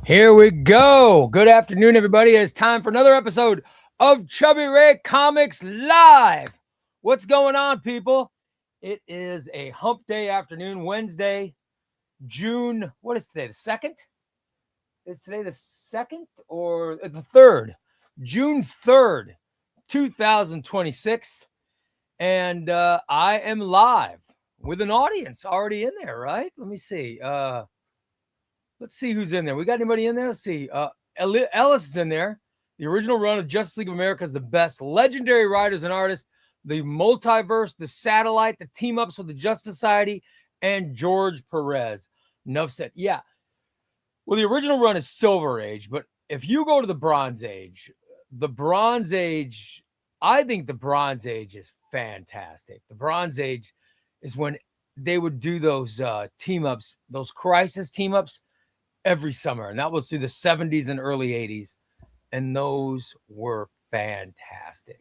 Here we go. Good afternoon, everybody. It is time for another episode of ChubbyRay Comics Live. What's going on, people? It is a hump day afternoon, Wednesday, June. What is today? The 2nd? Is today the 2nd or the 3rd? June 3rd, 2026. And I am live with an audience already in there, right? Let me see. Let's see who's in there. We got anybody in there? Let's see. Ellis is in there. The original run of Justice League of America is the best. Legendary writers and artists, the multiverse, the satellite, the team ups with the Justice Society, and George Perez. Enough said. Yeah. Well, the original run is Silver Age, but if you go to the Bronze Age, I think the Bronze Age is fantastic. The Bronze Age is when they would do those team ups, those crisis team ups every summer, and that was through the 70s and early 80s, and those were fantastic.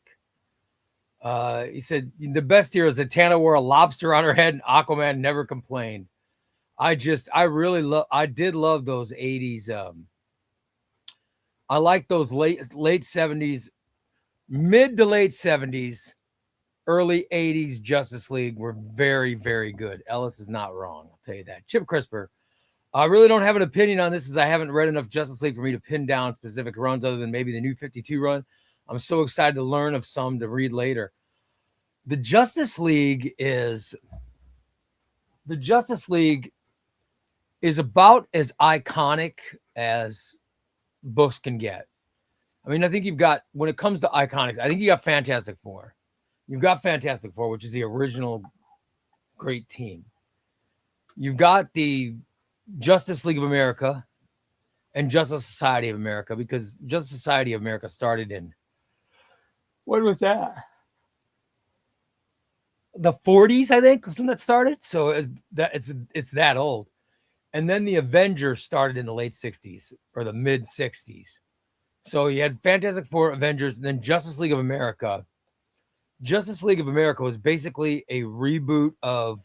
He said the best here is that Tana wore a lobster on her head and Aquaman never complained. I did love those 80s. I like those late 70s, mid to late 70s, early 80s Justice League were very, very good. Ellis is not wrong, I'll tell you that. Chip Crisper, I really don't have an opinion on this as I haven't read enough Justice League for me to pin down specific runs other than maybe the new 52 run. I'm so excited to learn of some to read later. The Justice League is about as iconic as books can get. I mean, I think you've got, when it comes to iconics, I think you got Fantastic Four. You've got Fantastic Four, which is the original great team. You've got the Justice League of America and Justice Society of America, because Justice Society of America started in, when was that? The 40s, I think, was when that started. So it's that old. And then the Avengers started in the late 60s or the mid 60s. So you had Fantastic Four, Avengers, and then Justice League of America. Justice League of America was basically a reboot of,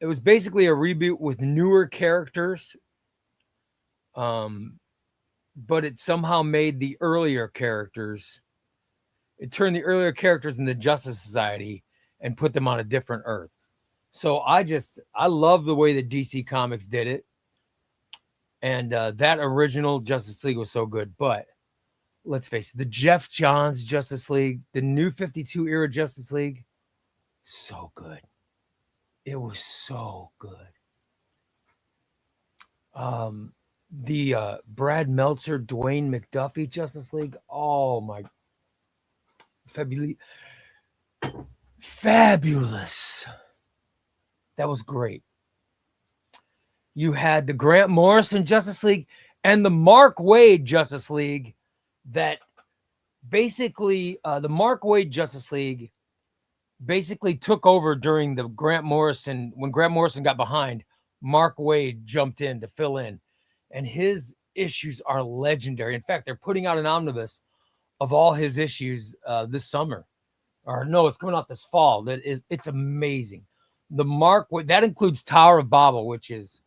it was basically a reboot with newer characters. But it somehow made the earlier characters, it turned the earlier characters in the Justice Society and put them on a different Earth. So I love the way that DC Comics did it. And that original Justice League was so good. But let's face it, the Jeff Johns Justice League, the new 52 era Justice League, so good. It was so good. The Brad Meltzer, Dwayne McDuffie Justice League, oh my, fabulous. That was great. You had the Grant Morrison Justice League and the Mark Waid Justice League that basically, the Mark Waid Justice League basically took over during the Grant Morrison, when Grant Morrison got behind, Mark Waid jumped in to fill in, and his issues are legendary. In fact, they're putting out an omnibus of all his issues this summer, or no, it's coming out this fall. It's amazing. The Mark Waid, that includes Tower of Babel, which is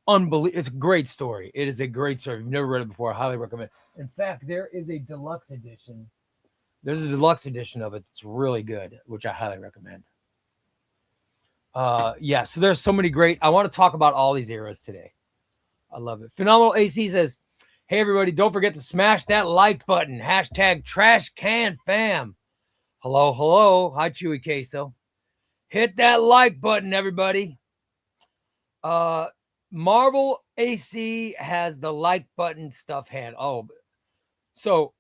unbelievable. It's a great story. It is a great story. If you've never read it before, I highly recommend. In fact, there is a deluxe edition. There's a deluxe edition of it that's really good, which I highly recommend. Yeah, so there's so many great. I want to talk about all these eras today. I love it. Phenomenal AC says, hey, everybody, don't forget to smash that like button. Hashtag trash can fam. Hello, hello. Hi, Chewy Queso. Hit that like button, everybody. Marvel AC has the like button stuff hand. Oh, so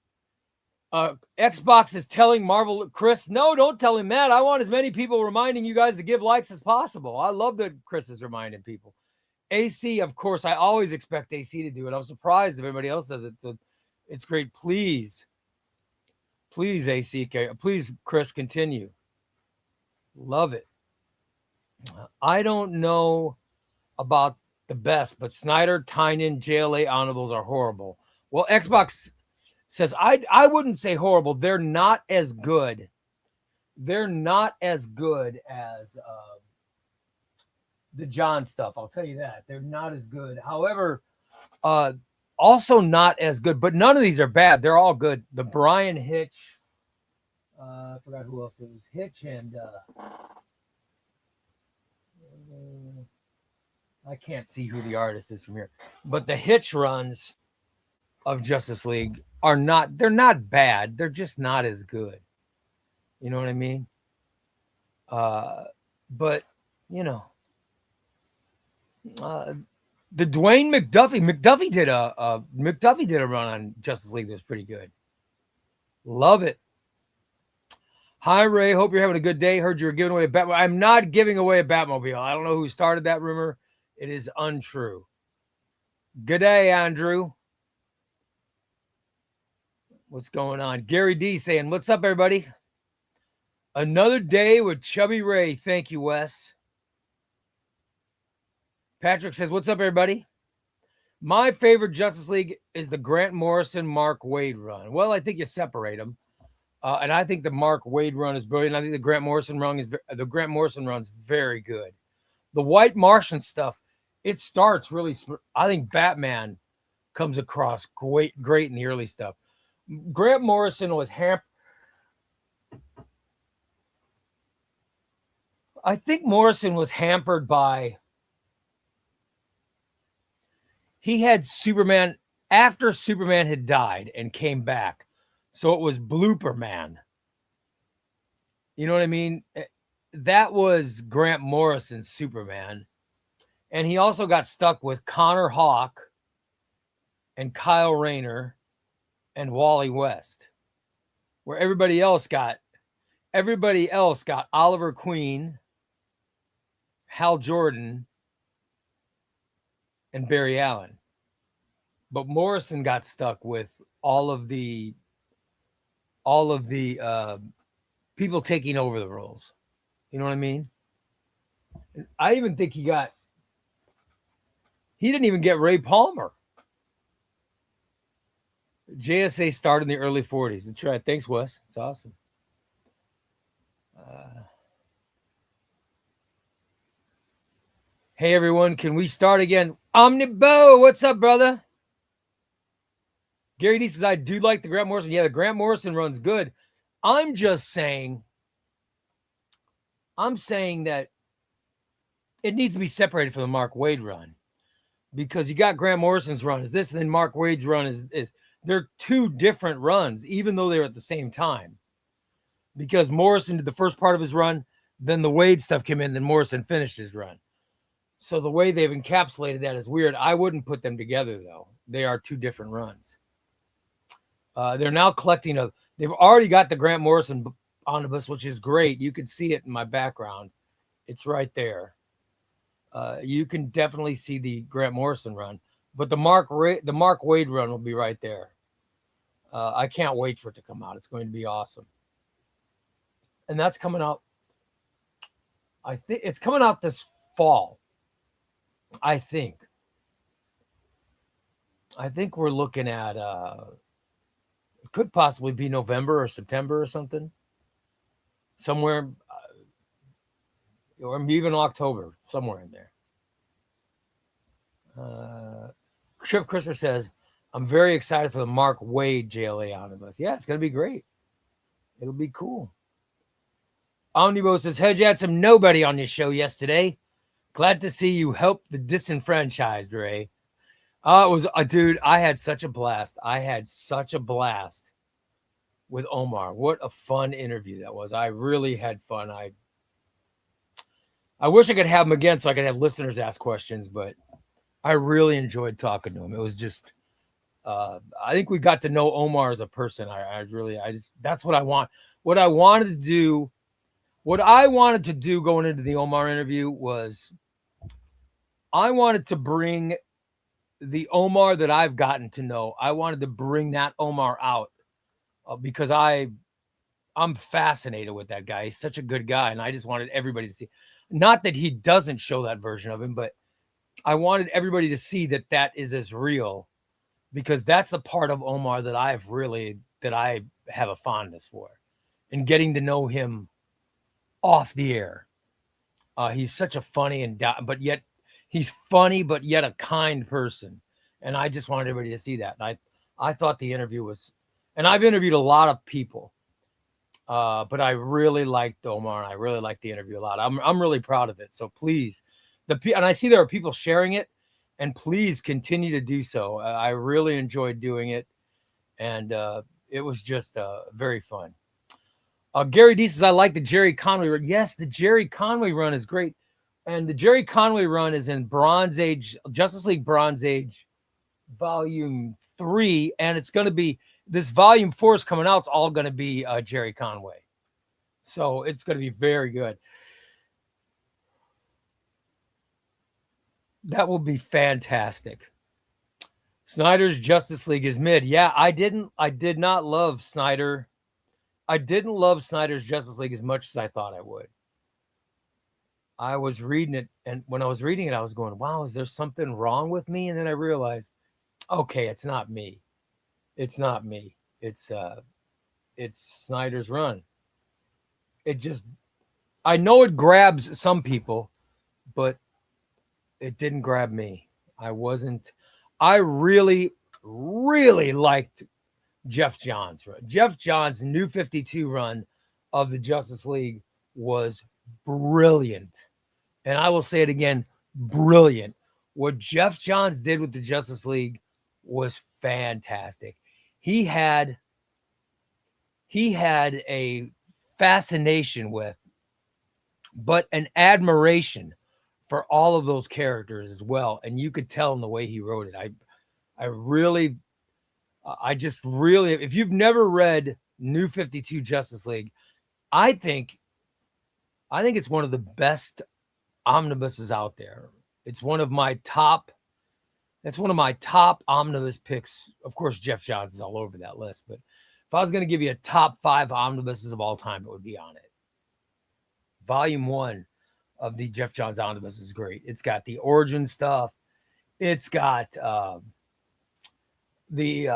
Xbox is telling Marvel, Chris, no, don't tell him that. I want as many people reminding you guys to give likes as possible. I love that Chris is reminding people. AC, of course, I always expect AC to do it. I'm surprised if everybody else does it. So it's great. Please, AC, please, Chris, continue. Love it. I don't know about the best, but Snyder, Tynion, JLA honorables are horrible. Well, Xbox says I wouldn't say horrible. They're not as good. They're not as good as the John stuff. I'll tell you that. They're not as good. However, also not as good, but none of these are bad. They're all good. The Brian Hitch, I forgot who else it was. Hitch and I can't see who the artist is from here, but the Hitch runs of Justice League are not, they're not bad. They're just not as good. You know what I mean? But you know, the Dwayne McDuffie did a run on Justice League that was pretty good. Love it. Hi Ray, hope you're having a good day. Heard you were giving away a Batmobile. I'm not giving away a Batmobile. I don't know who started that rumor. It is untrue. Good day, Andrew. What's going on? Gary D saying, what's up, everybody? Another day with Chubby Ray. Thank you, Wes. Patrick says, what's up, everybody? My favorite Justice League is the Grant Morrison, Mark Waid run. Well, I think you separate them. And I think the Mark Waid run is brilliant. I think the Grant Morrison run is very good. The White Martian stuff, it starts really. I think Batman comes across great in the early stuff. Grant Morrison was hampered. I think Morrison was hampered by. He had Superman after Superman had died and came back. So it was Blooper Man. You know what I mean? That was Grant Morrison's Superman. And he also got stuck with Connor Hawke and Kyle Rayner and Wally West, where everybody else got Oliver Queen, Hal Jordan, and Barry Allen. But Morrison got stuck with all of the people taking over the roles. You know what I mean? And I even think he didn't even get Ray Palmer. JSA started in the early 40s. That's right. Thanks, Wes. It's awesome. Hey, everyone. Can we start again? Omnibo, what's up, brother? Gary D says, I do like the Grant Morrison. Yeah, the Grant Morrison run's good. I'm saying that it needs to be separated from the Mark Waid run, because you got Grant Morrison's run is this, and then Mark Waid's run is they're two different runs, even though they're at the same time. Because Morrison did the first part of his run, then the Waid stuff came in, then Morrison finished his run. So the way they've encapsulated that is weird. I wouldn't put them together, though. They are two different runs. They're now collecting they've already got the Grant Morrison omnibus, which is great. You can see it in my background. It's right there. You can definitely see the Grant Morrison run, but the Mark Waid run will be right there. I can't wait for it to come out. It's going to be awesome. And that's coming out. I think it's coming out this fall. I think we're looking at it could possibly be November or September or something, somewhere, or even October, somewhere in there. Trip Christopher says, I'm very excited for the Mark Waid JLA omnibus. Yeah, it's going to be great. It'll be cool. Omnibo says, heard you had some nobody on your show yesterday. Glad to see you help the disenfranchised, Ray. It was, dude, I had such a blast. With Omar. What a fun interview that was. I really had fun. I wish I could have him again so I could have listeners ask questions, but I really enjoyed talking to him. It was just, I think we got to know Omar as a person. That's what I want. What I wanted to do going into the Omar interview was I wanted to bring the Omar that I've gotten to know. I wanted to bring that Omar out because I'm fascinated with that guy. He's such a good guy, and I just wanted everybody to see. Not that he doesn't show that version of him, but I wanted everybody to see that is as real, because that's the part of Omar that I have a fondness for, and getting to know him off the air. He's such a funny but yet he's funny, but yet a kind person. And I just wanted everybody to see that. And I thought the interview was, and I've interviewed a lot of people, but I really liked Omar, and I really liked the interview a lot. I'm really proud of it. So please, and I see there are people sharing it, and please continue to do so. I really enjoyed doing it, and it was just very fun. Gary D says, I like the Jerry Conway run. Yes, the Jerry Conway run is great. And the Jerry Conway run is in Bronze Age, Justice League Bronze Age, Volume 3. And it's going to be, this Volume 4 is coming out. It's all going to be Jerry Conway. So it's going to be very good. That will be fantastic. Snyder's Justice League is mid. Yeah, I did not love Snyder. I didn't love Snyder's Justice League as much as I thought I would. I was reading it, and when I was reading it, I was going, wow, is there something wrong with me? And then I realized, okay, it's not me. It's not me. It's Snyder's run. It just, I know it grabs some people, but it didn't grab me. I really, really liked Jeff Johns' run. Jeff Johns' New 52 run of the Justice League was brilliant. And I will say it again, brilliant. What Jeff Johns did with the Justice League was fantastic. He had a fascination with, but an admiration for all of those characters as well. And you could tell in the way he wrote it. I just really, if you've never read New 52 Justice League, I think it's one of the best omnibuses out there. It's one of my top omnibus picks. Of course, Jeff Johns is all over that list, but if I was going to give you a top 5 omnibuses of all time, it would be on it. Volume 1 of the Jeff Johns omnibus is great. It's got the origin stuff. It's got the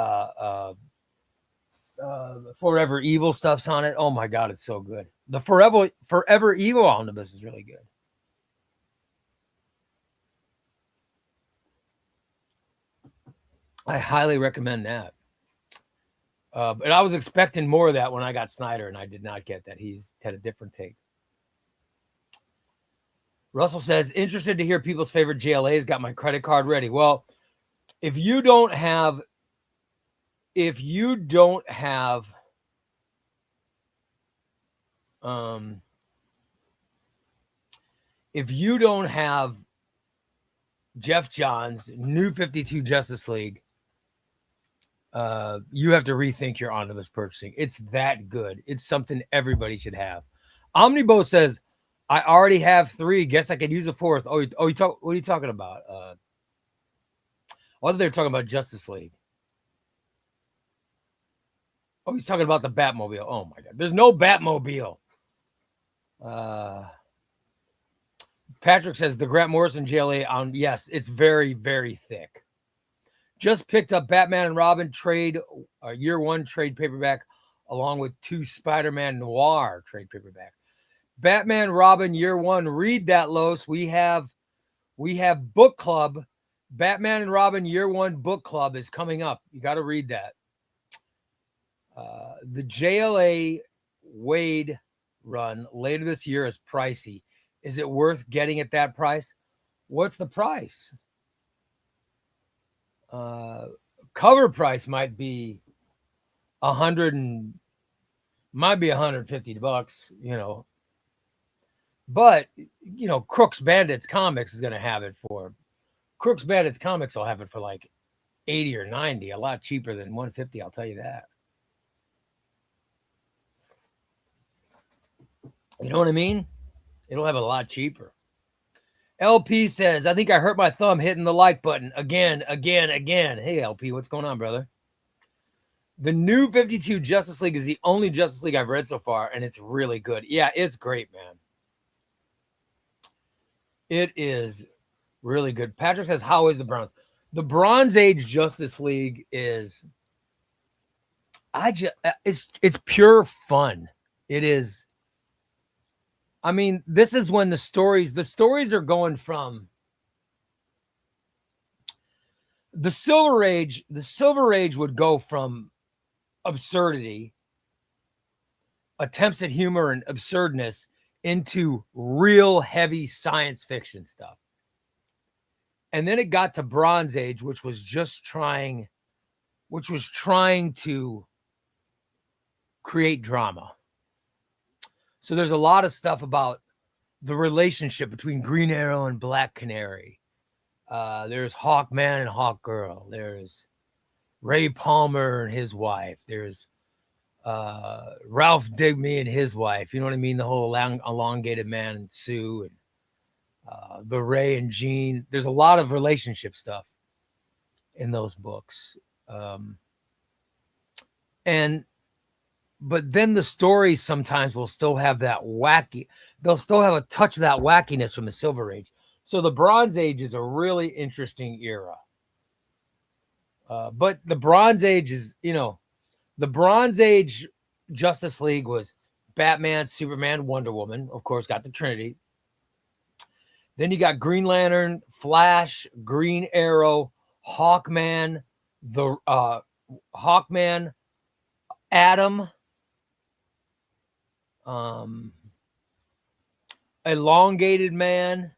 Forever Evil stuff's on it. Oh my God, it's so good. The Forever Evil omnibus is really good. I highly recommend that. But I was expecting more of that when I got Snyder, and I did not get that. He's had a different take. Russell says, interested to hear people's favorite JLAs. Got my credit card ready. Well, if you don't have Jeff Johns' New 52 Justice League, you have to rethink your omnibus purchasing. It's that good. It's something everybody should have. Omnibo says, I already have 3. Guess I could use a 4th. What are you talking about? I thought they were talking about Justice League. Oh, he's talking about the Batmobile. Oh my God. There's no Batmobile. Patrick says the Grant Morrison JLA on. Yes, it's very, very thick. Just picked up Batman and Robin trade, year 1 trade paperback, along with 2 Spider-Man Noir trade paperbacks. Batman Robin year 1. Read that, Los. We have book club. Batman and Robin year 1 book club is coming up. You got to read that. The JLA Wade run later this year is pricey. Is it worth getting at that price? What's the price? Cover price might be $150, But, Crooks Bandits Comics is going to have it for. Crooks Bandits Comics will have it for like 80 or 90, a lot cheaper than 150, I'll tell you that. You know what I mean? It'll have a lot cheaper. LP says, I think I hurt my thumb hitting the like button again. Hey, LP, what's going on, brother? The New 52 Justice League is the only Justice League I've read so far, and it's really good. Yeah, it's great, man. It is really good. Patrick says, how is the Bronze? The Bronze Age Justice League is, it's pure fun. It is. I mean, this is when the stories are going from the Silver Age. The Silver Age would go from absurdity, attempts at humor and absurdness, into real heavy science fiction stuff. And then it got to Bronze Age, which was trying to create drama. So there's a lot of stuff about the relationship between Green Arrow and Black Canary. There's Hawkman and Hawkgirl. There's Ray Palmer and his wife. There's Ralph Digby and his wife. You know what I mean? The whole elongated man and Sue, and the Ray and Jean. There's a lot of relationship stuff in those books. But then the stories sometimes will still have that wacky. They'll still have a touch of that wackiness from the Silver Age. So the Bronze Age is a really interesting era. But the Bronze Age is, the Bronze Age Justice League was Batman, Superman, Wonder Woman, of course, got the Trinity. Then you got Green Lantern, Flash, Green Arrow, Hawkman, Atom, Elongated Man.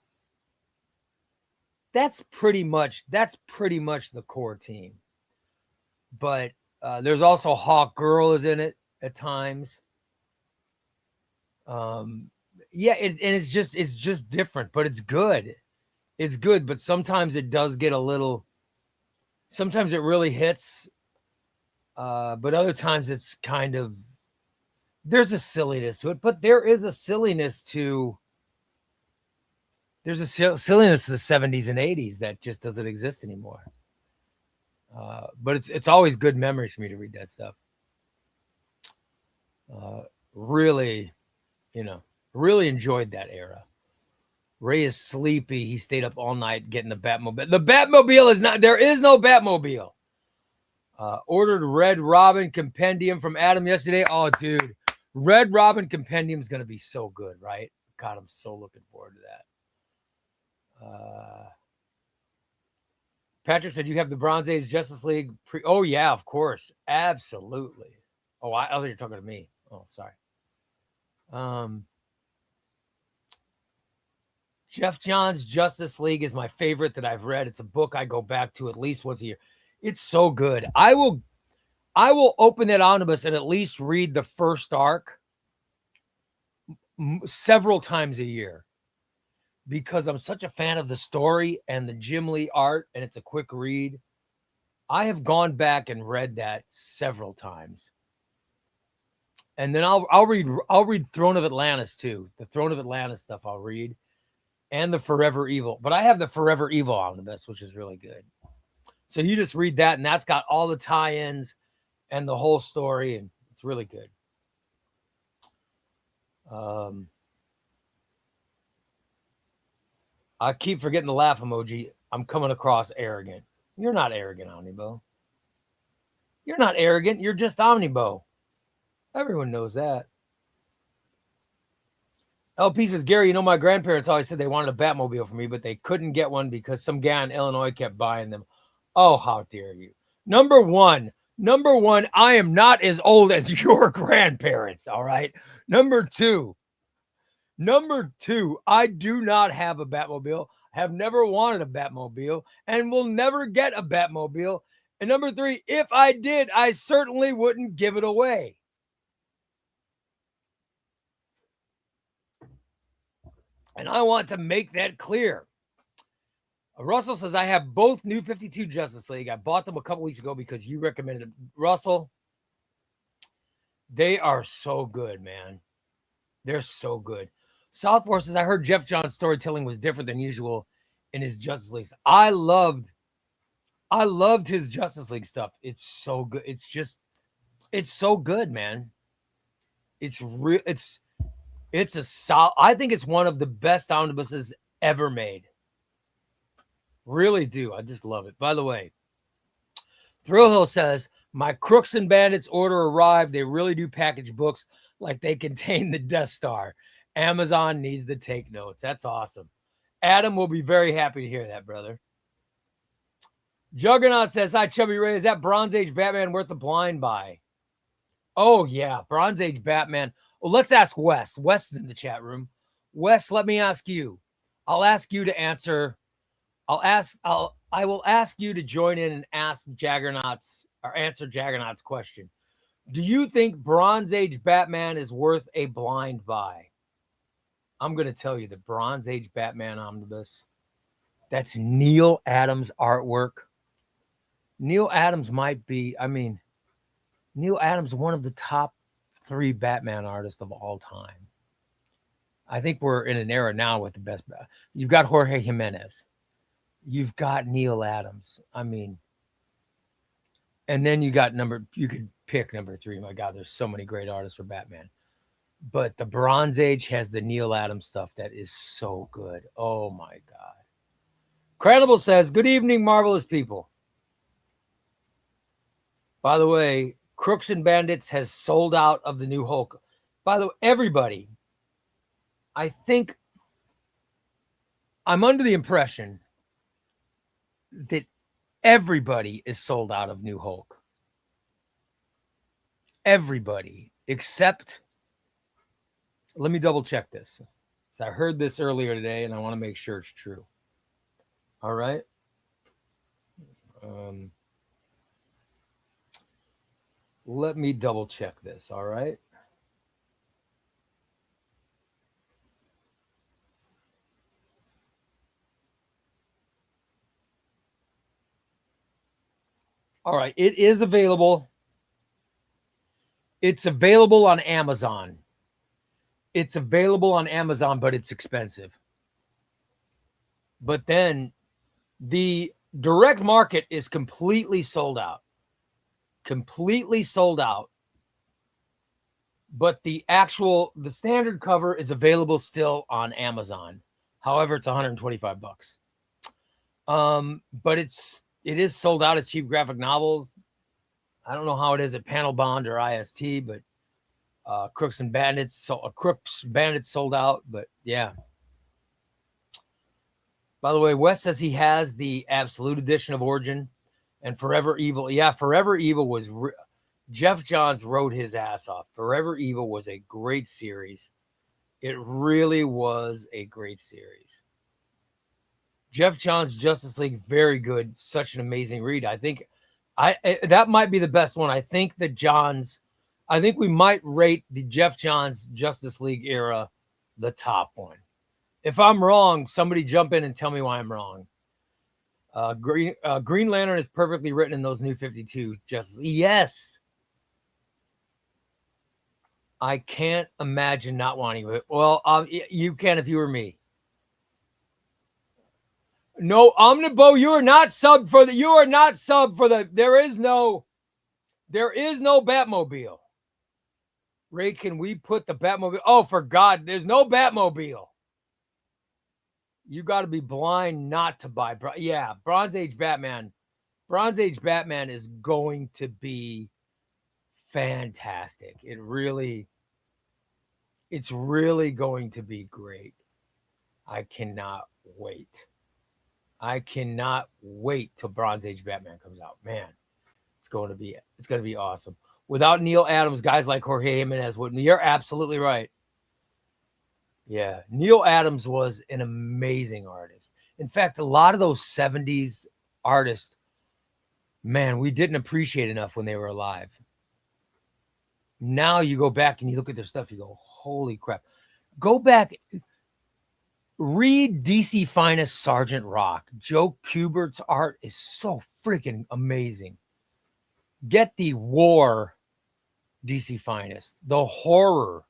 That's pretty much the core team. But there's also Hawkgirl is in it at times. It's just different, but it's good. It's good, but sometimes it does get a little. Sometimes it really hits, but other times it's kind of. There's a silliness to it, but there is a silliness to. There's a silliness to the 70s and 80s that just doesn't exist anymore. But it's always good memories for me to read that stuff. Really enjoyed that era. Ray is sleepy. He stayed up all night getting the Batmobile. The Batmobile is not, there is no Batmobile. Ordered Red Robin Compendium from Adam yesterday. Oh, dude. Red Robin Compendium is going to be so good, right? God, I'm so looking forward to that. Patrick said you have the Bronze Age Justice League. Oh, yeah, of course. Absolutely. Oh, I thought you were talking to me. Oh, sorry. Jeff Johns' Justice League is my favorite that I've read. It's a book I go back to at least once a year. It's so good. I will open that omnibus and at least read the first arc several times a year because I'm such a fan of the story and the Jim Lee art, and it's a quick read. I have gone back and read that several times. And then I'll read Throne of Atlantis too. The Throne of Atlantis stuff I'll read, and the Forever Evil. But I have the Forever Evil omnibus, which is really good. So you just read that, and that's got all the tie-ins and the whole story, and it's really good. I keep forgetting the laugh emoji. I'm coming across arrogant. You're not arrogant, Omnibo. You're not arrogant. You're just Omnibo. Everyone knows that. LP says, Gary, my grandparents always said they wanted a Batmobile for me, but they couldn't get one because some guy in Illinois kept buying them. Oh, how dare you. Number one, I am not as old as your grandparents, all right? Number two, I do not have a Batmobile, have never wanted a Batmobile, and will never get a Batmobile. And number three, if I did, I certainly wouldn't give it away. And I want to make that clear. Russell says, I have both New 52 Justice League. I bought them a couple weeks ago because you recommended them. Russell, they are so good, man. They're so good. Southport says, I heard Jeff John's storytelling was different than usual in his Justice League. I loved his Justice League stuff. It's so good. It's so good, man. It's real. It's a solid. I think it's one of the best omnibuses ever made. Really do. I just love it. By the way, Thrill Hill says, my Crooks and Bandits order arrived. They really do package books like they contain the Death Star. Amazon needs to take notes. That's awesome. Adam will be very happy to hear that, brother. Juggernaut says, hi, Chubby Ray. Is that Bronze Age Batman worth the blind buy? Oh, yeah. Bronze Age Batman. Well, let's ask Wes. Wes is in the chat room. Wes, let me ask you. I'll ask you to answer. I will ask you to join in and ask Juggernaut's or answer Juggernaut's question. Do you think Bronze Age Batman is worth a blind buy? I'm going to tell you the Bronze Age Batman Omnibus. That's Neil Adams artwork. Neil Adams might be, Neil Adams, one of the top 3 Batman artists of all time. I think we're in an era now with the best. You've got Jorge Jimenez. You've got Neil Adams. And then you could pick number 3. My God, there's so many great artists for Batman. But the Bronze Age has the Neil Adams stuff that is so good. Oh, my God. Credible says, good evening, marvelous people. By the way, Crooks and Bandits has sold out of the new Hulk. By the way, everybody, I think I'm under the impression that everybody is sold out of new Hulk. Everybody, except, let me double check this. So I heard this earlier today, and I want to make sure it's true. All right. Let me double check this. All right. All right. It is available. It's available on Amazon. It's available on Amazon, but it's expensive. But then the direct market is completely sold out. Completely sold out. But the standard cover is available still on Amazon. However, it's $125. But it is sold out as cheap graphic novels. I don't know how it is at Panel Bond or IST, but Crooks and Bandits. So Crooks Bandits sold out, but yeah. By the way, Wes says he has the Absolute Edition of Origin and Forever Evil. Yeah, Forever Evil was Jeff Johns wrote his ass off. Forever Evil was a great series. It really was a great series. Jeff Johns' Justice League, very good. Such an amazing read. I think that might be the best one. I think we might rate the Jeff Johns Justice League era the top one. If I'm wrong, somebody jump in and tell me why I'm wrong. Green Lantern is perfectly written in those new 52 Justice League. Yes. I can't imagine not wanting it. Well, you can if you were me. No, Omnibo, you are not sub for the. There is no Batmobile. Ray, can we put the Batmobile? Oh, for God, there's no Batmobile. You got to be blind not to buy. Yeah, Bronze Age Batman. Bronze Age Batman is going to be fantastic. It's really going to be great. I cannot wait. I cannot wait till Bronze Age Batman comes out. Man, it's going to be awesome. Without Neil Adams, guys like Jorge Jimenez wouldn't. You're absolutely right. Yeah, Neil Adams was an amazing artist. In fact, a lot of those 70s artists, man, we didn't appreciate enough when they were alive. Now you go back and you look at their stuff, you go, holy crap. Go back, read DC Finest Sergeant Rock. Joe Kubert's art is so freaking amazing. Get the war DC Finest, the horror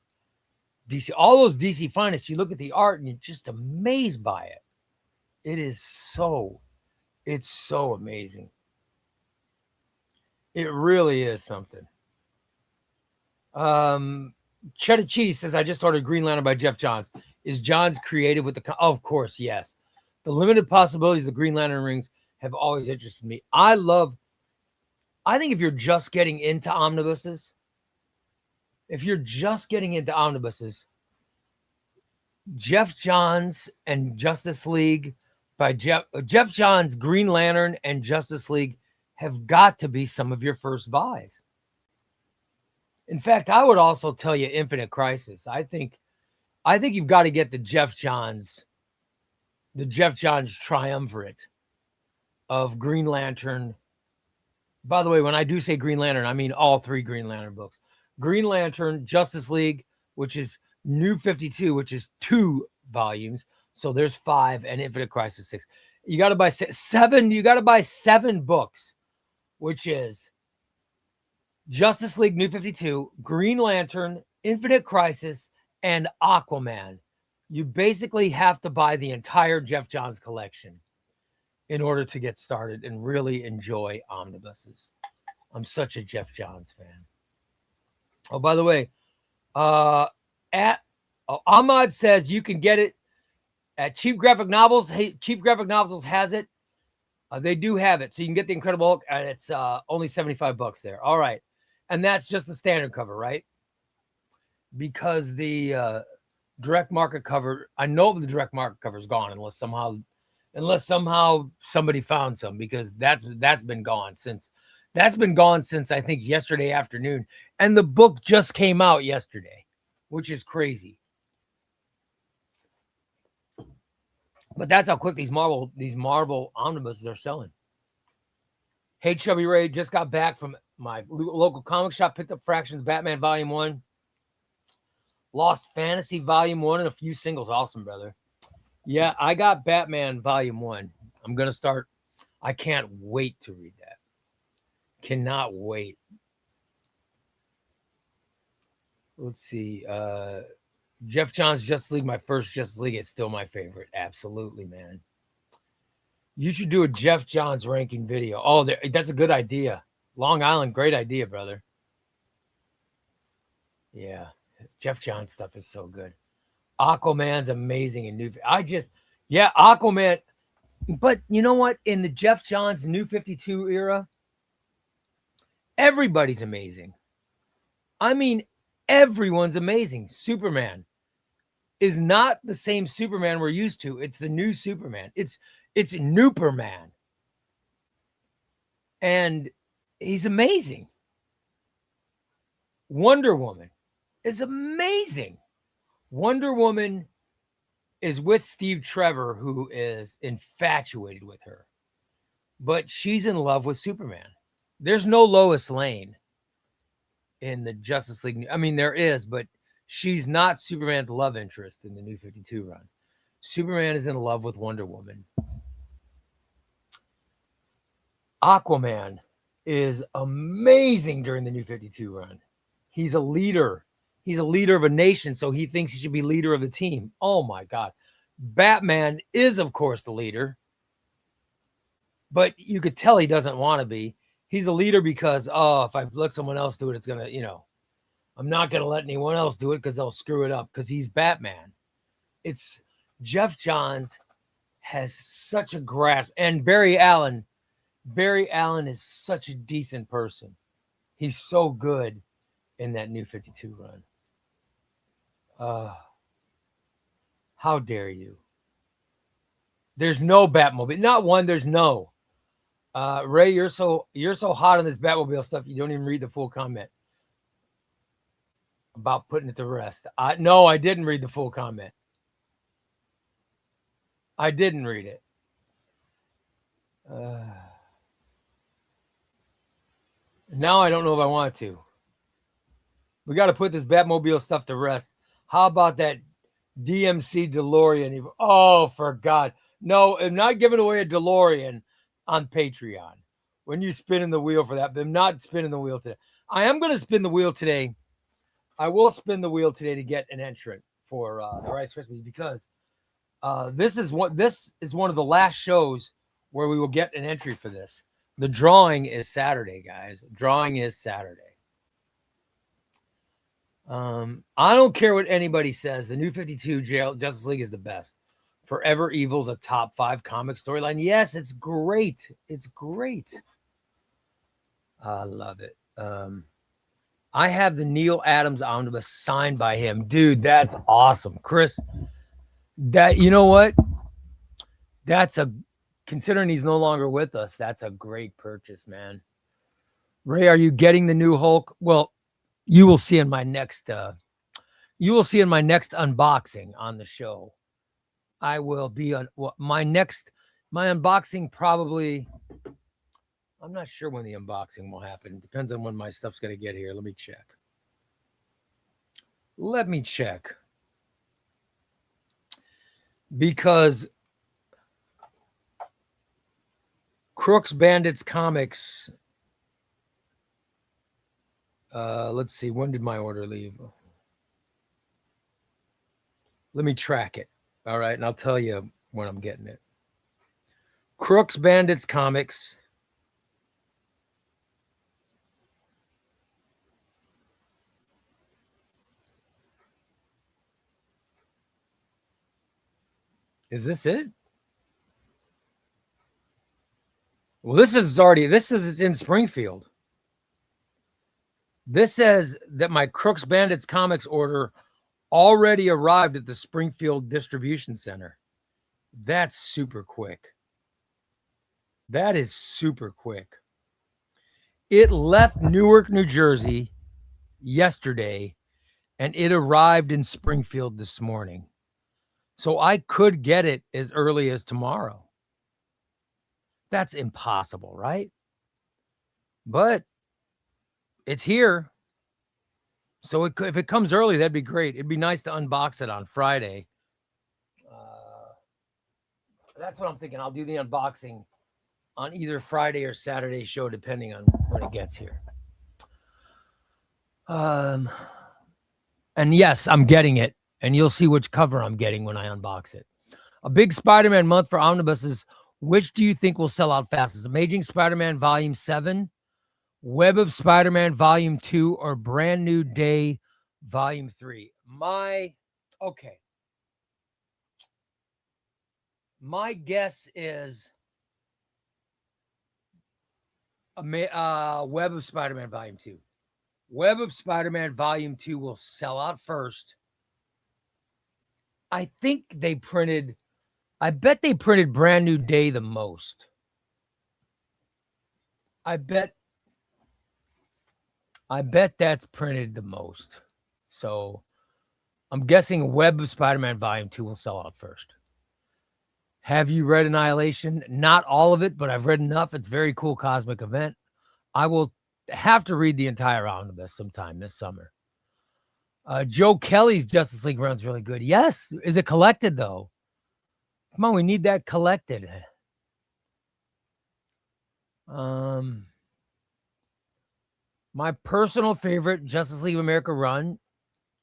DC, all those DC Finest, you look at the art and you're just amazed by it. It's so amazing. It really is something. Cheddar Cheese says, I just ordered Green Lantern by Jeff Johns. Is Johns creative with the... Oh, of course, yes. The limited possibilities of the Green Lantern rings have always interested me. I think if you're just getting into omnibuses, Jeff Johns and Justice League by Jeff Johns, Green Lantern and Justice League have got to be some of your first buys. In fact, I would also tell you Infinite Crisis. I think you've got to get the Jeff Johns triumvirate of Green Lantern. By the way, when I do say Green Lantern, I mean all three Green Lantern books. Green Lantern, Justice League, which is New 52, which is 2 volumes. So there's 5, and Infinite Crisis 6. You got to buy 7. You got to buy 7 books, which is Justice League New 52, Green Lantern, Infinite Crisis, and Aquaman. You basically have to buy the entire Jeff Johns collection in order to get started and really enjoy omnibuses. I'm such a Jeff Johns fan. Oh, by the way, Ahmad says you can get it at Cheap Graphic Novels. Hey, Cheap Graphic Novels has it. They do have it. So you can get the Incredible Hulk, and it's only $75 there. All right. And that's just the standard cover, right? Because the direct market cover, I know the direct market cover is gone unless somehow somebody found some, because that's been gone since I think yesterday afternoon. And the book just came out yesterday, which is crazy. But that's how quick these Marvel omnibuses are selling. Hey, Chubby Ray, just got back from my local comic shop, picked up Fractions Batman Volume 1, Lost Fantasy Volume 1, and a few singles. Awesome, brother. Yeah, I got Batman Volume 1. I'm going to start. I can't wait to read that. Cannot wait. Let's see. Jeff Johns' Justice League, my first Justice League. It's still my favorite. Absolutely, man. You should do a Jeff Johns ranking video. Oh, that's a good idea. Long Island, great idea, brother. Yeah, Jeff Johns stuff is so good. Aquaman's amazing and new. Aquaman. But you know what? In the Jeff Johns New 52 era, everybody's amazing. I mean, everyone's amazing. Superman is not the same Superman we're used to. It's the new Superman. It's Nooperman. And he's amazing. Wonder Woman is amazing. Wonder Woman is with Steve Trevor, who is infatuated with her. But she's in love with Superman. There's no Lois Lane in the Justice League. I mean, there is, but she's not Superman's love interest in the New 52 run. Superman is in love with Wonder Woman. Aquaman is amazing during the New 52 run. He's a leader. He's a leader of a nation, so he thinks he should be leader of the team. Oh, my God. Batman is, of course, the leader. But you could tell he doesn't want to be. He's a leader because, if I let someone else do it, it's going to, I'm not going to let anyone else do it because they'll screw it up, because he's Batman. It's Jeff Johns has such a grasp. And Barry Allen is such a decent person. He's so good in that New 52 run. How dare you? There's no Batmobile. Not one, there's no. Ray, you're so hot on this Batmobile stuff, you don't even read the full comment about putting it to rest. No, I didn't read the full comment. I didn't read it. Now I don't know if I want to. We got to put this Batmobile stuff to rest. How about that DMC DeLorean? Oh, for God. No, I'm not giving away a DeLorean on Patreon when you spinning the wheel for that, but I'm not spinning the wheel today. I am going to spin the wheel today. I will spin the wheel today to get an entrant for the Rice Krispies, because this is one of the last shows where we will get an entry for this. The drawing is Saturday, guys. Drawing is Saturday. I don't care what anybody says. The New 52 Justice League is the best. Forever Evil's a top 5 comic storyline. Yes, it's great. It's great. I love it. I have the Neil Adams omnibus signed by him. Dude, that's awesome. Chris, That, you know what? That's a, considering he's no longer with us, that's a great purchase, man. Ray, are you getting the new Hulk? Well, you will see in my next unboxing on the show. I will be on my unboxing probably. I'm not sure when the unboxing will happen. It depends on when my stuff's going to get here. Let me check. Because Crooks Bandits Comics. Let's see. When did my order leave? Let me track it. All right. And I'll tell you when I'm getting it. Crooks Bandits Comics. Is this it? Well, this is in Springfield. This says that my Crooks Bandits Comics order already arrived at the Springfield Distribution Center. That's super quick. That is super quick. It left Newark, New Jersey yesterday, and it arrived in Springfield this morning. So I could get it as early as tomorrow. That's impossible, right? But it's here. So if it comes early, that'd be great. It'd be nice to unbox it on Friday. That's what I'm thinking. I'll do the unboxing on either Friday or Saturday show, depending on when it gets here. And yes, I'm getting it. And you'll see which cover I'm getting when I unbox it. A big Spider-Man month for omnibuses. Which do you think will sell out fastest? Amazing Spider-Man Volume 7, Web of Spider-Man Volume 2, or Brand New Day Volume 3? My guess is Web of Spider-Man Volume 2. Web of Spider-Man Volume 2 will sell out first. I bet they printed Brand New Day the most. I bet that's printed the most. So I'm guessing Web of Spider-Man Volume 2 will sell out first. Have you read Annihilation? Not all of it, but I've read enough. It's a very cool cosmic event. I will have to read the entire omnibus sometime this summer. Joe Kelly's Justice League run's really good. Yes. Is it collected, though? Come on, we need that collected. My personal favorite Justice League of America run,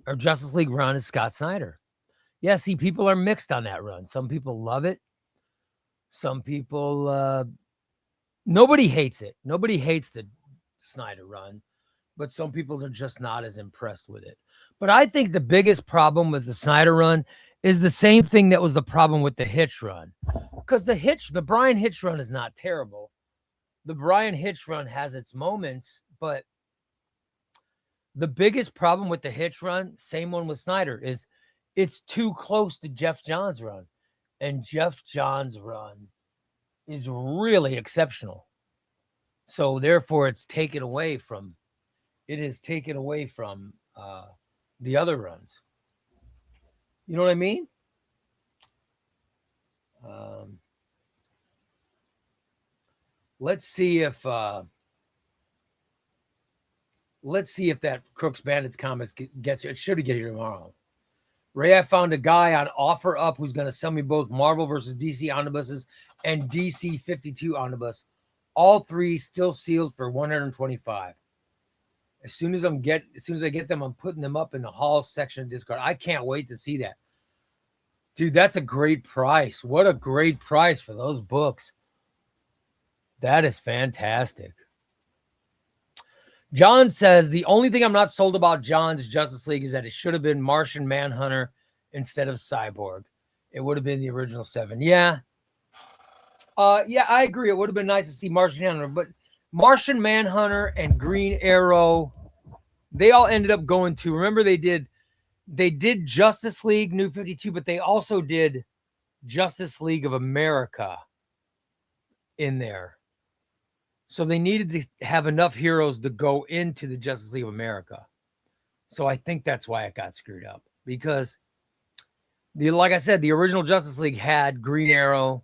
or Justice League run, is Scott Snyder. Yeah, see, people are mixed on that run. Some people love it. Some people, nobody hates it. Nobody hates the Snyder run, but some people are just not as impressed with it. But I think the biggest problem with the Snyder run is the same thing that was the problem with the Hitch run. Because the Brian Hitch run is not terrible. The Brian Hitch run has its moments, but the biggest problem with the Hitch run, same one with Snyder, is it's too close to Jeff Johns' run. And Jeff Johns' run is really exceptional. So therefore, it is taken away from the other runs. You know what I mean? Let's see if that Crooks Bandits comics gets here. It should get here tomorrow. Ray, I found a guy on OfferUp who's going to sell me both Marvel versus DC omnibuses and DC 52 omnibus. All three still sealed for $125. As soon as I get them, I'm putting them up in the Hall section of Discard. I can't wait to see that. Dude, that's a great price. What a great price for those books. That is fantastic. John says, the only thing I'm not sold about John's Justice League is that it should have been Martian Manhunter instead of Cyborg. It would have been the original 7. Yeah. Yeah, I agree. It would have been nice to see Martian Manhunter, but Martian Manhunter and Green Arrow, they all ended up going to, remember they did They did Justice League New 52, but they also did Justice League of America in there. So they needed to have enough heroes to go into the Justice League of America. So I think that's why it got screwed up, because like I said, the original Justice League had Green Arrow,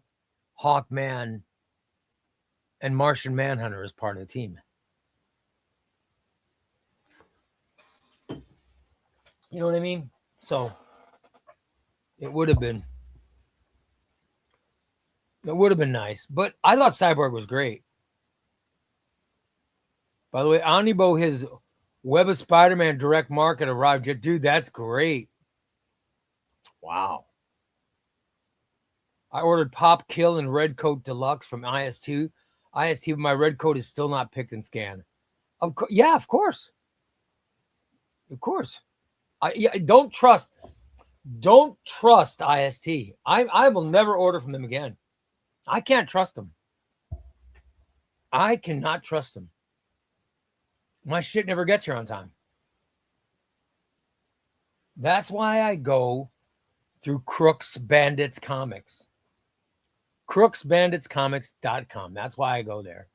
Hawkman, and Martian Manhunter as part of the team. You know what I mean? So it would have been nice. But I thought Cyborg was great. By the way, Omnibo, his Web of Spider-Man direct market arrived. Dude, that's great. Wow. I ordered Pop Kill and Red Coat Deluxe from IS2. IS2, my red coat is still not picked and scanned. Yeah, of course. Of course. Don't trust IST. I will never order from them again. I can't trust them. I cannot trust them. My shit never gets here on time. That's why I go through Crooks Bandits Comics. crooksbanditscomics.com. That's why I go there.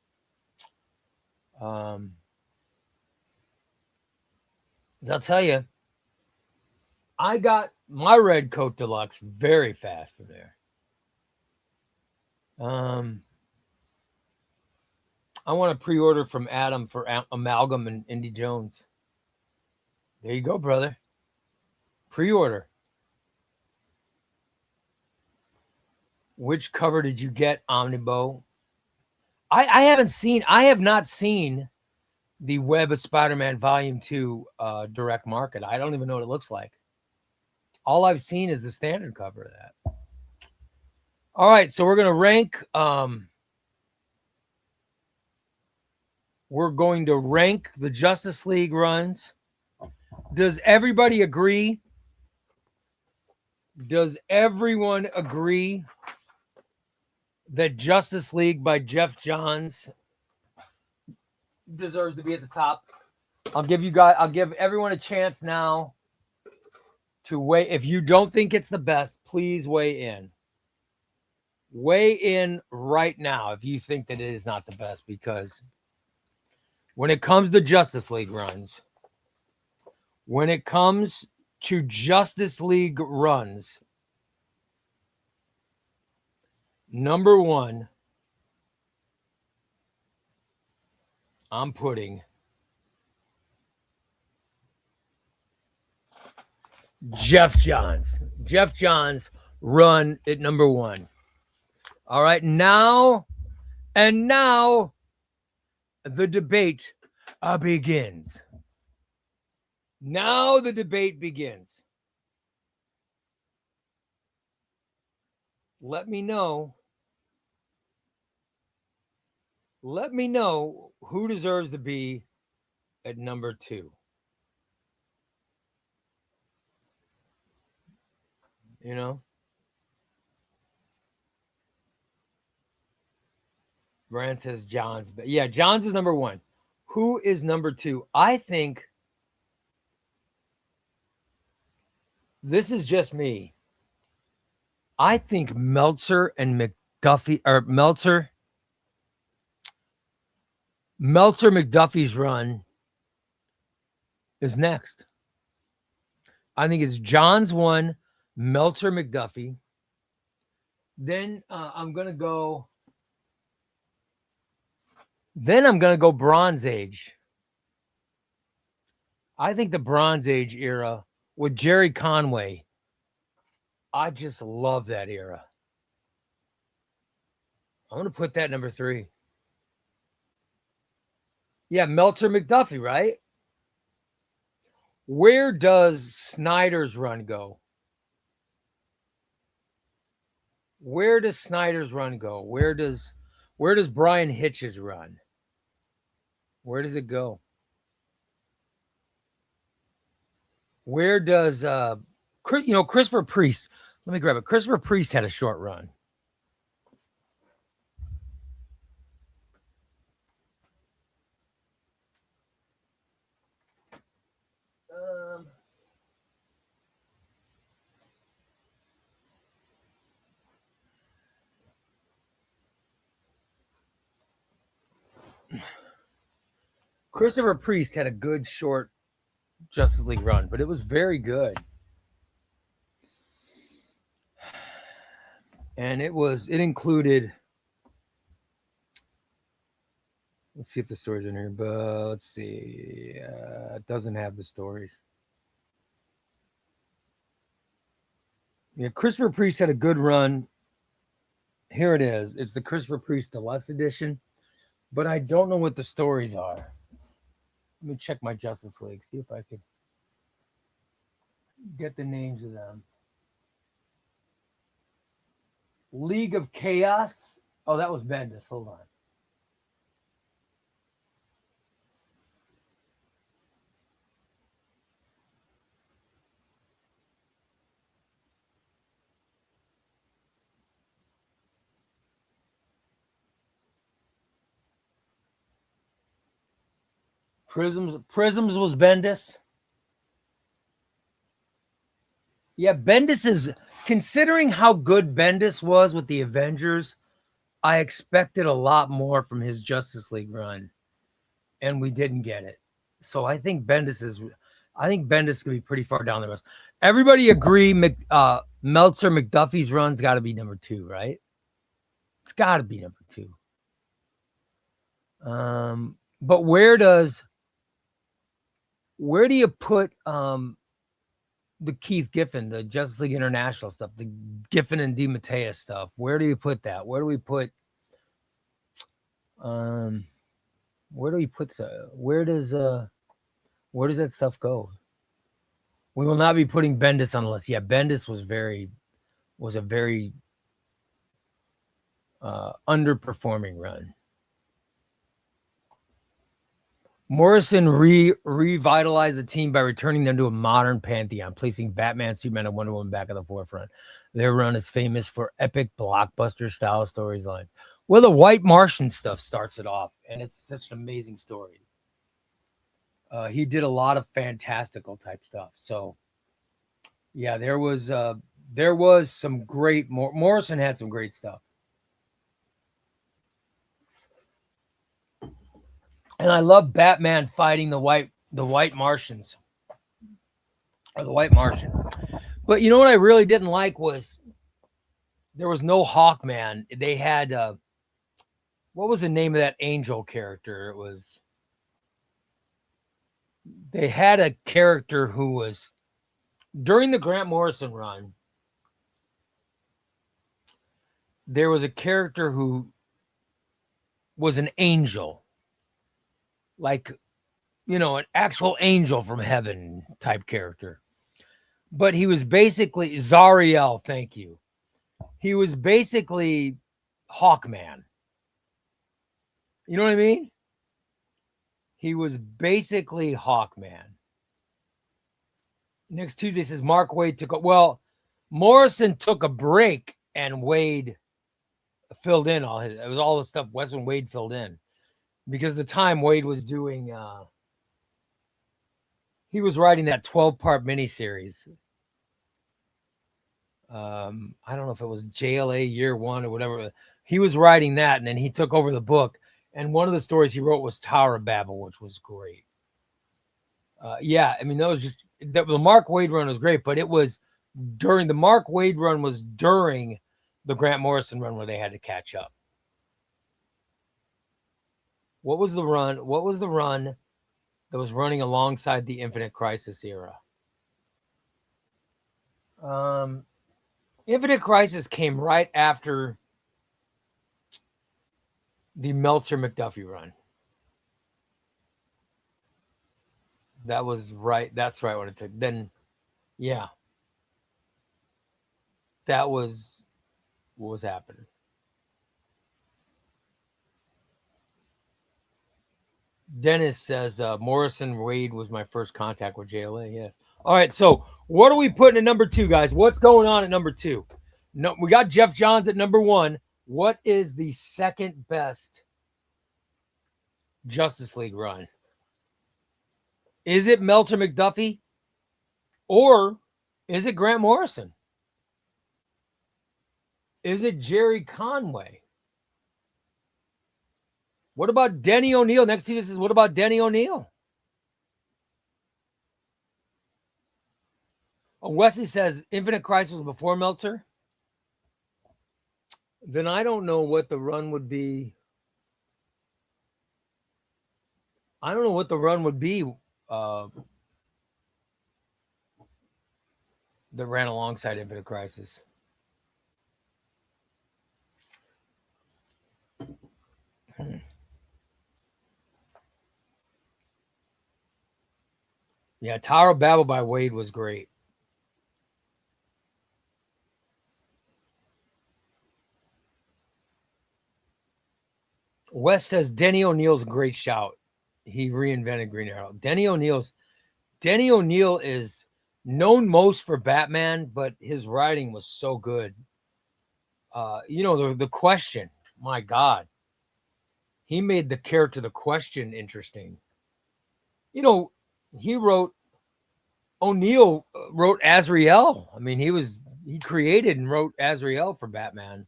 As I'll tell you, I got my Red Coat Deluxe very fast from there. I want to pre-order from Adam for Amalgam and Indy Jones. There you go, brother. Pre-order. Which cover did you get, Omnibo? I have not seen the Web of Spider-Man Volume 2 direct market. I don't even know what it looks like. All I've seen is the standard cover of that. All right, so we're going to rank. We're going to rank the Justice League runs. Does everybody agree? Does everyone agree that Justice League by Jeff Johns deserves to be at the top? I'll give everyone a chance now to weigh. If you don't think it's the best, please weigh in. Weigh in right now if you think that it is not the best, because when it comes to Justice League runs, number one, I'm putting Jeff Johns. Jeff Johns run at number one. All right, now the debate begins. Now the debate begins. Let me know who deserves to be at number two. You know? Brand says Johns. But yeah, Johns is number one. Who is number two? I think this is just me. I think Meltzer and McDuffie, or Meltzer McDuffie's run is next. I think it's Johns 1, Meltzer McDuffie. Then I'm going to go Bronze Age. I think the Bronze Age era with Jerry Conway, I just love that era. I'm going to put that number 3. Yeah, Meltzer McDuffie, right? Where does Snyder's run go? Where does Snyder's run go? Where does Brian Hitch's run? Where does it go? Where does Christopher Priest? Let me grab it. Christopher Priest had a short run. Christopher Priest had a good short Justice League run, but it was very good. And it included, let's see if the stories are in here, but let's see. It doesn't have the stories. Yeah, Christopher Priest had a good run. Here it is. It's the Christopher Priest Deluxe Edition, but I don't know what the stories are. Let me check my Justice League, see if I can get the names of them. League of Chaos. Oh, that was Bendis. Hold on. Prisms was Bendis. Yeah, Bendis is, considering how good Bendis was with the Avengers, I expected a lot more from his Justice League run, and we didn't get it. So I think Bendis can be pretty far down the list. Everybody agree Meltzer McDuffie's run's got to be number 2, right? It's got to be number 2. But where do you put the Keith Giffen, the Justice League International stuff, the Giffen and DeMatteis stuff? Where do you put that? Where do we put where does that stuff go? We will not be putting Bendis on the list. Yeah, Bendis was a very underperforming run. Morrison revitalized the team by returning them to a modern pantheon, placing Batman, Superman, and Wonder Woman back at the forefront. Their run is famous for epic blockbuster-style storylines. Well, the White Martian stuff starts it off, and it's such an amazing story. He did a lot of fantastical type stuff. So, yeah, there was some great. Morrison had some great stuff. And I love Batman fighting the White Martians, or the White Martian. But you know what I really didn't like was there was no Hawkman. They had what was the name of that angel character? They had a character who was during the Grant Morrison run. There was a character who was an angel. Like, an actual angel from heaven type character. But he was basically Zariel, thank you. He was basically Hawkman. You know what I mean? He was basically Hawkman. Next Tuesday says Mark Waid Morrison took a break and Wade filled in it was all the stuff Westman Wade filled in. Because the time Wade was doing, he was writing that 12-part miniseries. I don't know if it was JLA Year One or whatever. He was writing that, and then he took over the book. And one of the stories he wrote was Tower of Babel, which was great. That was just the Mark Waid run was great, but it was during the Mark Waid run was during the Grant Morrison run where they had to catch up. What was the run that was running alongside the Infinite Crisis era? Infinite Crisis came right after the Meltzer McDuffie run. That was right. That's right what it took. Then, yeah. That was what was happening. Dennis says Morrison Wade was my first contact with JLA. Yes. All right. So what are we putting at number 2, guys? What's going on at number 2? No, we got Jeff Johns at number 1. What is the second best Justice League run? Is it Meltzer McDuffie? Or is it Grant Morrison? Is it Jerry Conway? What about Denny O'Neil? Next to this is what about Denny O'Neil? Wesley says Infinite Crisis was before Meltzer. Then I don't know what the run would be. I don't know what the run would be that ran alongside Infinite Crisis. Yeah, Tower of Babel by Wade was great. Wes says Denny O'Neil's a great shout. He reinvented Green Arrow. Denny O'Neil is known most for Batman, but his writing was so good. The Question. My God, he made the character the Question interesting. O'Neil wrote Azrael. I mean, he created and wrote Azrael for Batman.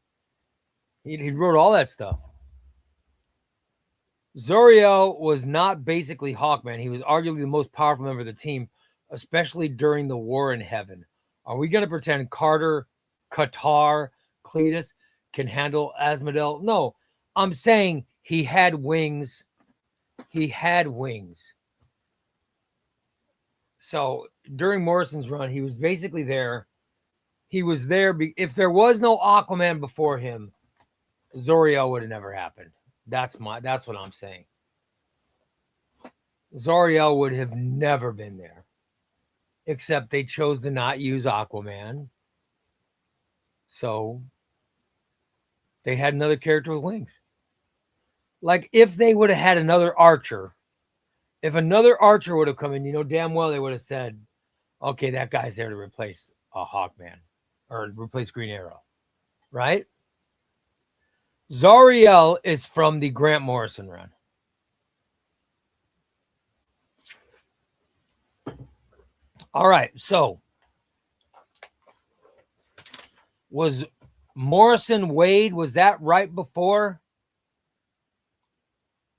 He wrote all that stuff. Zoriel was not basically Hawkman. He was arguably the most powerful member of the team, especially during the War in Heaven. Are we going to pretend Carter, Qatar, Cletus can handle Asmodel? No, I'm saying he had wings. He had wings. So during Morrison's run, he was basically there. He was there. If there was no Aquaman before him, Zoriel would have never happened. That's what I'm saying. Zoriel would have never been there. Except they chose to not use Aquaman. So they had another character with wings. Like if they would have had another Archer, if another Archer would have come in, damn well they would have said, okay, that guy's there to replace a Hawkman or replace Green Arrow, right? Zoriel is from the Grant Morrison run. All right, so was Morrison Wade, was that right before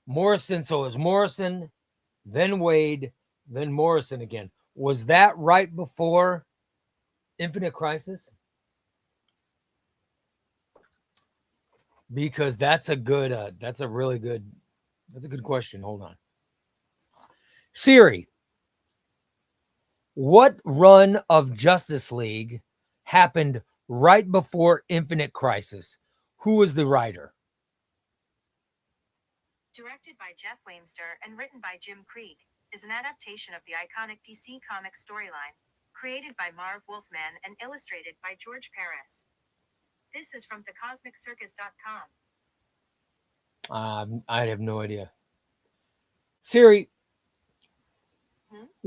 Morrison? So it was Morrison, then Wade, then Morrison again. Was that right before Infinite Crisis? Because that's a good question. Hold on. Siri, what run of Justice League happened right before Infinite Crisis? Who was the writer? Directed by Jeff Wamster and written by Jim Krieg, is an adaptation of the iconic DC Comics storyline, created by Marv Wolfman and illustrated by George Paris. This is from thecosmiccircus.com. I have no idea. Siri,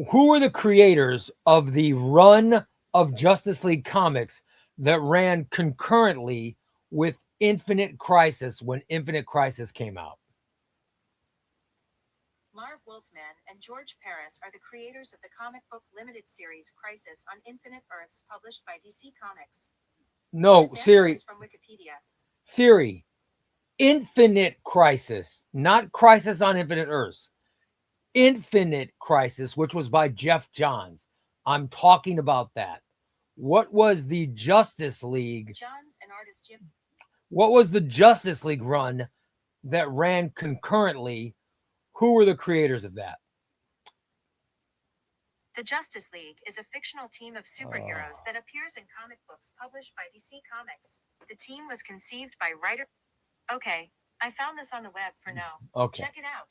who were the creators of the run of Justice League comics that ran concurrently with Infinite Crisis when Infinite Crisis came out? Marv Wolfman and George Paris are the creators of the comic book limited series Crisis on Infinite Earths published by DC Comics. No, Siri. From Wikipedia. Siri, Infinite Crisis, not Crisis on Infinite Earths. Infinite Crisis, which was by Jeff Johns. I'm talking about that. What was the Justice League? Johns and artist Jim. What was the Justice League run that ran concurrently? Who were the creators of that? The Justice League is a fictional team of superheroes that appears in comic books published by DC Comics. The team was conceived by writer... Okay, I found this on the web for now. Okay. Check it out.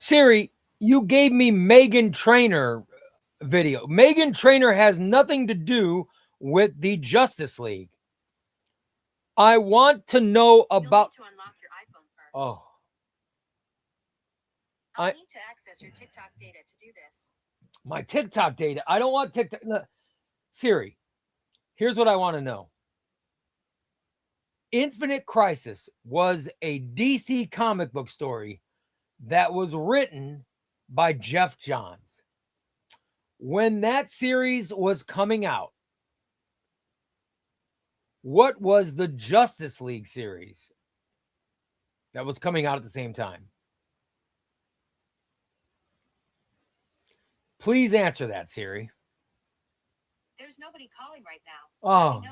Siri, you gave me Meghan Trainor video. Meghan Trainor has nothing to do with the Justice League. I want to know about... You'll need to unlock your iPhone first. Oh. I'll need to access your TikTok data to do this. My TikTok data? I don't want TikTok. No. Siri, here's what I want to know. Infinite Crisis was a DC comic book story that was written by Jeff Johns. When that series was coming out, What was the Justice League series that was coming out at the same time? Please answer that, Siri. There's nobody calling right now. Oh,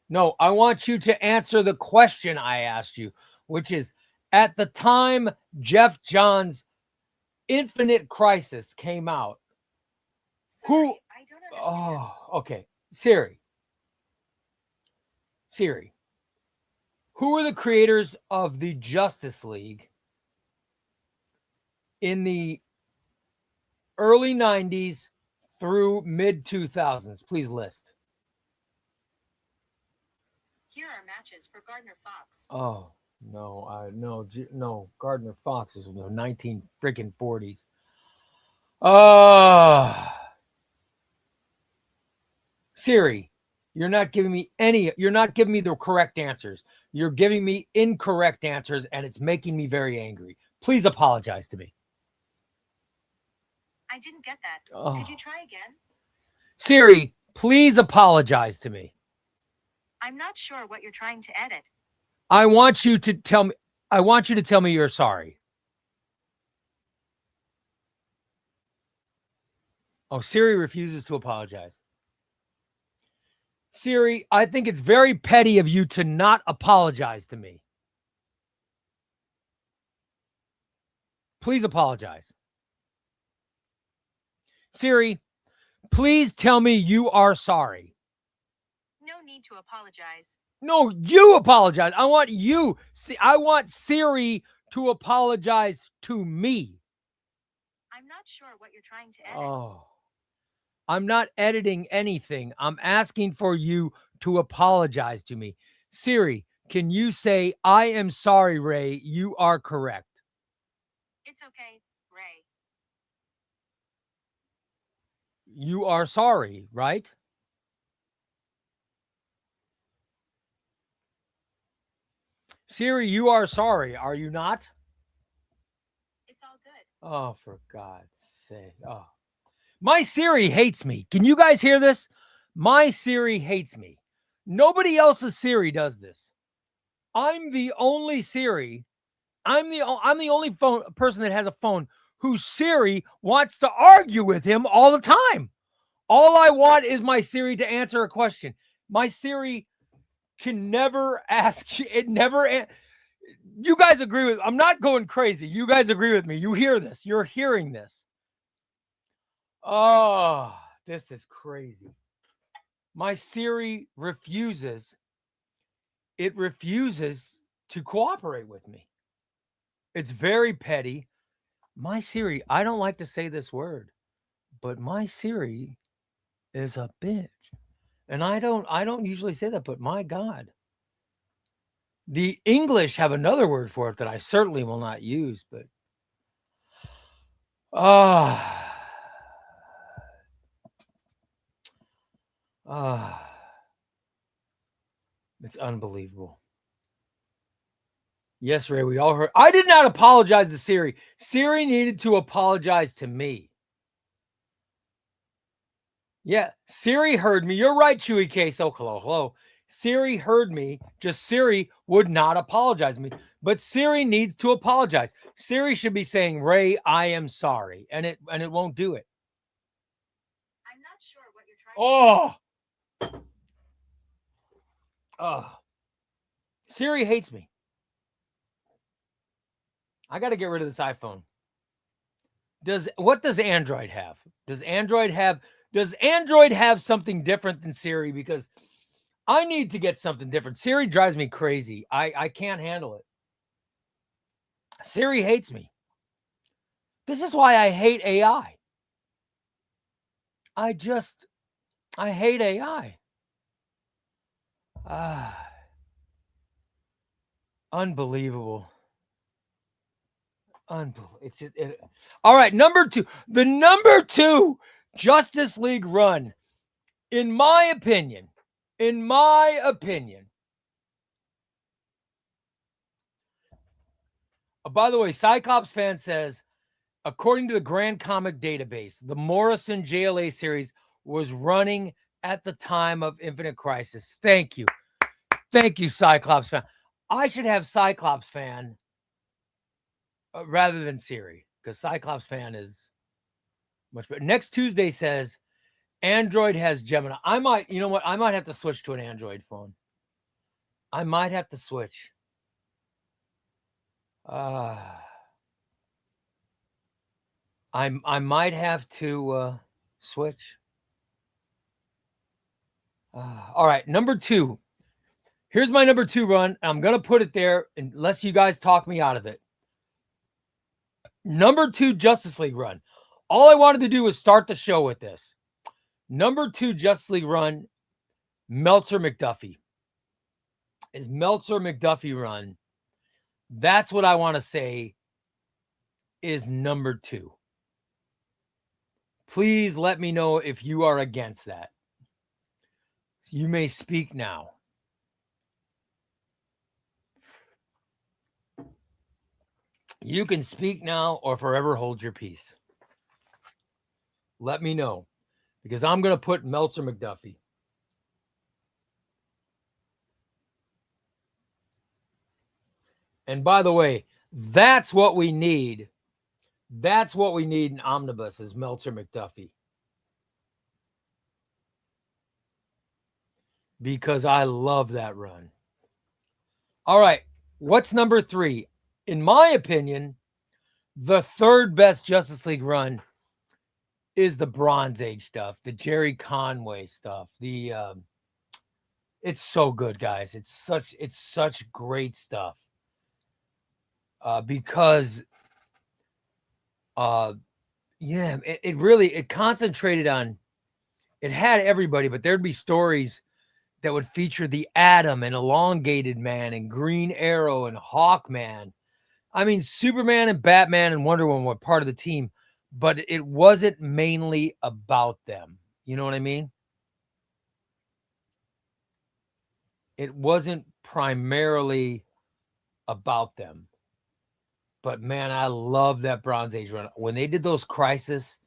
no, I want you to answer the question I asked you, which is, at the time Jeff Johns' Infinite Crisis came out, Sorry, I don't understand. Oh, okay. Siri, who were the creators of the Justice League in the early 90s through mid 2000s? Please list. Here are matches for Gardner Fox. Oh, no, Gardner Fox is in the 19 freaking 40s. Siri, you're not giving me the correct answers. You're giving me incorrect answers, and it's making me very angry. Please apologize to me. I didn't get that. Could you try again? Siri, please apologize to me. I'm not sure what you're trying to edit. I want you to tell me you're sorry. Oh, Siri refuses to apologize. Siri, I think it's very petty of you to not apologize to me. Please apologize. Siri, please tell me you are sorry. No need to apologize. No, you apologize. I want Siri to apologize to me. I'm not sure what you're trying to edit. Oh, I'm not editing anything. I'm asking for you to apologize to me. Siri, can you say, I am sorry, Ray. You are correct. It's okay, Ray. You are sorry, right? Siri, you are sorry, are you not? It's all good. Oh, for God's sake. Oh. My Siri hates me. Can you guys hear this? My Siri hates me. Nobody else's Siri does this. I'm the only Siri. I'm the only person that has a phone whose Siri wants to argue with him all the time. All I want is my Siri to answer a question. My Siri can never ask. It never. You guys agree with? I'm not going crazy. You guys agree with me. You hear this. You're hearing this. Oh, this is crazy. My Siri refuses. It refuses to cooperate with me. It's very petty. My Siri, I don't like to say this word, but my Siri is a bitch. And I don't usually say that, but my God. The English have another word for it that I certainly will not use, but it's unbelievable. Yes, Ray, we all heard. I did not apologize to Siri. Siri needed to apologize to me. Yeah, Siri heard me. You're right, Chewy Queso. Hello. Siri heard me. Just Siri would not apologize to me. But Siri needs to apologize. Siri should be saying, Ray, I am sorry. And it won't do it. I'm not sure what you're trying to Oh. Siri hates me. I got to get rid of this iPhone. What does Android have? Does Android have something different than Siri? Because I need to get something different. Siri drives me crazy. I can't handle it. Siri hates me. This is why I hate AI. I hate AI. Unbelievable. It's just all right. Number 2, the number 2 Justice League run, in my opinion. By the way, Cyclops fan says, according to the Grand Comic Database, the Morrison JLA series was running at the time of Infinite Crisis. Thank you. Thank you, Cyclops fan. I should have Cyclops fan rather than Siri, because Cyclops fan is much better. Next Tuesday says Android has Gemini. I might, you know what? I might have to switch to an Android phone. I might have to switch. I might have to switch. All right, number 2. Here's my number 2 run. I'm going to put it there unless you guys talk me out of it. Number 2 Justice League run. All I wanted to do was start the show with this. Number 2 Justice League run, Meltzer McDuffie. Is Meltzer McDuffie run. That's what I want to say is number 2. Please let me know if you are against that. You may speak now. You can speak now or forever hold your peace. Let me know, because I'm going to put Meltzer McDuffie. And by the way, that's what we need. That's what we need in Omnibus is Meltzer McDuffie. Because I love that run. All right. What's number 3? In my opinion, the third best Justice League run is the Bronze Age stuff, the Jerry Conway stuff. It's so good, guys. It's such great stuff. Because it really concentrated on, it had everybody, but there'd be stories that would feature the Atom and Elongated Man and Green Arrow and Hawkman. I mean, Superman and Batman and Wonder Woman were part of the team, but it wasn't mainly about them. You know what I mean? It wasn't primarily about them. But man, I love that Bronze Age run. When they did those Crisis,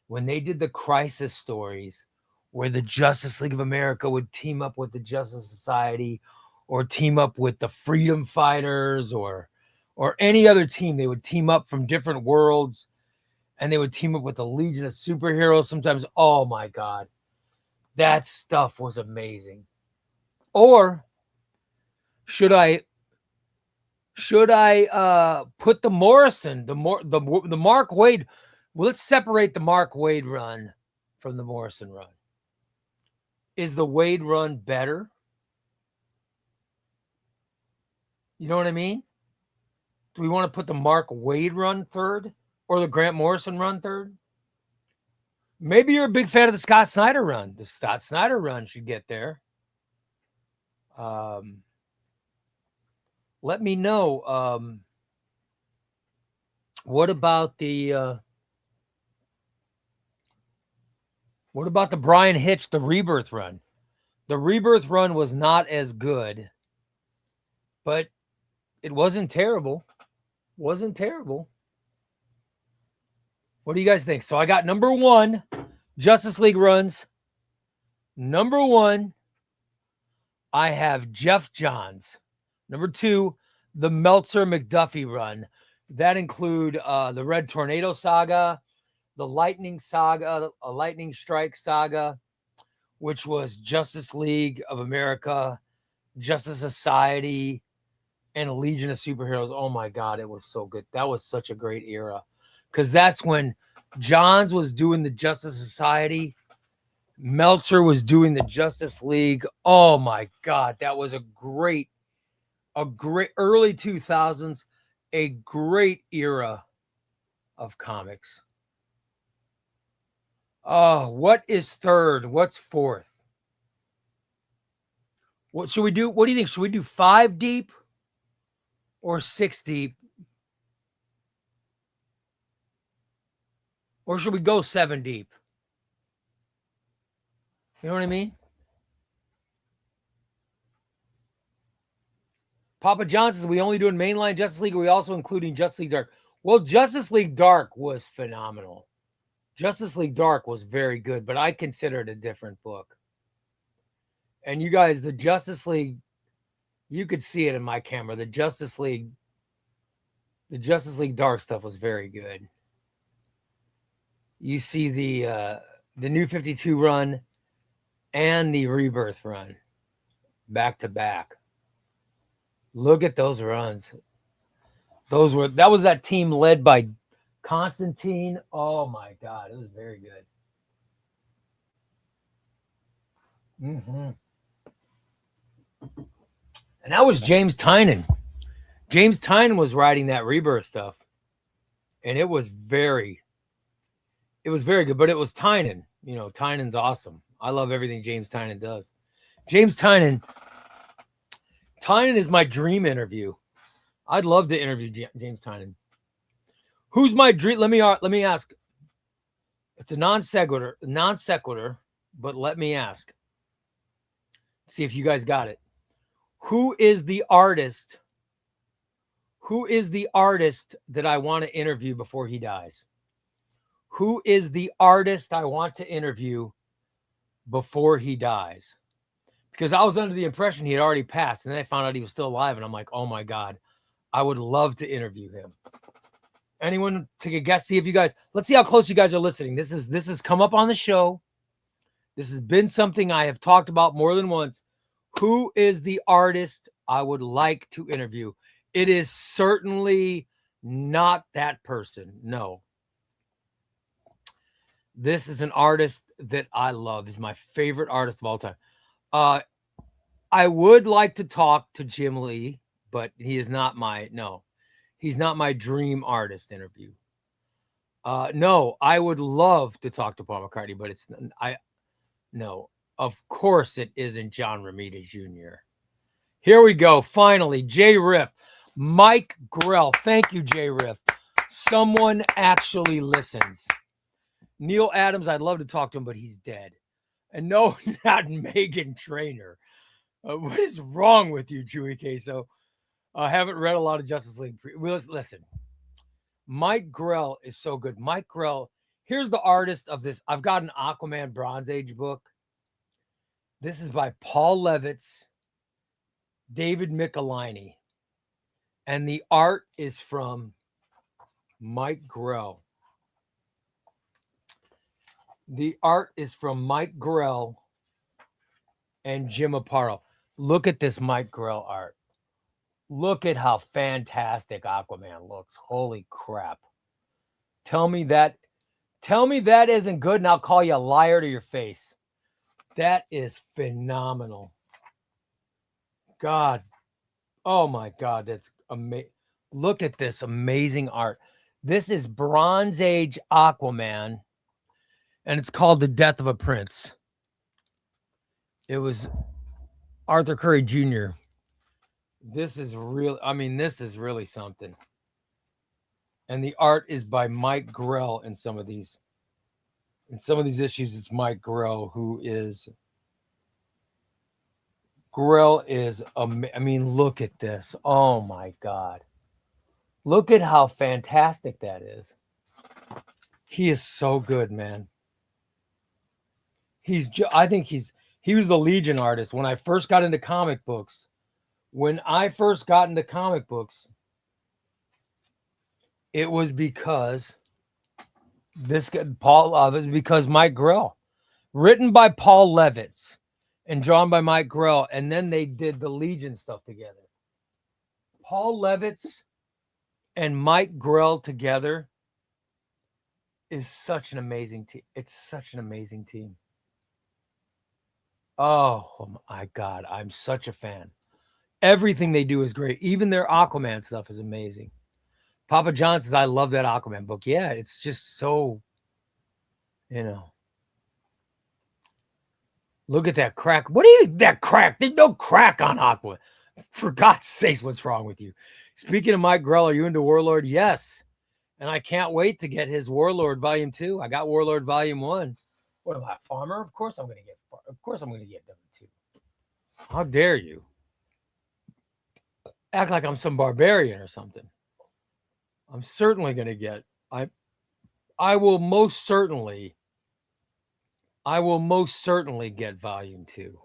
when they did the Crisis stories where the Justice League of America would team up with the Justice Society or team up with the Freedom Fighters or any other team, they would team up from different worlds and they would team up with the Legion of Superheroes sometimes. Oh my God. That stuff was amazing. Or should I put the Morrison, the Mark Waid? Well, let's separate the Mark Waid run from the Morrison run. Is the Waid run better? You know what I mean? Do we want to put the Mark Waid run third or the Grant Morrison run third? Maybe you're a big fan of the Scott Snyder run. The Scott Snyder run should get there. Let me know. What about the Brian Hitch, the Rebirth run? The Rebirth run was not as good, but it wasn't terrible. Wasn't terrible. What do you guys think? So I got number 1, Justice League runs. Number 1, I have Jeff Johns. Number 2, the Meltzer McDuffie run. That include the Red Tornado saga, the Lightning saga, a Lightning Strike saga, which was Justice League of America, Justice Society, and Legion of Superheroes. Oh my God, it was so good. That was such a great era. Because that's when Johns was doing the Justice Society. Meltzer was doing the Justice League. Oh my God, that was a great early 2000s, a great era of comics. Oh, what is third? What's fourth? What should we do? What do you think? Should we do 5 deep or 6 deep? Or should we go 7 deep? You know what I mean? Papa John says, we only doing mainline Justice League, or we also including Justice League Dark? Well, Justice League Dark was phenomenal. Justice League Dark was very good, but I consider it a different book. And you guys, the Justice League You could see it in my camera. The Justice League Dark stuff was very good. You see the New 52 run and the Rebirth run back to back. Look at those runs. That was that team led by Constantine. Oh my God, it was very good. Mm-hmm. And that was James Tynan. James Tynan was writing that Rebirth stuff, and it was very good. But it was Tynan. You know, Tynan's awesome. I love everything James Tynan does. James Tynan is my dream interview. I'd love to interview James Tynan. Who's my dream? Let me ask. It's a non sequitur, but let me ask. See if you guys got it. Who is the artist? Who is the artist that I want to interview before he dies? Who is the artist I want to interview before he dies? Because I was under the impression he had already passed, and then I found out he was still alive, and I'm like, oh my God, I would love to interview him. Anyone take a guess? See if you guys, let's see how close you guys are listening. This has come up on the show. This has been something I have talked about more than once. Who is the artist I would like to interview? It is certainly not that person. No. This is an artist that I love. He's my favorite artist of all time. I would like to talk to Jim Lee, but he's not my dream artist interview. No, I would love to talk to Paul McCartney, but no, of course it isn't John Romita Jr. Here we go. Finally, J Riff, Mike Grell. Thank you, J Riff. Someone actually listens. Neil Adams, I'd love to talk to him, but he's dead. And no, not Megan Trainor. What is wrong with you, Chewy Queso? I haven't read a lot of Justice League. Listen, Mike Grell is so good. Mike Grell, here's the artist of this. I've got an Aquaman Bronze Age book. This is by Paul Levitz, David Michelini. And the art is from Mike Grell. The art is from Mike Grell and Jim Aparo. Look at this Mike Grell art. Look at how fantastic Aquaman looks. Holy crap. Tell me that isn't good, and I'll call you a liar to your face. That is phenomenal. God. Oh my God, that's amazing. Look at this amazing art. This is Bronze Age Aquaman, and it's called The Death of a Prince. It was Arthur Curry Jr. This is really something. And the art is by Mike Grell in some of these. In some of these issues, it's Mike Grell look at this. Oh my God. Look at how fantastic that is. He is so good, man. He was the Legion artist when I first got into comic books. It was because because Mike Grell, written by Paul Levitz and drawn by Mike Grell, and then they did the Legion stuff together. Paul Levitz and Mike Grell together is such an amazing team. It's such an amazing team. Oh my God, I'm such a fan. Everything they do is great. Even their Aquaman stuff is amazing. Papa John says, I love that Aquaman book. Yeah, it's just so, Look at that crack. That crack? There's no crack on Aquaman. For God's sakes, what's wrong with you? Speaking of Mike Grell, are you into Warlord? Yes. And I can't wait to get his Warlord Volume 2. I got Warlord Volume 1. What am I, a farmer? Of course I'm going to get them too. How dare you? Act like I'm some barbarian or something. I'm certainly going to get, I will most certainly get Volume 2.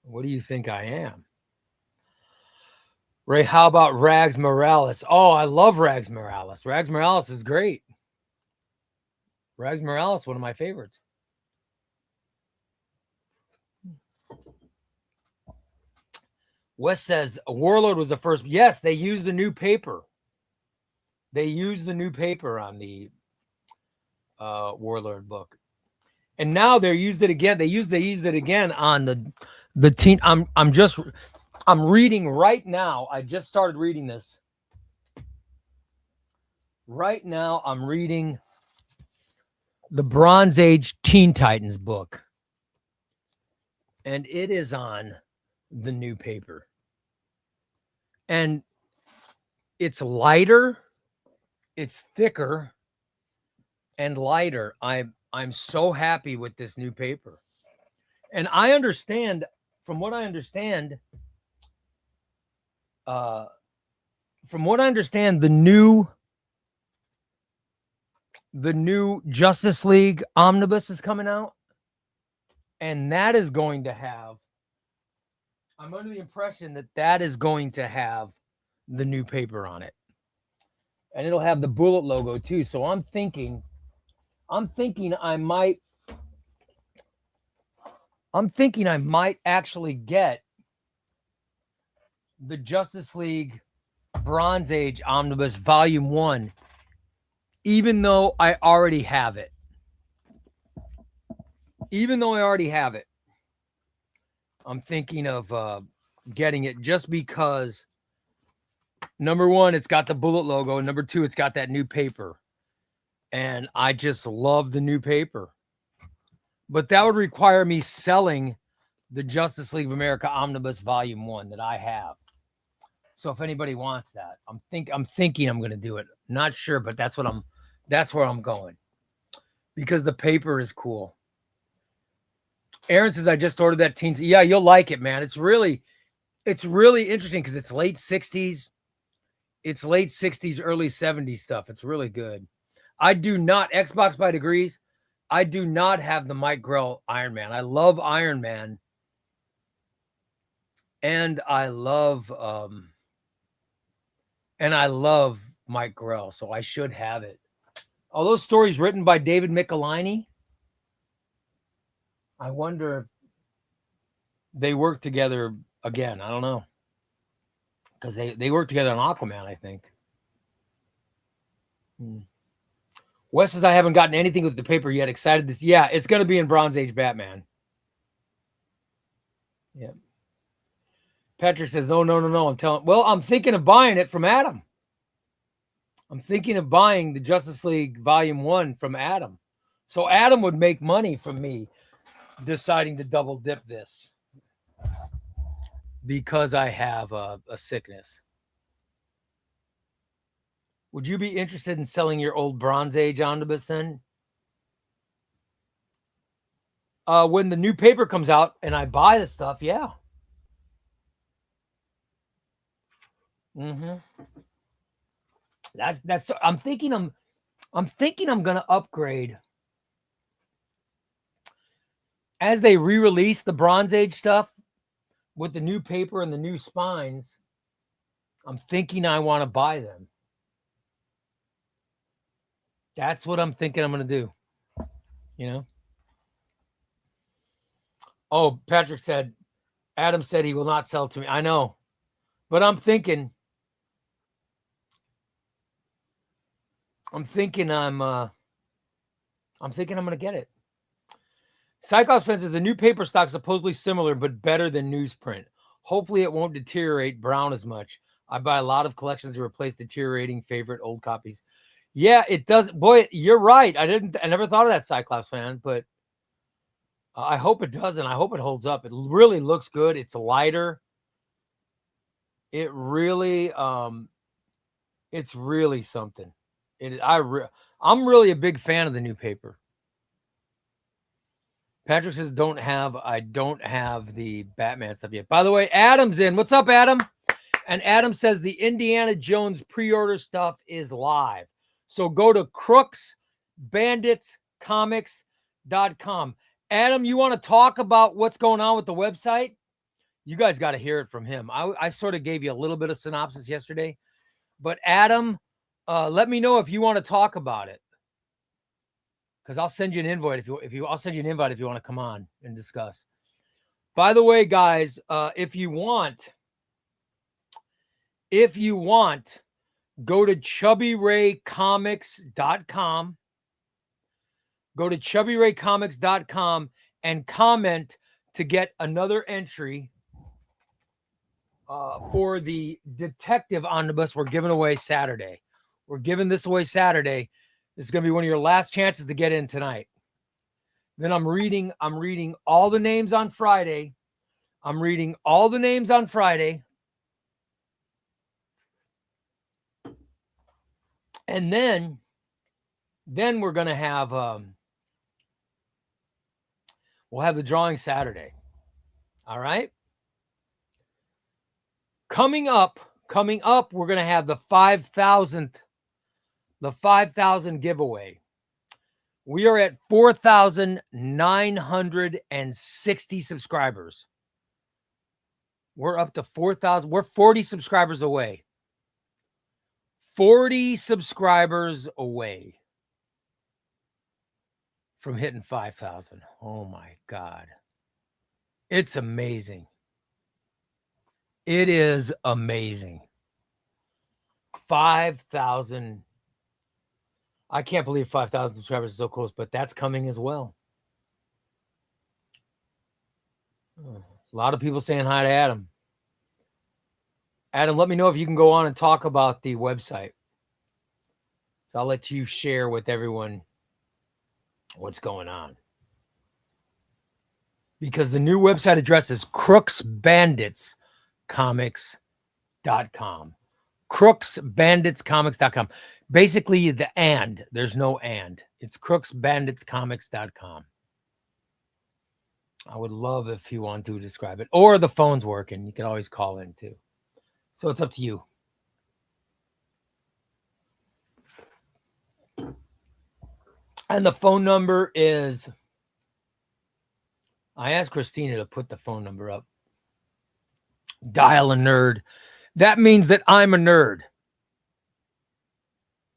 What do you think I am? Ray, how about Rags Morales? Oh, I love Rags Morales. Rags Morales is great. Rags Morales, one of my favorites. Wes says Warlord was the first. Yes, they used the new paper. They used the new paper on the Warlord book, and now they used it again. They used it again on the teen. I'm reading right now. I just started reading this. Right now, I'm reading the Bronze Age Teen Titans book, and it is on the new paper, and it's lighter, it's thicker, and lighter. I'm so happy with this new paper, and I understand. From what I understand, the new Justice League omnibus is coming out, and that is going to have. I'm under the impression that is going to have the new paper on it, and it'll have the bullet logo too. So I'm thinking I might actually get the Justice League Bronze Age Omnibus Volume 1, even though I already have it. I'm thinking of getting it just because, number one, it's got the bullet logo, and number two, it's got that new paper. And I just love the new paper. But that would require me selling the Justice League of America Omnibus Volume 1 that I have. So if anybody wants that, I'm thinking I'm going to do it. Not sure, but that's where I'm going. Because the paper is cool. Aaron says, I just ordered that teens. Yeah, you'll like it, man. It's really interesting because it's late 60s. It's late 60s, early 70s stuff. It's really good. I do not, Xbox by Degrees, I do not have the Mike Grell Iron Man. I love Iron Man. And I love Mike Grell, so I should have it. Are those stories written by David Michelinie? I wonder if they work together again. I don't know. Because they work together on Aquaman, I think. Wes says, I haven't gotten anything with the paper yet. Excited this. Yeah, it's going to be in Bronze Age Batman. Yeah. Patrick says, no. I'm thinking of buying it from Adam. I'm thinking of buying the Justice League Volume 1 from Adam. So Adam would make money from me deciding to double dip this because I have a sickness. Would you be interested in selling your old Bronze Age omnibus then? When the new paper comes out and I buy the stuff, yeah. That's. I'm thinking I'm gonna upgrade as they re-release the Bronze Age stuff with the new paper and the new spines. I'm thinking I want to buy them. That's what I'm thinking I'm going to do. You know? Oh, Patrick said, Adam said he will not sell to me. I know. But I'm thinking I'm going to get it. Cyclops Fan says the new paper stock is supposedly similar, but better than newsprint. Hopefully it won't deteriorate brown as much. I buy a lot of collections to replace deteriorating favorite old copies. Yeah, it does. Boy, you're right. I never thought of that, Cyclops Fan, but I hope it doesn't. I hope it holds up. It really looks good. It's lighter. It really, it's really something. I'm really a big fan of the new paper. Patrick says, I don't have the Batman stuff yet. By the way, Adam's in. What's up, Adam? And Adam says the Indiana Jones pre-order stuff is live. So go to crooksbanditscomics.com. Adam, you want to talk about what's going on with the website? You guys got to hear it from him. I sort of gave you a little bit of synopsis yesterday, but Adam, let me know if you want to talk about it, because I'll send you an invite I'll send you an invite if you want to come on and discuss. By the way, guys, if you want, go to ChubbyRayComics.com. Go to ChubbyRayComics.com and comment to get another entry for the Detective Omnibus we're giving away Saturday. We're giving this away Saturday. This is going to be one of your last chances to get in tonight. Then I'm reading all the names on Friday. I'm reading all the names on Friday. And then we're going to have we'll have the drawing Saturday. All right? Coming up, we're going to have the 5,000 giveaway. We are at 4,960 subscribers. We're up to 4,000. We're 40 subscribers away. 40 subscribers away from hitting 5,000. Oh my God. It's amazing. It is amazing. 5,000. I can't believe 5,000 subscribers is so close, but that's coming as well. A lot of people saying hi to Adam. Adam, let me know if you can go on and talk about the website. So I'll let you share with everyone what's going on. Because the new website address is crooksbanditscomics.com. crooksbanditscomics.com. Basically, there's no and. It's crooksbanditscomics.com. I would love if you want to describe it. Or the phone's working. You can always call in too. So it's up to you. And the phone number is, I asked Christina to put the phone number up. Dial a nerd. That means that I'm a nerd.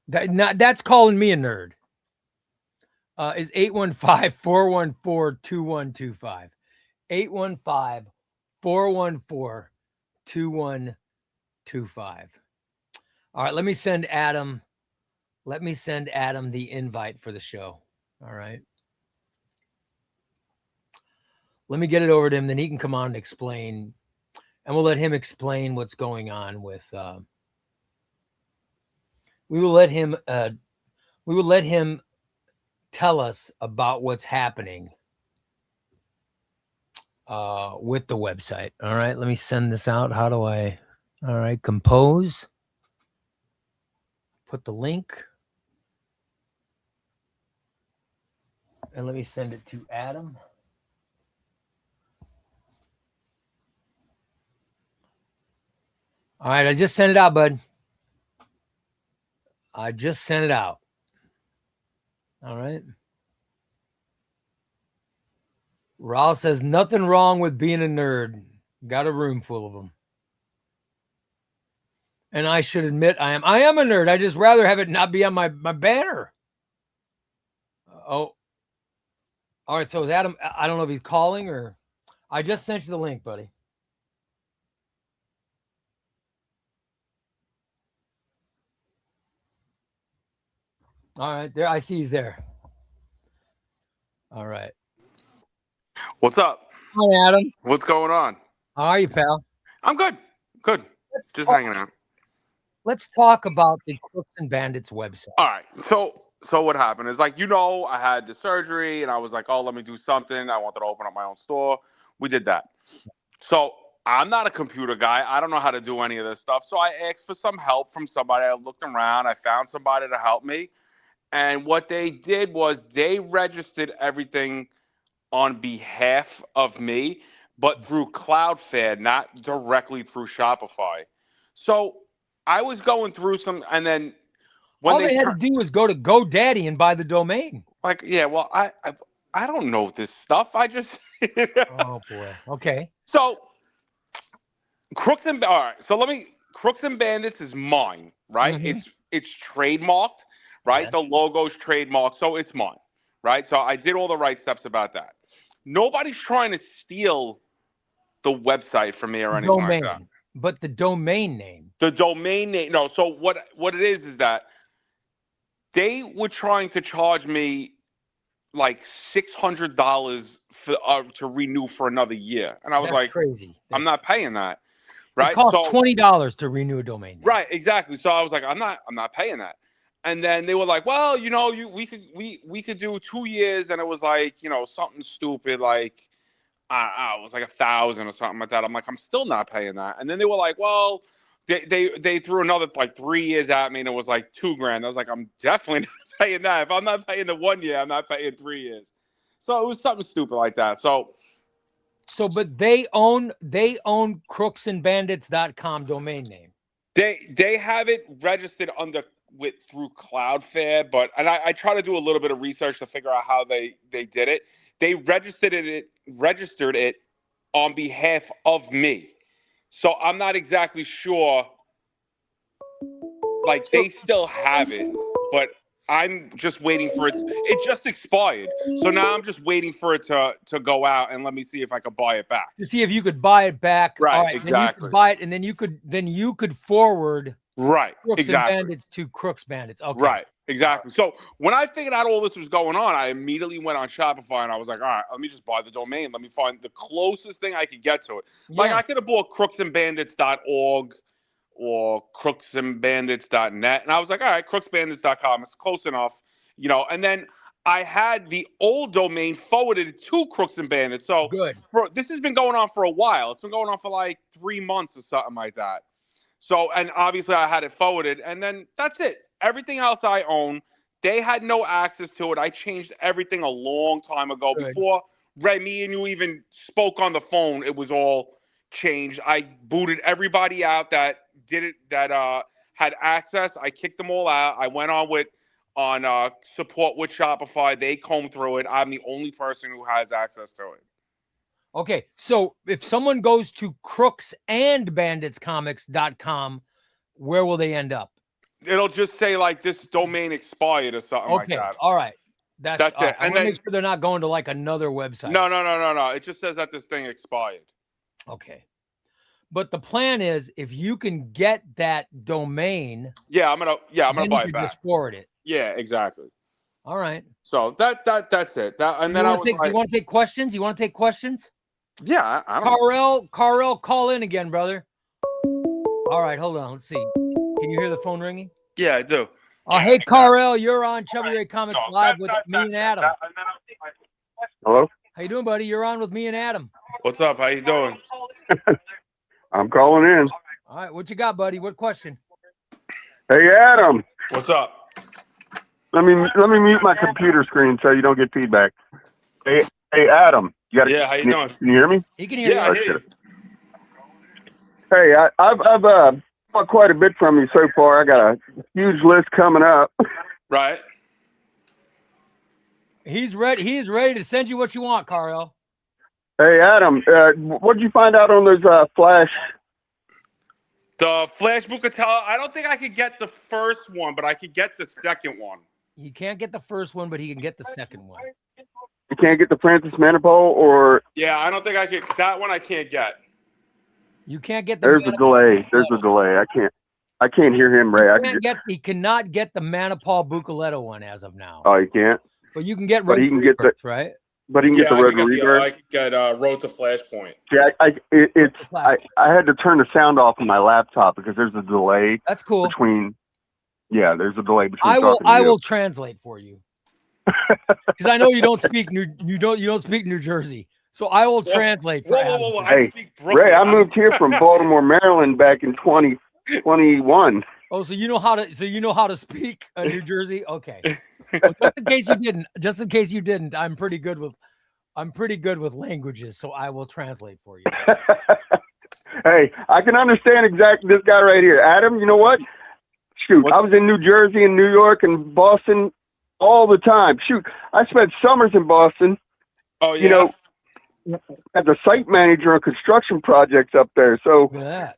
That's calling me a nerd. Is 815-414-2125. 815-414-2125. All right, let me send Adam the invite for the show. All right. Let me get it over to him, then he can come on and explain, and we'll let him explain what's going on with we will let him tell us about what's happening with the website. All right, let me send this out. How do I? All right, compose. Put the link. And let me send it to Adam. All right, I just sent it out, bud. I just sent it out. All right. Raul says, nothing wrong with being a nerd. Got a room full of them. And I should admit, I am a nerd. I just rather have it not be on my banner. Oh. All right, so is Adam, I don't know if he's calling or... I just sent you the link, buddy. All right, there. I see he's there. All right. What's up? Hi, Adam. What's going on? How are you, pal? I'm good. Good. Just hanging out. Let's talk about the Crooks and Bandits website. All right. So what happened is, I had the surgery and I was like, oh, let me do something. I wanted to open up my own store. We did that. So I'm not a computer guy. I don't know how to do any of this stuff. So I asked for some help from somebody. I looked around. I found somebody to help me. And what they did was they registered everything on behalf of me, but through Cloudflare, not directly through Shopify. So I was going through some, and then when all they had to do was go to GoDaddy and buy the domain. Like, yeah, well, I don't know this stuff. I just oh boy. Okay. So All right. So Crooks and Bandits is mine, right? Mhm. It's trademarked, right? Yes. The logo's trademarked, so it's mine, right? So I did all the right steps about that. Nobody's trying to steal the website from me or anything like that. Domain, but the domain name. The domain name, no. So what it is that they were trying to charge me like $600 for to renew for another year, and I was That's like, crazy. I'm not paying that, It right? costs So $20 to renew a domain name. right, exactly. So I was like, I'm not paying that. And then they were like, well, we could do 2 years, and it was like, something stupid like it was like 1,000 or something like that. I'm like, I'm still not paying that. And then they were like, well, they threw another like 3 years at me, and it was like $2,000. I was like, I'm definitely not paying that. If I'm not paying the 1 year, I'm not paying 3 years. So it was something stupid like that. So but they own crooksandbandits.com domain name. they have it registered through Cloudflare, but I try to do a little bit of research to figure out how they did it. They registered it on behalf of me. So I'm not exactly sure. Like they still have it, but I'm just waiting for it. It just expired. So now I'm just waiting for it to go out and let me see if I could buy it back. To see if you could buy it back. Right, All right, exactly. Then you could buy it, and then you could forward Right, Crooks exactly. and Bandits to Crooks Bandits. Okay. Right, exactly. So when I figured out all this was going on, I immediately went on Shopify and I was like, all right, let me just buy the domain. Let me find the closest thing I could get to it. Like I could have bought crooksandbandits.org or crooksandbandits.net. And I was like, all right, crooksbandits.com. It's close enough, and then I had the old domain forwarded to Crooks and Bandits. So good. This has been going on for a while. It's been going on for like 3 months or something like that. So, and obviously I had it forwarded, and then that's it. Everything else I own, they had no access to it. I changed everything a long time ago. Good. Before Ray, me and you even spoke on the phone, it was all changed. I booted everybody out that had access. I kicked them all out. I went on support with Shopify. They combed through it. I'm the only person who has access to it. Okay, so if someone goes to crooksandbanditscomics.com, where will they end up? It'll just say like this domain expired or something like that. All right. That's it. I want to make sure they're not going to like another website. No. It just says that this thing expired. Okay. But the plan is if you can get that domain, I'm gonna buy it back. Just forward it. Yeah, exactly. All right. So that's it. You want to take questions? You want to take questions? Yeah, I don't. Carl, call in again, brother. All right, hold on. Let's see. Can you hear the phone ringing? Yeah, I do. Hey, Carl, you're on ChubbyRay Comics Live with me and Adam. Hello? How you doing, buddy? You're on with me and Adam. What's up? How you doing? I'm calling in. All right, what you got, buddy? What question? Hey, Adam. What's up? Let me mute my computer screen so you don't get feedback. Hey, Adam. How you doing? Can you hear me? He can hear you. I hear you. Hey, I've bought quite a bit from you so far. I got a huge list coming up. Right. He's ready. He is ready to send you what you want, Carl. Hey, Adam. What did you find out on those Flash? The Flash Bucatella. I don't think I could get the first one, but I could get the second one. He can't get the first one, but he can get the second one. You can't get the Francis Manipul or? Yeah, I don't think I could. That one I can't get. You can't get the. There's a delay. I can't hear him, Ray. He cannot get the Manipul Bucoletto one as of now. Oh, he can't. But you can get. But he can get the right. But he can get the Road to Rebirth. I could get Road to Flashpoint. Yeah, I had to turn the sound off on my laptop because there's a delay. That's cool. There's a delay between. I will translate for you because I know you don't speak New Jersey, so I will translate. Whoa! Hey, Ray, I moved here from Baltimore, Maryland, back in 2021. Oh, so you know how to speak New Jersey? Okay. Well, just in case you didn't, I'm pretty good with languages, so I will translate for you. Hey, I can understand exactly this guy right here, Adam. You know what? Shoot, I was in New Jersey and New York and Boston all the time. Shoot, I spent summers in Boston. Oh yeah. You know, as a site manager on construction projects up there. So Look at that.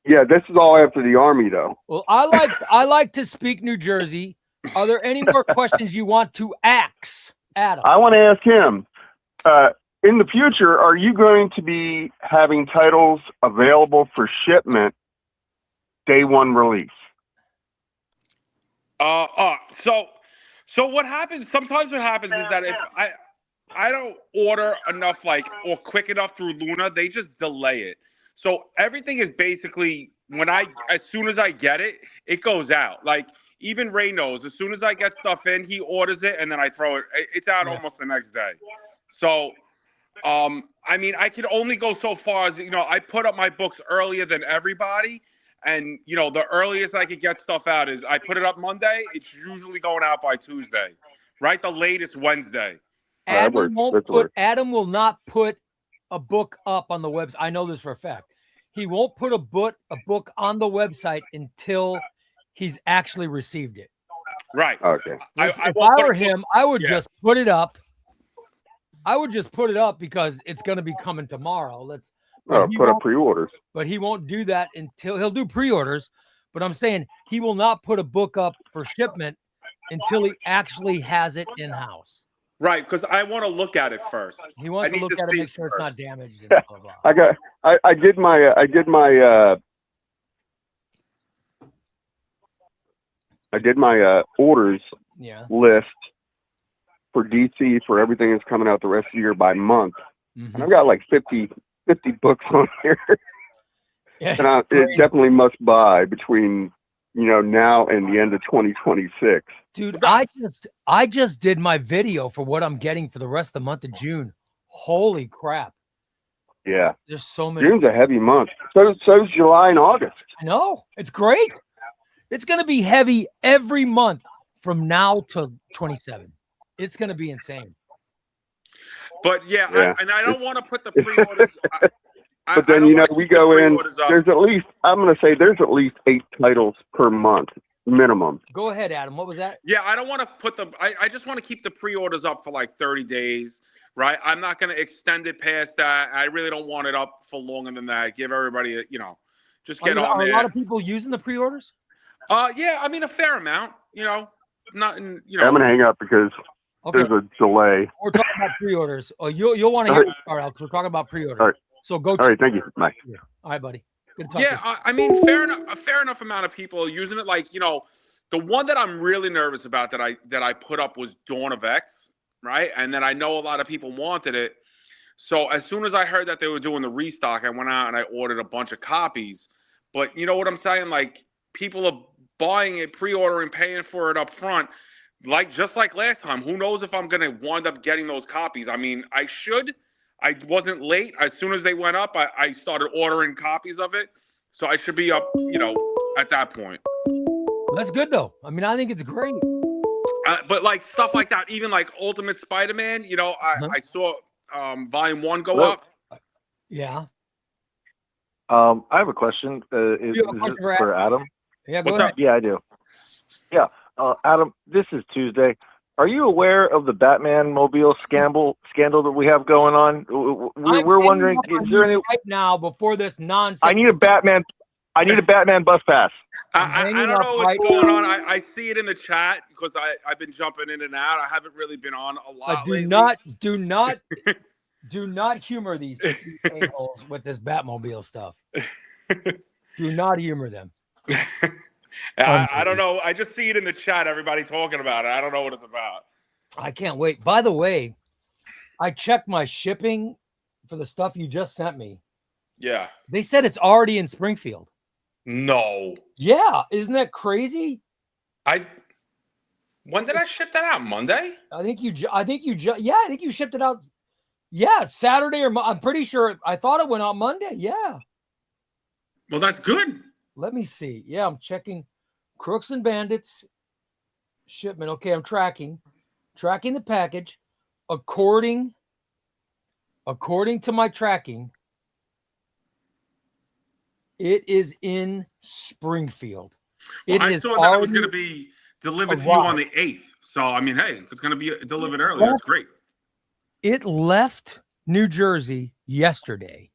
yeah, this is all after the Army, though. Well, I like to speak New Jersey. Are there any more questions you want to ask, Adam? I want to ask him, in the future, are you going to be having titles available for shipment day one release? So what happens? Sometimes what happens is that if I don't order enough, like, or quick enough through Luna, they just delay it. So everything is basically as soon as I get it, it goes out. Like, even Ray knows, as soon as I get stuff in, he orders it and then I throw it. It's out almost the next day. So, I mean, I can only go so far as, I put up my books earlier than everybody. And, the earliest I could get stuff out is I put it up Monday. It's usually going out by Tuesday, right? The latest Wednesday. Adam will not put a book up on the website. I know this for a fact. He won't put a book on the website until he's actually received it. Right. Okay. If I were him, I would just put it up. I would just put it up because it's going to be coming tomorrow. Put up pre-orders. But he won't do that until he'll do pre-orders. But I'm saying he will not put a book up for shipment until he actually has it in-house. Right, because I want to look at it first. He wants to look at it, make sure it's not damaged. And blah, blah, blah. I did my orders list for DC for everything that's coming out the rest of the year by month. And I've got like 50 books on here. And it definitely must buy between, now and the end of 2026. Dude, I just did my video for what I'm getting for the rest of the month of June. Holy crap. Yeah. There's so many. June's a heavy month. So's July and August. I know. It's great. It's going to be heavy every month from now to 27. It's going to be insane. But and I don't want to put the pre-orders. But then, we go in, there's at least 8 titles per month, minimum. Go ahead, Adam. What was that? Yeah, I don't want to put I just want to keep the pre-orders up for like 30 days, right? I'm not going to extend it past that. I really don't want it up for longer than that. Give everybody, just get on there. Are a lot of people using the pre-orders? Yeah, I mean, a fair amount, not in, I'm going to hang up because there's a delay. We're talking about pre-orders. Oh, you'll want to hear because we're talking about pre-orders. All right. So go. All right, thank you. Bye. All right, buddy. Good to talk to you. I mean, a fair enough amount of people are using it. Like, the one that I'm really nervous about that I put up was Dawn of X, right? And then I know a lot of people wanted it. So as soon as I heard that they were doing the restock, I went out and I ordered a bunch of copies. But you know what I'm saying? Like, people are buying it, pre-ordering, paying for it up front. Just like last time. Who knows if I'm going to wind up getting those copies? I mean, I should. I wasn't late. As soon as they went up, I started ordering copies of it. So I should be up, at that point. That's good, though. I mean, I think it's great. But like stuff like that, even like Ultimate Spider-Man, I saw Volume 1 go up. Yeah. I have a question. Is it for Adam? Yeah, go What's ahead. up? Yeah, I do. Yeah. Adam, this is Tuesday. Are you aware of the Batman mobile scandal that we have going on? We're wondering, is there any right now before this nonsense? I need a Batman bus pass. I don't know what's going on. I see it in the chat because I've been jumping in and out. I haven't really been on a lot. Do not humor these a-holes with this Batmobile stuff. Do not humor them. I don't know. I just see it in the chat. Everybody talking about it. I don't know what it's about. I can't wait. By the way, I checked my shipping for the stuff you just sent me. Yeah. They said it's already in Springfield. No. Yeah. Isn't that crazy? When did I ship that out? Monday? I think you shipped it out. Yeah. Saturday I'm pretty sure. I thought it went out Monday. Yeah. Well, that's good. Let me see. Yeah, I'm checking Crooks and Bandits shipment. Okay, I'm tracking the package. According to my tracking, it is in Springfield. Well, I saw that it was going to be delivered to you on the 8th. So, I mean, hey, if it's going to be delivered early, that's great. It left New Jersey yesterday.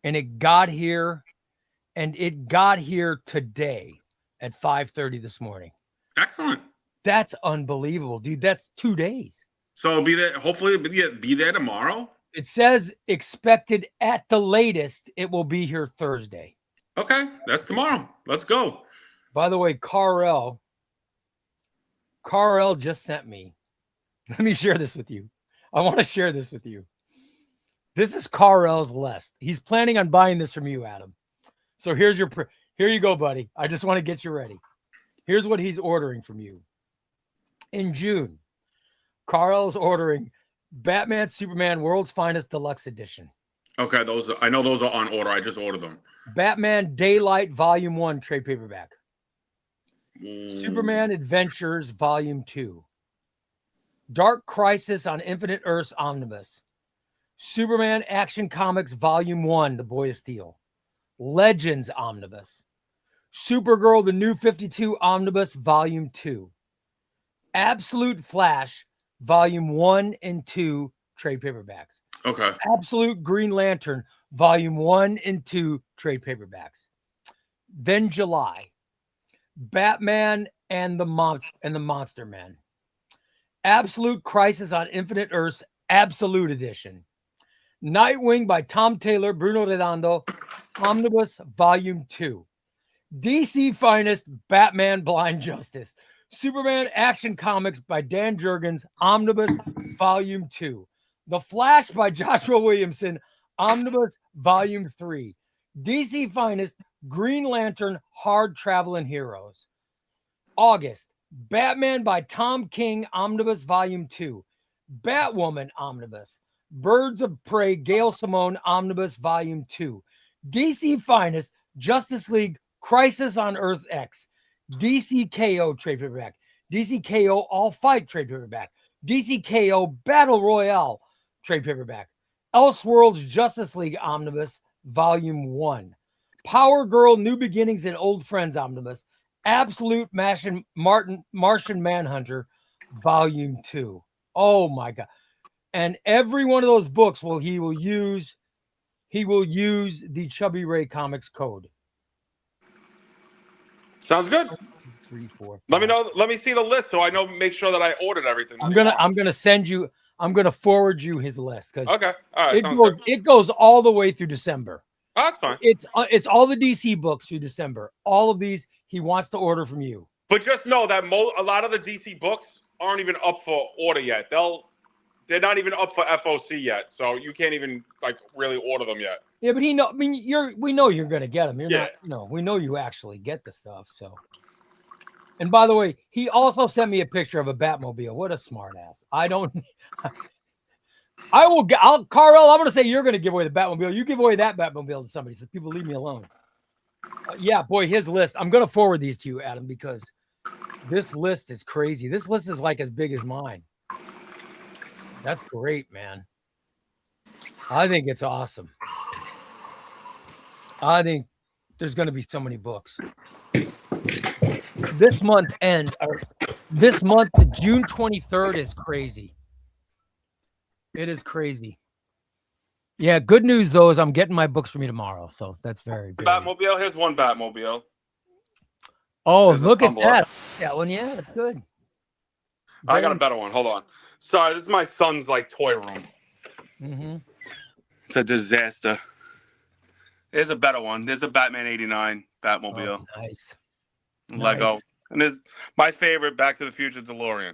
And it got here today at 5:30 this morning. Excellent. That's unbelievable, dude. That's 2 days. So it'll be there. Hopefully it'll be there tomorrow. It says expected at the latest. It will be here Thursday. Okay. That's tomorrow. Let's go. By the way, Carl just sent me. Let me share this with you. I want to share this with you. This is Carl's list. He's planning on buying this from you, Adam. So here you go, buddy. I just want to get you ready. Here's what he's ordering from you. In June, Carl's ordering Batman Superman World's Finest Deluxe Edition. Okay, I know those are on order. I just ordered them. Batman Daylight Volume 1 trade paperback. Superman Adventures Volume 2. Dark Crisis on Infinite Earths Omnibus. Superman Action Comics Volume 1, The Boy of Steel. Legends Omnibus. Supergirl, The New 52 Omnibus Volume 2. Absolute Flash Volume 1 and 2 trade paperbacks. Okay. Absolute Green Lantern Volume 1 and 2 trade paperbacks. Then July, Batman and the Monster Man. Absolute Crisis on Infinite Earths Absolute Edition. Nightwing by Tom Taylor, Bruno Redondo, Omnibus Volume 2. DC Finest Batman Blind Justice. Superman Action Comics by Dan Jurgens, Omnibus Volume 2. The Flash by Joshua Williamson, Omnibus Volume 3. DC Finest Green Lantern Hard Traveling Heroes. August, Batman by Tom King, Omnibus Volume 2. Batwoman Omnibus. Birds of Prey, Gail Simone, Omnibus Volume 2. DC Finest, Justice League, Crisis on Earth X. DC KO trade paperback. DC KO All Fight trade paperback. DC KO Battle Royale trade paperback. Elseworlds Justice League Omnibus Volume 1. Power Girl New Beginnings and Old Friends Omnibus. Absolute Martian Manhunter Volume 2. Oh my God. And every one of those books he will use the ChubbyRay Comics code. Sounds good. 3, 4, 5. Let me know. Let me see the list so I know. Make sure that I ordered everything. I'm gonna forward you his list because okay. All right. It goes all the way through December. Oh, that's fine. It's all the DC books through December. All of these he wants to order from you. But just know that a lot of the DC books aren't even up for order yet. They're not even up for FOC yet, so you can't even really order them yet. Yeah, but we know you're gonna get them. We know you actually get the stuff. So, and by the way, he also sent me a picture of a Batmobile. What a smartass! Carl, I'm gonna say you're gonna give away the Batmobile. You give away that Batmobile to somebody, so people leave me alone. Yeah, boy, his list. I'm gonna forward these to you, Adam, because this list is crazy. This list is like as big as mine. That's great, man. I think it's awesome. I think there's going to be so many books. This month, the June 23rd is crazy. It is crazy. Yeah, good news, though, is I'm getting my books from you tomorrow. So that's very good. Batmobile. Here's one Batmobile. Oh, look at that. That one, yeah, that's good. I got a better one. Hold on. Sorry, this is my son's toy room. Mm-hmm. It's a disaster. There's a better one. There's a Batman 89 Batmobile. Oh, nice. Lego. Nice. And there's my favorite Back to the Future DeLorean.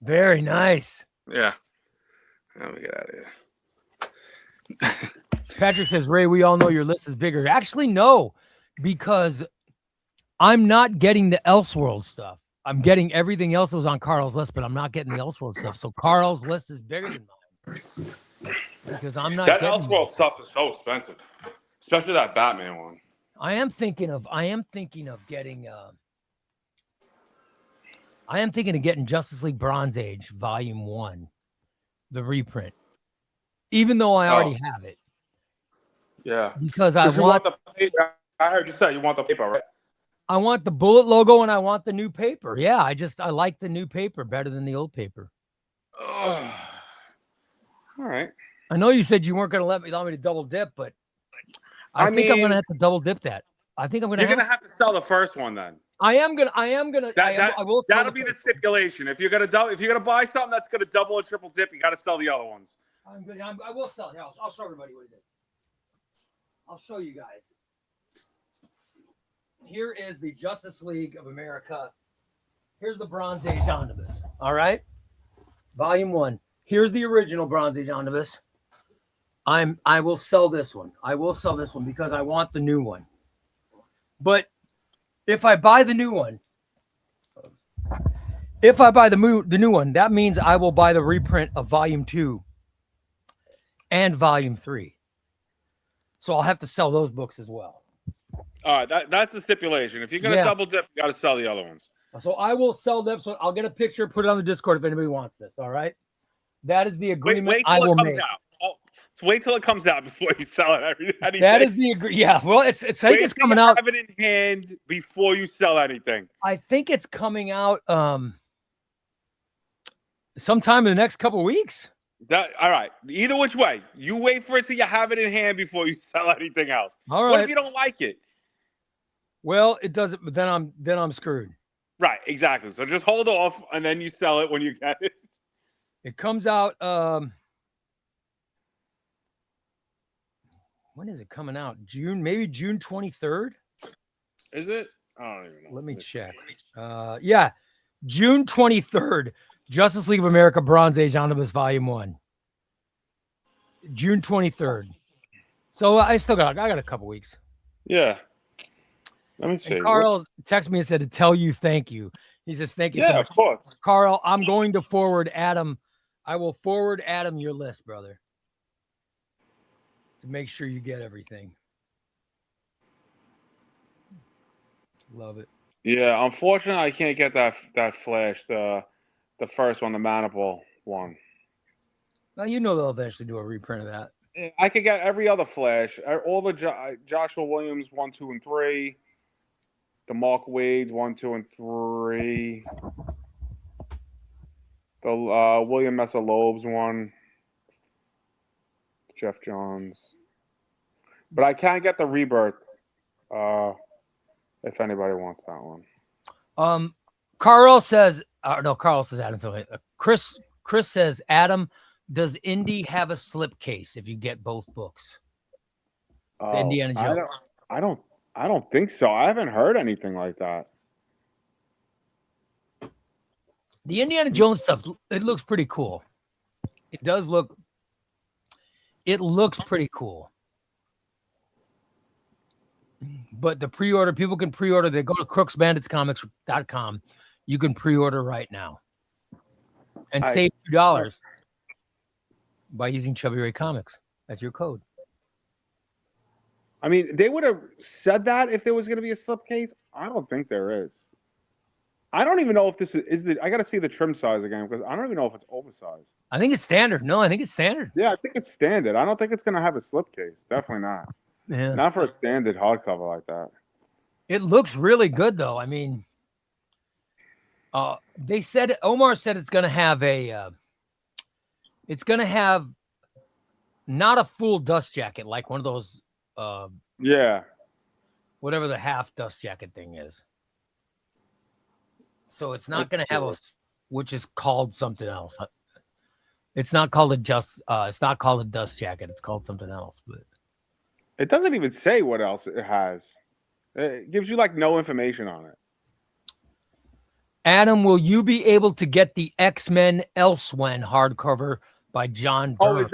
Very nice. Yeah. Let me get out of here. Patrick says, Ray, we all know your list is bigger. Actually, no, because I'm not getting the Elseworld stuff. I'm getting everything else that was on Carl's list, but I'm not getting the Elseworld stuff. So Carl's list is bigger than mine because I'm not. That Elseworld stuff is so expensive, especially that Batman one. I am thinking of getting. I am thinking of getting Justice League Bronze Age Volume 1, the reprint, even though I already have it. Yeah, because I want the paper. I heard you say you want the paper, right? I want the Bullet logo and I want the new paper. Yeah, I like the new paper better than the old paper. All right. I know you said you weren't going to allow me to double dip, but I think I'm going to have to double dip that. I think I'm going to. You're going to have to sell the first one then. I will. That'll be the stipulation. If you're gonna buy something that's gonna double or triple dip, you got to sell the other ones. I will sell it. I'll show everybody what it is. I'll show you guys. Here is the Justice League of America. Here's the Bronze Age Omnibus. All right, Volume 1. Here's the original Bronze Age Omnibus. I will sell this one. I will sell this one because I want the new one. But if I buy the new one, the new one, that means I will buy the reprint of Volume 2 and Volume 3. So I'll have to sell those books as well. All right, that's the stipulation. If you're going to double dip, you got to sell the other ones. So I will sell them. So I'll get a picture, put it on the Discord if anybody wants this. All right. That is the agreement. Wait till it comes out. Wait till it comes out before you sell it. Anything. That is the agreement. Yeah. Well, I think it's coming out. Have it in hand before you sell anything. I think it's coming out sometime in the next couple of weeks. All right. Either which way, you wait for it till you have it in hand before you sell anything else. All right. What if you don't like it? Well, it doesn't. But then I'm screwed. Right. Exactly. So just hold off, and then you sell it when you get it. It comes out. When is it coming out? June, maybe June 23rd. Is it? I don't even know. Let me check. Yeah, June 23rd. Justice League of America Bronze Age Omnibus Volume 1. June 23rd. So I got a couple weeks. Yeah. Let me see. And Carl texted me and said to tell you thank you. He says thank you so much. Of course. Carl, I'm going to forward Adam. I will forward Adam your list, brother, to make sure you get everything. Love it. Yeah, unfortunately, I can't get that Flash, the first one, the Maniple one. Well, you know they'll eventually do a reprint of that. I could get every other Flash, all the Joshua Williams 1, 2, and 3, the Mark Wades 1, 2, and 3, the William Messer Loebs one, Jeff Johns, but I can't get the Rebirth. If anybody wants that one. Carl says Adam. So Chris says, Adam, does Indy have a slipcase if you get both books? The Indiana Jones. I don't think so. I haven't heard anything like that. The Indiana Jones stuff, it looks pretty cool. It does look. It looks pretty cool. But the pre-order, people can pre-order. They go to crooksbanditscomics.com. You can pre-order right now and save $2 by using ChubbyRay Comics as your code. I mean, they would have said that if there was going to be a slipcase. I don't think there is. I don't even know if this is the. I got to see the trim size again because I don't even know if it's oversized. I think it's standard. No, I think it's standard. Yeah, I think it's standard. I don't think it's going to have a slipcase. Definitely not. Yeah. Not for a standard hardcover like that. It looks really good, though. I mean, they said Omar said it's going to have not a full dust jacket like one of those. Whatever the half dust jacket thing is. So it's not going to have which is called something else. It's not called a dust jacket. It's called something else, but. It doesn't even say what else it has. It gives you like no information on it. Adam, will you be able to get the X-Men Elsewhen hardcover by John Byrne? Oh, is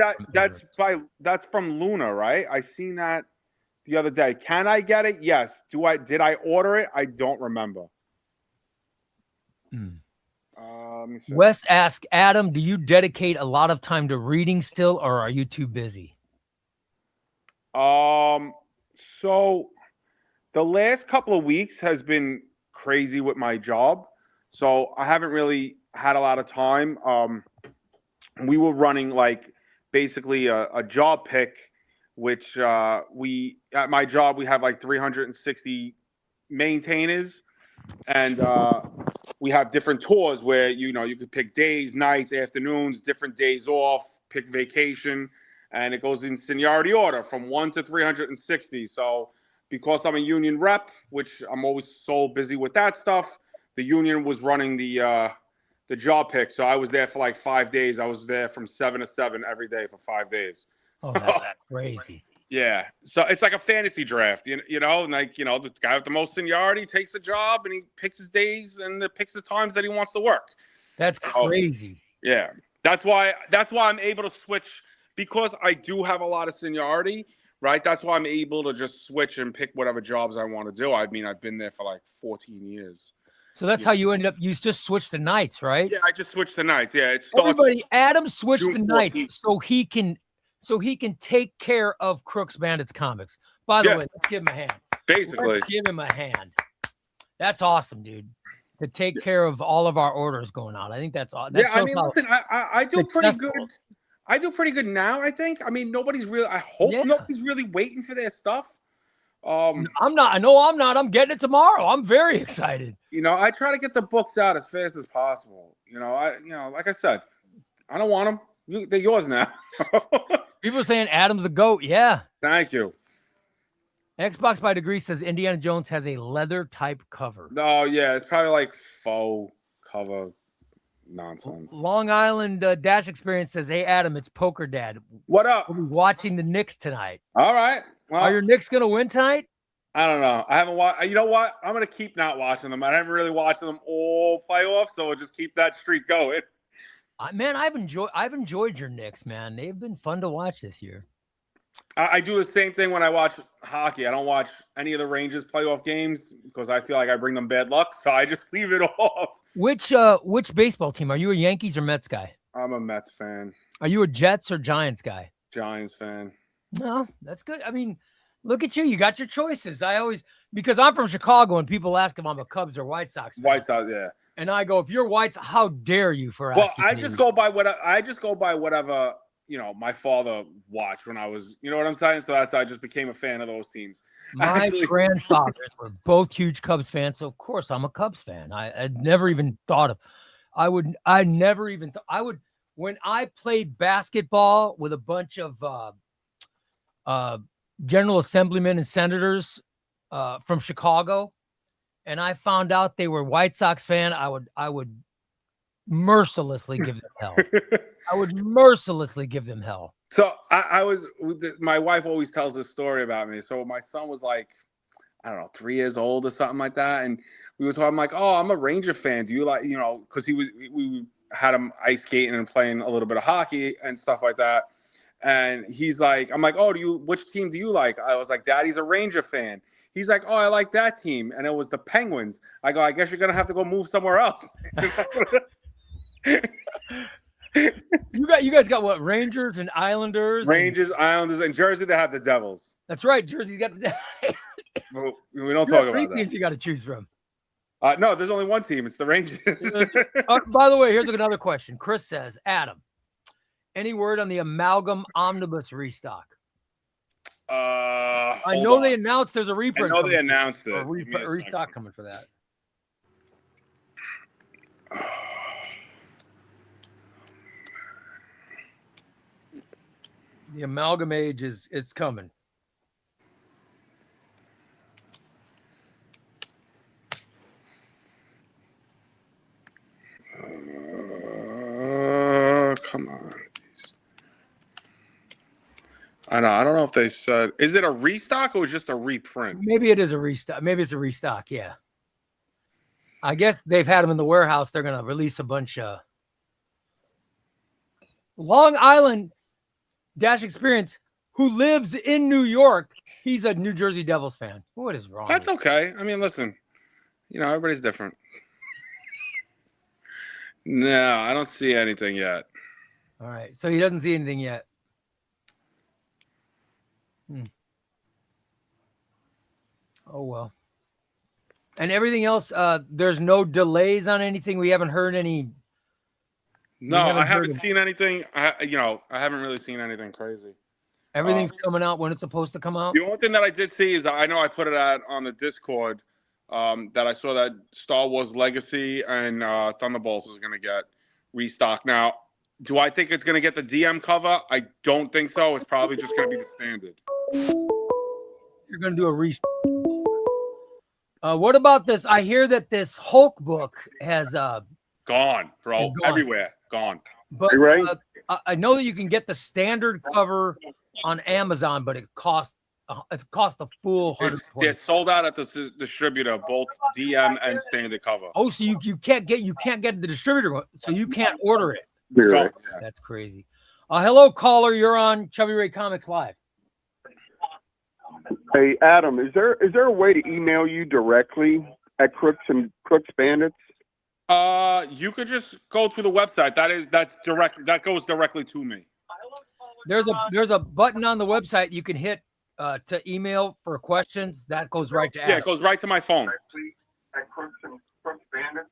that's from Luna, right? I seen that the other day. Can I get it? Yes. Did I order it? I don't remember. Let me see. Wes asks, Adam, do you dedicate a lot of time to reading still, or are you too busy? So the last couple of weeks has been crazy with my job. So I haven't really had a lot of time. We were running like basically a job pick, which at my job, we have like 360 maintainers, and we have different tours where, you could pick days, nights, afternoons, different days off, pick vacation, and it goes in seniority order from 1 to 360. So because I'm a union rep, which I'm always so busy with that stuff, the union was running the job pick. So I was there for like 5 days. I was there from 7 to 7 every day for 5 days. Oh, that's crazy. Yeah. So it's like a fantasy draft, you know, and like, the guy with the most seniority takes the job and he picks his days and picks the times that he wants to work. That's crazy. Yeah. That's why I'm able to switch, because I do have a lot of seniority, right? That's why I'm able to just switch and pick whatever jobs I want to do. I mean, I've been there for like 14 years. So that's how you ended up. You just switched to nights, right? Yeah, I just switched to nights. Yeah, Adam switched June to nights 14th. so he can take care of Crooks Bandits comics. By the way, let's give him a hand. Basically, let's give him a hand. That's awesome, dude. To take care of all of our orders going on. I think that's awesome. Yeah, I mean, listen, I do pretty good. I do pretty good now, I think. I mean, I hope nobody's really waiting for their stuff. I'm not. I know I'm not. I'm getting it tomorrow. I'm very excited. I try to get the books out as fast as possible. Like I said, I don't want them. They're yours now. People are saying Adam's the GOAT. Yeah. Thank you. Xbox by Degree says Indiana Jones has a leather type cover. Oh, yeah. It's probably like faux cover nonsense. Long Island Dash Experience says, hey, Adam, it's Poker Dad. What up? We'll be watching the Knicks tonight. All right. Well, are your Knicks going to win tonight? I don't know. I haven't watched. You know what? I'm going to keep not watching them. I haven't really watched them all playoffs, so we'll just keep that streak going. Man, I've enjoyed your Knicks, man. They've been fun to watch this year. I do the same thing when I watch hockey. I don't watch any of the Rangers playoff games because I feel like I bring them bad luck, so I just leave it off. Which baseball team? Are you a Yankees or Mets guy? I'm a Mets fan. Are you a Jets or Giants guy? Giants fan. No, that's good. I mean, look at you. You got your choices. Because I'm from Chicago and people ask if I'm a Cubs or White Sox fan. White Sox, yeah. And I go, if you're White Sox, how dare you for asking? Well, I just go by whatever my father watched when I was, you know what I'm saying? So that's how I just became a fan of those teams. My grandfathers were both huge Cubs fans, so of course I'm a Cubs fan. I'd never even thought of. When I played basketball with a bunch of General Assemblymen and senators from Chicago, and I found out they were White Sox fan, I would mercilessly give them hell. I would mercilessly give them hell. So my wife always tells this story about me. So my son was like, I don't know, 3 years old or something like that. And we were talking, I'm like, oh, I'm a Ranger fan. Do you like, because we had him ice skating and playing a little bit of hockey and stuff like that. And he's like, I'm like, oh, which team do you like? I was like, Daddy's a Ranger fan. He's like, oh, I like that team. And it was the Penguins. I go, I guess you're going to have to go move somewhere else. You guys got what? Rangers and Islanders? Islanders, and Jersey to have the Devils. That's right. Jersey's got the Well, we don't talk about that. 3 teams you got to choose from. No, there's only one team. It's the Rangers. By the way, here's another question. Chris says, Adam, any word on the Amalgam Omnibus restock? I know they announced there's a reprint. I know they announced it. A restock coming for that. The Amalgam Age it's coming. Come on. I don't know if they said, is it a restock or just a reprint? Maybe it is a restock. Maybe it's a restock. Yeah. I guess they've had them in the warehouse. They're going to release a bunch of Long Island Dash Experience, who lives in New York. He's a New Jersey Devils fan. What is wrong? That's okay. I mean, listen, everybody's different. No, I don't see anything yet. All right. So he doesn't see anything yet. Oh, well. And everything else, there's no delays on anything. We haven't heard any. No, I haven't seen anything. I haven't really seen anything crazy. Everything's coming out when it's supposed to come out. The only thing that I did see is that I know I put it out on the Discord that I saw that Star Wars Legacy and Thunderbolts was going to get restocked. Now, Do I think it's going to get the DM cover? I don't think so. It's probably just going to be the standard. You're going to do a restart. What about this? I hear that this Hulk book has gone, bro. Everywhere. Gone. But I know that you can get the standard cover on Amazon, but it costs a full $120. They're sold out at the distributor, both DM and standard cover. Oh, so you can't get the distributor, so you can't order it. Yeah. That's crazy. Hello, caller. You're on Chubby Ray Comics Live. Hey, Adam, is there a way to email you directly at Crooks Bandits? You could just go to the website. That goes directly to me. There's a button on the website you can hit to email for questions. That goes right to Adam. Yeah, it goes right to my phone.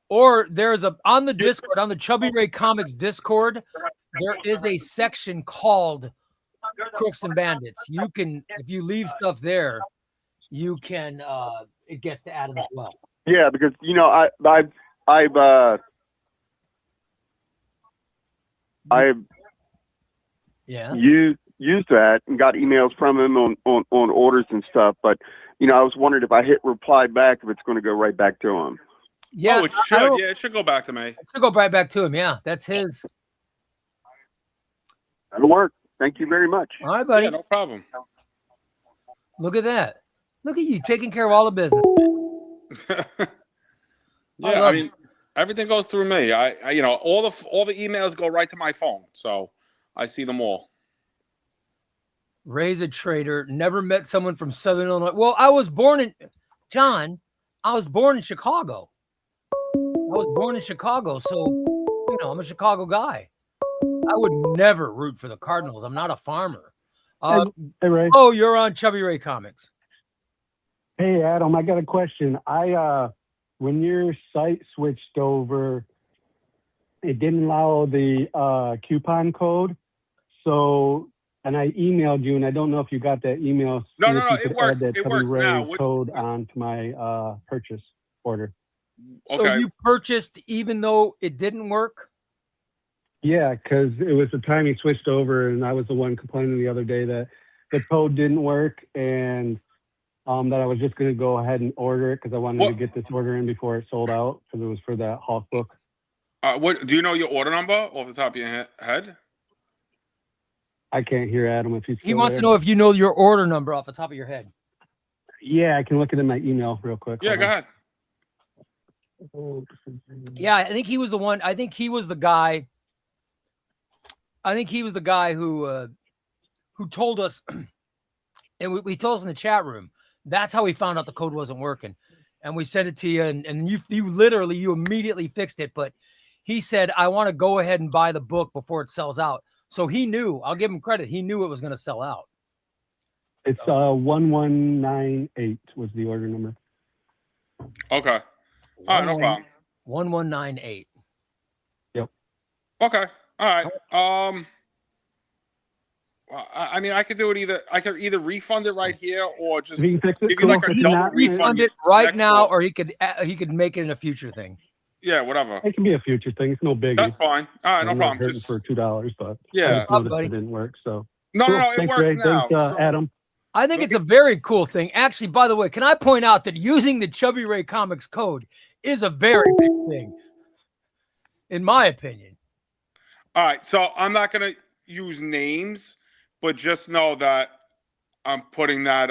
Or there's on the Discord, on the Chubby Ray Comics Discord, there is a section called Crooks and Bandits. You can, if you leave stuff there, you can it gets to Adam as well. Yeah, because I've used that and got emails from him on orders and stuff, but I was wondering if I hit reply back, if it's going to go right back to him. Yeah, it should. Yeah, it should go back to me. It should go right back to him. Yeah, that's his. That'll work. Thank you very much. All right, buddy. Yeah, no problem. Look at that. Look at you taking care of all the business. Yeah, I mean, everything goes through me. I all the emails go right to my phone, so I see them all. Ray's a trader. Never met someone from Southern Illinois. Well, I was born in Chicago. So I'm a Chicago guy. I would never root for the Cardinals. I'm not a farmer. Hey, Ray. Oh, you're on Chubby Ray Comics. Hey, Adam, I got a question. When your site switched over, it didn't allow the coupon code. And I emailed you, and I don't know if you got that email. No, it works. It works now. Code onto my purchase order. Okay. So you purchased even though it didn't work? Yeah, because it was the time he switched over, and I was the one complaining the other day that the code didn't work, and that I was just going to go ahead and order it because I wanted to get this order in before it sold out, because it was for that Hulk book. What do you know your order number off the top of your head? I can't hear Adam if he wants to know if you know your order number off the top of your head. Yeah, I can look it in my email real quick. Yeah, go ahead. Yeah, I think he was the one. I think he was the guy. Who told us, and we told us in the chat room. That's how we found out the code wasn't working, and we sent it to you, and you immediately fixed it. But he said, I want to go ahead and buy the book before it sells out. So he knew. I'll give him credit. He knew it was going to sell out. It's 1198 was the order number. Okay. All right, no problem. 1198. Yep. Okay. All right. I mean, I could do it either. I could either refund it right here or just give you like a double refund it right now, or he could make it in a future thing. Yeah, whatever. It can be a future thing. It's no biggie. That's fine. All right, no problem. Just for $2, but yeah, it didn't work. So no, cool. It Thanks, works Ray. now. Thanks, Adam. I think it's a very cool thing. Actually, by the way, can I point out that using the Chubby Ray Comics code is a very big thing, in my opinion. All right, so I'm not going to use names, but just know that I'm putting that.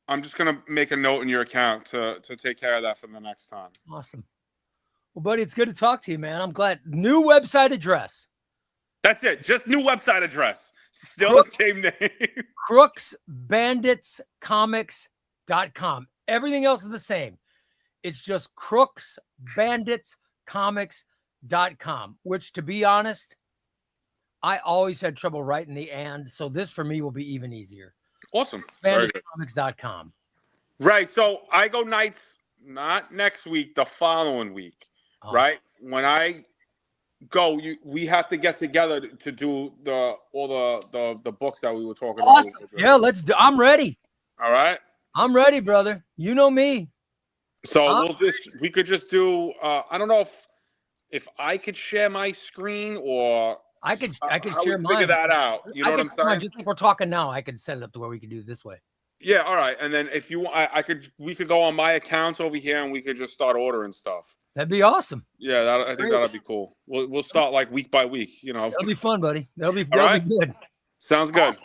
I'm just going to make a note in your account to take care of that for the next time. Awesome. Well, buddy, it's good to talk to you, man. I'm glad. New website address. That's it. Just new website address. Still the same name. crooksbanditscomics.com. Everything else is the same. It's just crooksbanditscomics.com, which, to be honest, I always had trouble writing the and, so this for me will be even easier. Awesome. Banditscomics.com. Right. So I go nights, not next week, the following week. Awesome. Right? When I go, we have to get together to do all the books that we were talking about. Yeah, I'm ready. All right. I'm ready, brother. You know me. So we could just do I don't know if I could share my screen, or I could how share we mine. figure that out. You know what I'm saying? Just like we're talking now, I could set it up to where we could do it this way. Yeah, all right. And then if you want, we could go on my accounts over here and we could just start ordering stuff. That'd be awesome. Yeah, I think that'd be cool. We'll start like week by week. You know, that'll be fun, buddy. That'll be right? good. Sounds good. Awesome.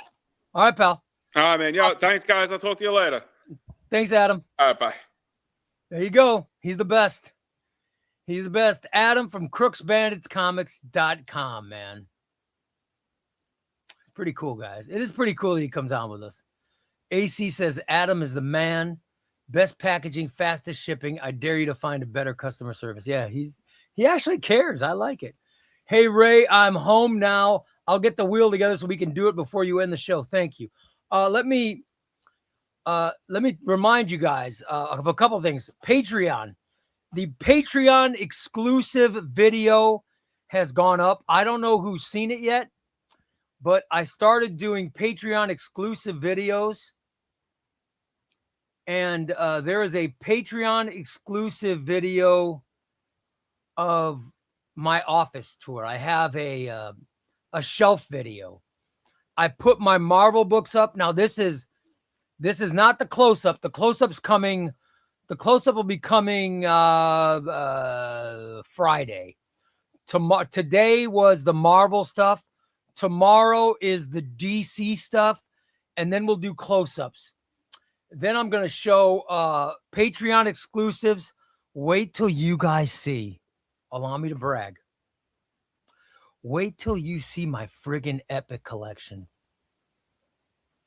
All right, pal. All right, man. Yo, thanks, guys. I'll talk to you later. Thanks, Adam. All right, bye. There you go. He's the best. He's the best. Adam from crooksbanditscomics.com, man. It's pretty cool, guys. It is pretty cool that he comes on with us. AC says Adam is the man. Best packaging, fastest shipping. I dare you to find a better customer service. Yeah, he actually cares. I like it. Hey, Ray, I'm home now. I'll get the wheel together so we can do it before you end the show. Thank you. Let me remind you guys of a couple of things. Patreon. The Patreon exclusive video has gone up. I don't know who's seen it yet, but I started doing Patreon exclusive videos. And there is a Patreon exclusive video of my office tour. I have a shelf video. I put my Marvel books up. Now this is not the close-up. The close-up's coming. The close-up will be coming Friday. Today was the Marvel stuff. Tomorrow is the DC stuff. And then we'll do close-ups. Then I'm going to show Patreon exclusives. Wait till you guys see. Allow me to brag. Wait till you see my friggin' epic collection.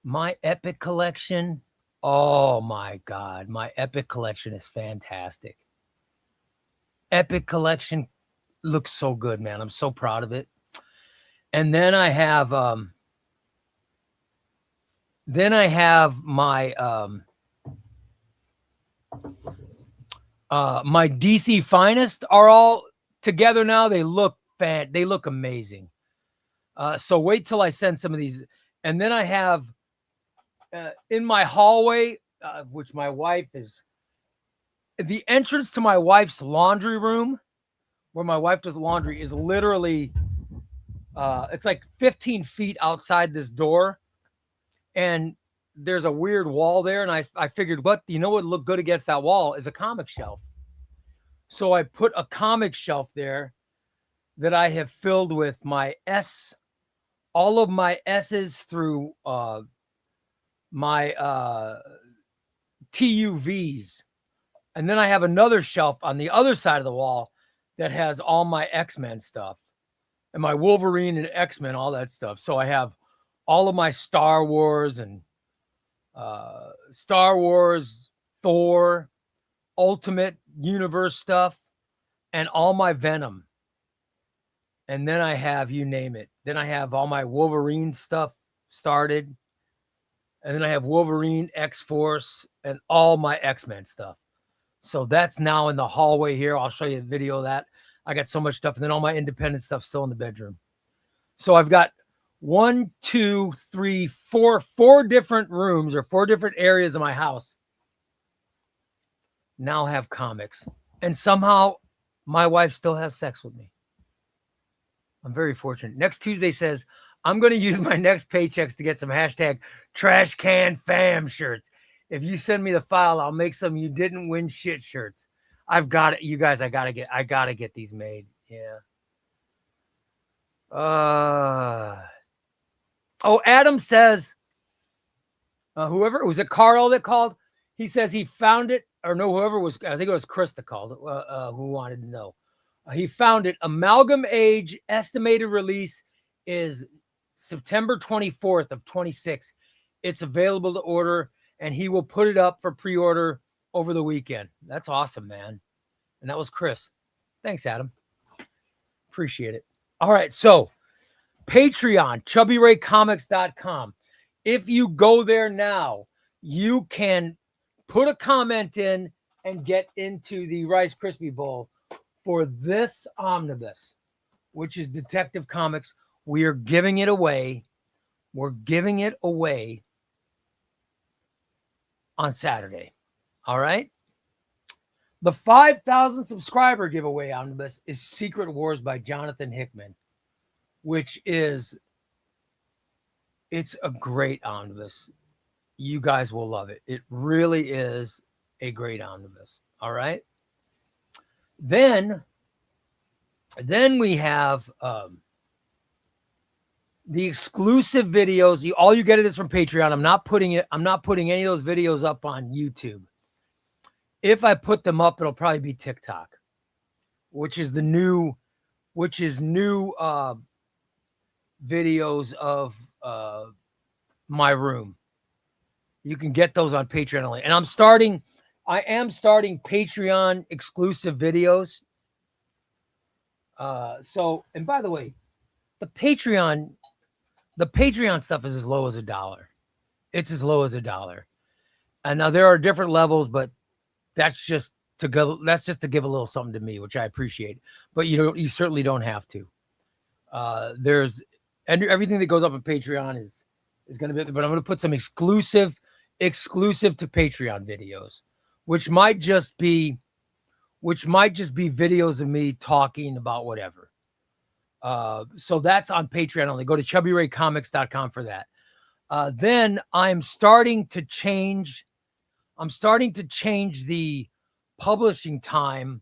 My epic collection. Oh my God. My epic collection is fantastic. Epic collection looks so good, man. I'm so proud of it. And then I have my my DC Finest are all together now. They look amazing. So wait till I send some of these. And then I have in my hallway, which my wife is, the entrance to my wife's laundry room, where my wife does laundry, is literally it's like 15 feet outside this door. And there's a weird wall there. And I figured, what would look good against that wall is a comic shelf. So I put a comic shelf there that I have filled with my all of my S's through my TUVs. And then I have another shelf on the other side of the wall that has all my X-Men stuff and my Wolverine and X-Men, all that stuff. So I have all of my Star Wars and Thor, Ultimate Universe stuff, and all my Venom. And then I have, you name it. Then I have all my Wolverine stuff started. And then I have Wolverine, X-Force, and all my X-Men stuff. So that's now in the hallway here. I'll show you a video of that. I got so much stuff. And then all my independent stuff still in the bedroom. So I've got 4 different rooms or 4 different areas of my house now have comics. And somehow my wife still has sex with me. I'm very fortunate. Next Tuesday says, I'm going to use my next paychecks to get some hashtag trash can fam shirts. If you send me the file, I'll make some you didn't win shit shirts. I've got it. You guys, I gotta get these made. Yeah. Adam says, whoever, was it Carl that called? He says he found it, or no, whoever was, I think it was Chris that called, who wanted to know. He found it. Amalgam Age estimated release is September 24th of 26. It's available to order, and he will put it up for pre-order over the weekend. That's awesome, man. And that was Chris. Thanks, Adam. Appreciate it. All right, so Patreon, ChubbyRayComics.com. If you go there now, you can put a comment in and get into the Rice Krispie Bowl for this omnibus, which is Detective Comics. We are giving it away. We're giving it away on Saturday. All right? The 5,000 subscriber giveaway omnibus is Secret Wars by Jonathan Hickman, which is, it's a great omnibus. You guys will love it. It really is a great omnibus. All right. Then we have the exclusive videos. All you get it is from Patreon. I'm not putting any of those videos up on YouTube. If I put them up, it'll probably be TikTok, which is new videos of my room. You can get those on Patreon only. And I am starting Patreon exclusive videos. And by the way, the Patreon stuff is as low as $1. It's as low as $1. And now there are different levels, but that's just to give a little something to me, which I appreciate. But you certainly don't have to. There's everything that goes up on Patreon is going to be, but I'm going to put some exclusive to Patreon videos, which might just be videos of me talking about whatever. So that's on Patreon only. Go to ChubbyRayComics.com for that. Then I'm starting to change the publishing time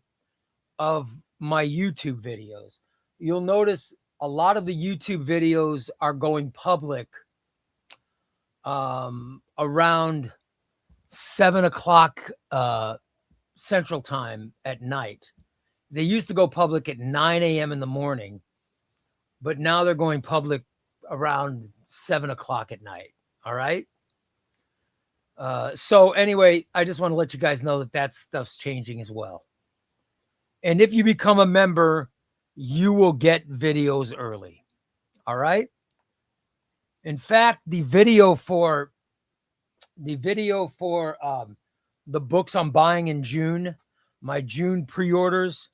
of my YouTube videos. You'll notice a lot of the YouTube videos are going public around 7:00 Central Time at night. They used to go public at 9 a.m. in the morning, but now they're going public around 7:00 at night. All right. So anyway, I just want to let you guys know that stuff's changing as well. And if you become a member, you will get videos early. All right. In fact, the video for the books I'm buying in June, my June pre-orders,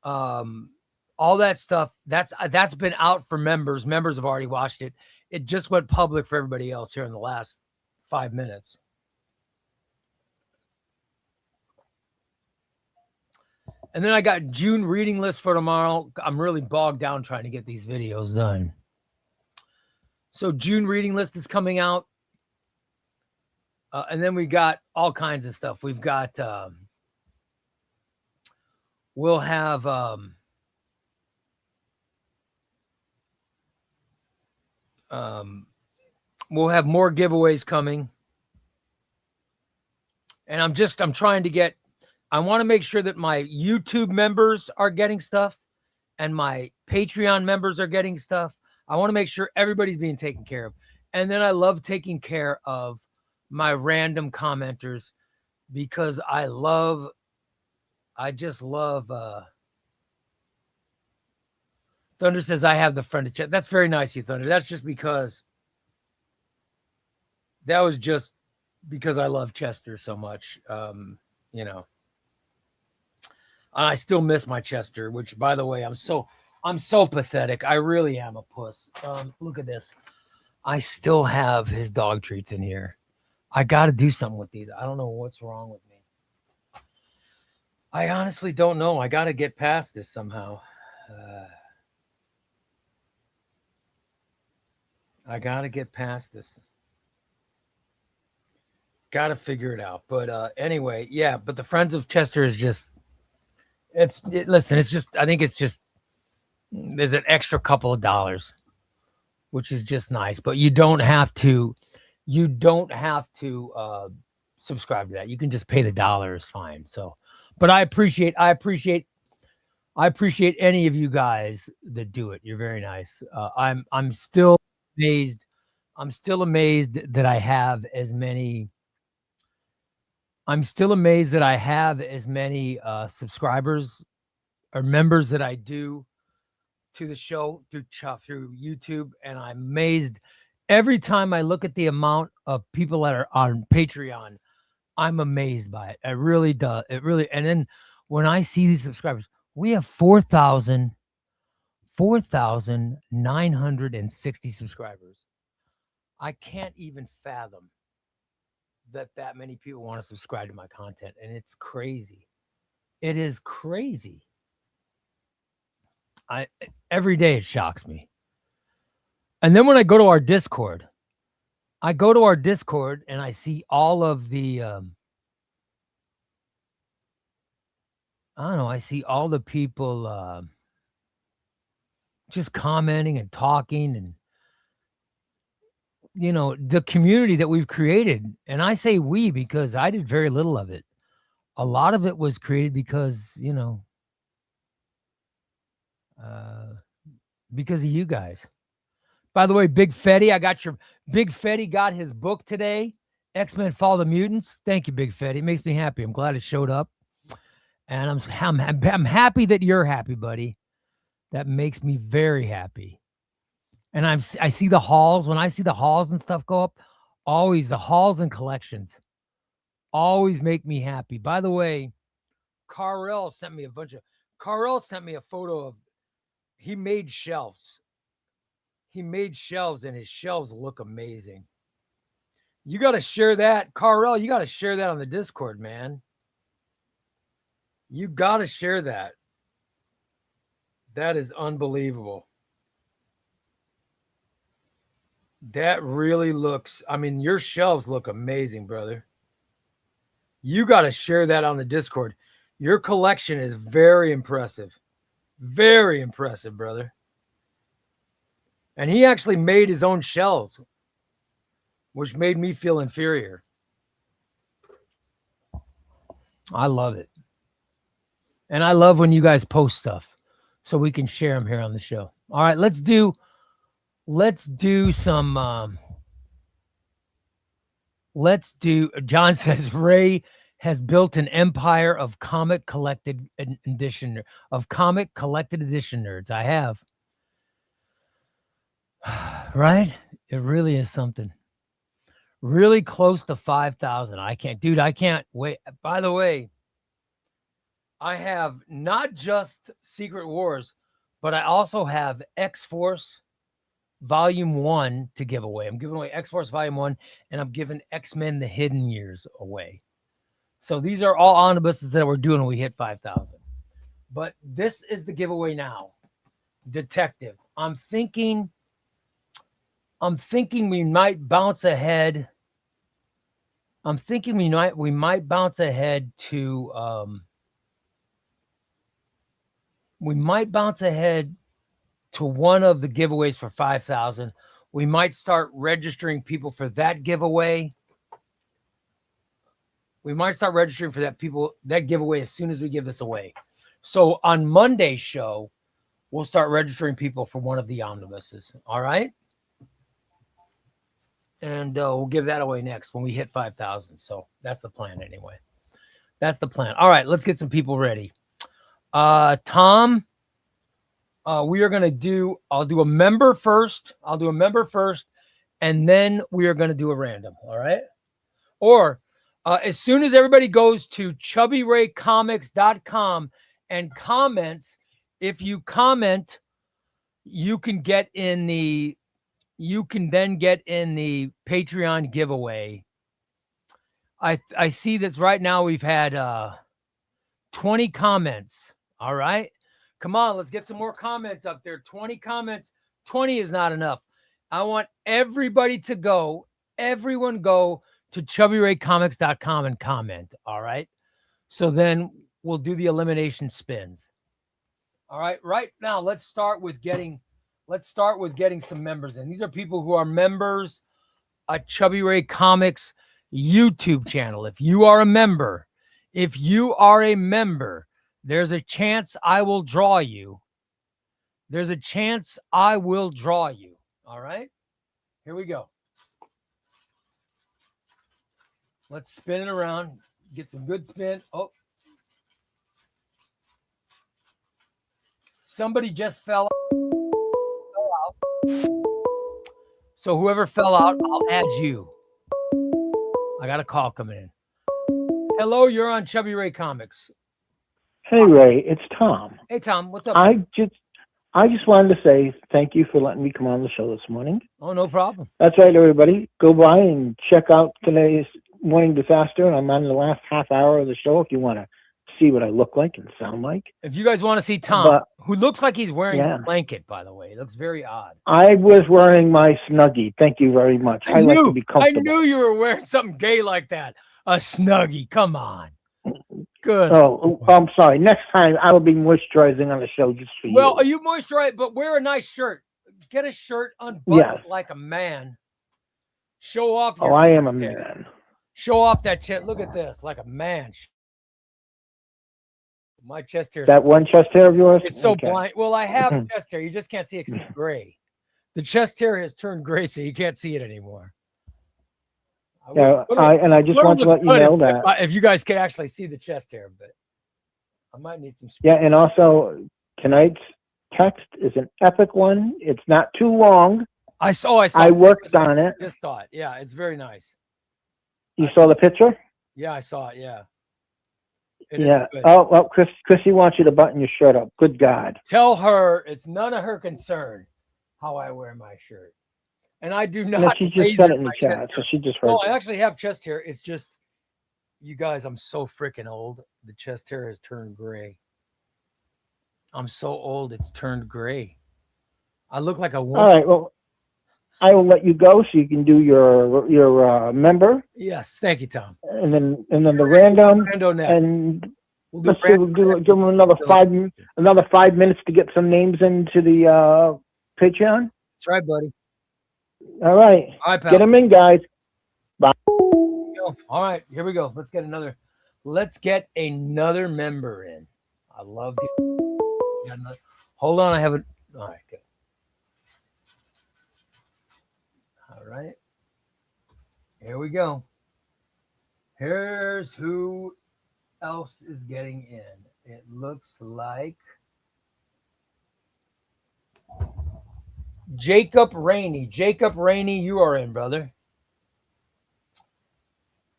all that stuff, that's been out for members. Members have already watched it. It just went public for everybody else here in the last 5 minutes. And then I got June reading list for tomorrow. I'm really bogged down trying to get these videos done. So June reading list is coming out. And then we got all kinds of stuff. We've got, we'll have, we'll have more giveaways coming. And I'm trying to get, I want to make sure that my YouTube members are getting stuff and my Patreon members are getting stuff. I want to make sure everybody's being taken care of. And then I love taking care of my random commenters because I just love, Thunder says, I have the friend of chat. That's very nice of you, Thunder. That's just because that was just because I love Chester so much. You know, I still miss my Chester, which by the way, I'm so pathetic. I really am a puss. Look at this. I still have his dog treats in here. I got to do something with these. I don't know what's wrong with me. I honestly don't know. I got to get past this somehow. I got to get past this. Got to figure it out. But anyway, yeah, but the Friends of Chester is just, listen, it's just, I think it's just, there's an extra couple of dollars, which is just nice, but you don't have to subscribe to that. You can just pay the $1. It's fine. So, but I appreciate any of you guys that do it. You're very nice. I'm still amazed. I'm still amazed that I have as many subscribers or members that I do to the show through YouTube. And I'm amazed every time I look at the amount of people that are on Patreon. I'm amazed by it. It really does. It really. And then when I see these subscribers, we have 4,960 subscribers. I can't even fathom that many people want to subscribe to my content. And it's crazy. It is crazy. Every day it shocks me. And then when I go to our Discord, and I see all of the, I don't know, I see all the people just commenting and talking and, you know, the community that we've created. And I say we because I did very little of it. A lot of it was created because, you know, because of you guys. By the way, Big Fetty got his book today, X-Men Fall of the Mutants. Thank you, Big Fetty. It makes me happy. I'm glad it showed up. And I'm happy that you're happy, buddy. That makes me very happy. And I see the hauls. When I see the hauls and stuff go up, always the hauls and collections always make me happy. By the way, Carl sent me a photo of, he made shelves. He made shelves and his shelves look amazing. You got to share that. Carl, you got to share that on the Discord, man. You got to share that. That is unbelievable. That really looks, I mean, your shelves look amazing, brother. You got to share that on the Discord. Your collection is very impressive. Very impressive, brother. And he actually made his own shelves, which made me feel inferior. I love it. And I love when you guys post stuff so we can share them here on the show. All right, let's do some, John says Ray has built an empire of comic collected edition nerds. I have. Right? It really is something. Really close to 5,000. I can't wait. By the way, I have not just Secret Wars, but I also have X-Force Volume 1 to give away. I'm giving away X-Force Volume 1, and I'm giving X-Men The Hidden Years away. So these are all omnibuses that we're doing when we hit 5,000. But this is the giveaway now. Detective. I'm thinking we might bounce ahead. We might bounce ahead to one of the giveaways for 5,000. We might start registering people for that giveaway. That giveaway as soon as we give this away. So on Monday's show, we'll start registering people for one of the omnibuses. All right. And we'll give that away next when we hit 5,000. So that's the plan anyway. That's the plan. All right, let's get some people ready. Tom, we are going to do, I'll do a member first, and then we are going to do a random. All right. Or as soon as everybody goes to ChubbyRayComics.com and comments, if you comment, you can then get in the Patreon giveaway. I see that right now we've had 20 comments. All right. Come on, let's get some more comments up there. 20 comments. 20 is not enough. I want everybody to go. Everyone go to ChubbyRayComics.com and comment. All right. So then we'll do the elimination spins. All right. Right now, let's start with getting some members in. These are people who are members at Chubby Ray Comics YouTube channel. If you are a member, there's a chance I will draw you. All right. Here we go. Let's spin it around. Get some good spin. Oh. Somebody just fell out. So whoever fell out, I'll add you. I got a call coming in. Hello, you're on Chubby Ray Comics. Hey Ray, it's Tom. Hey Tom, what's up? I just wanted to say thank you for letting me come on the show this morning. Oh, no problem. That's right, everybody. Go by and check out today's Morning Disaster, and I'm on the last half hour of the show if you want to see what I look like and sound like. If you guys want to see Tom, who looks like he's wearing yeah. a blanket, by the way, it looks very odd. I was wearing my Snuggie. Thank you very much. I like to be comfortable. I knew you were wearing something gay like that. A Snuggie. Come on. Good. Oh, I'm sorry. Next time I will be moisturizing on the show just for you. Well, you moisturize, but wear a nice shirt. Get a shirt, unbutton it like a man. Show off your I am a man. Show off that chest. Look at this, like a man. My chest hair. That one chest hair of yours? It's so blind. Well, I have chest hair. You just can't see it because it's gray. The chest hair has turned gray, so you can't see it anymore. Yeah, I just want to let you know that. If you guys can actually see the chest hair, but I might need some. Yeah, and also tonight's text is an epic one. It's not too long. I saw. I worked on it. Just saw it. Yeah, it's very nice. You saw the picture? Yeah, I saw it. Yeah. Yeah. Oh, well, Chrissy wants you to button your shirt up. Good God. Tell her it's none of her concern how I wear my shirt. And I do not. No, she just said it in the chat, so she just heard. No, I actually have chest hair. It's just, you guys, I'm so freaking old. The chest hair has turned gray. I'm so old, it's turned gray. I look like a woman. All right, well, I will let you go so you can do your member. Yes, thank you, Tom. And then the random, and let's give them another 5 minutes to get some names into the Patreon. That's right, buddy. All right, pal. Get them in, guys. Bye. All right, here we go. Let's get another member in. I love you. Hold on, I haven't. All right, good. All right. Here we go. Here's who else is getting in. It looks like Jacob Rainey. Jacob Rainey, you are in, brother.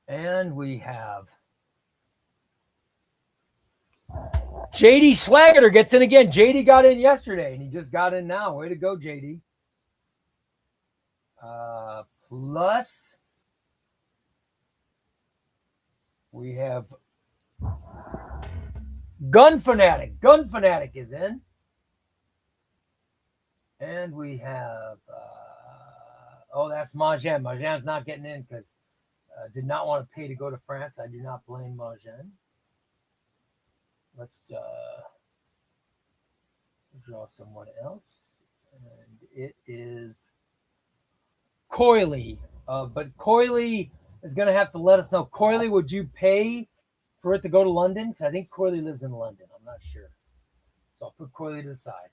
And we have JD Schlageter gets in again. JD got in yesterday, and he just got in now. Way to go, JD. Plus, we have Gun Fanatic. Gun Fanatic is in. And we have, that's Majan. Majan's not getting in because did not want to pay to go to France. I do not blame Majan. Let's draw someone else. And it is Coily. But Coily is going to have to let us know. Coily, would you pay for it to go to London? Because I think Coily lives in London. I'm not sure. So I'll put Coily to the side.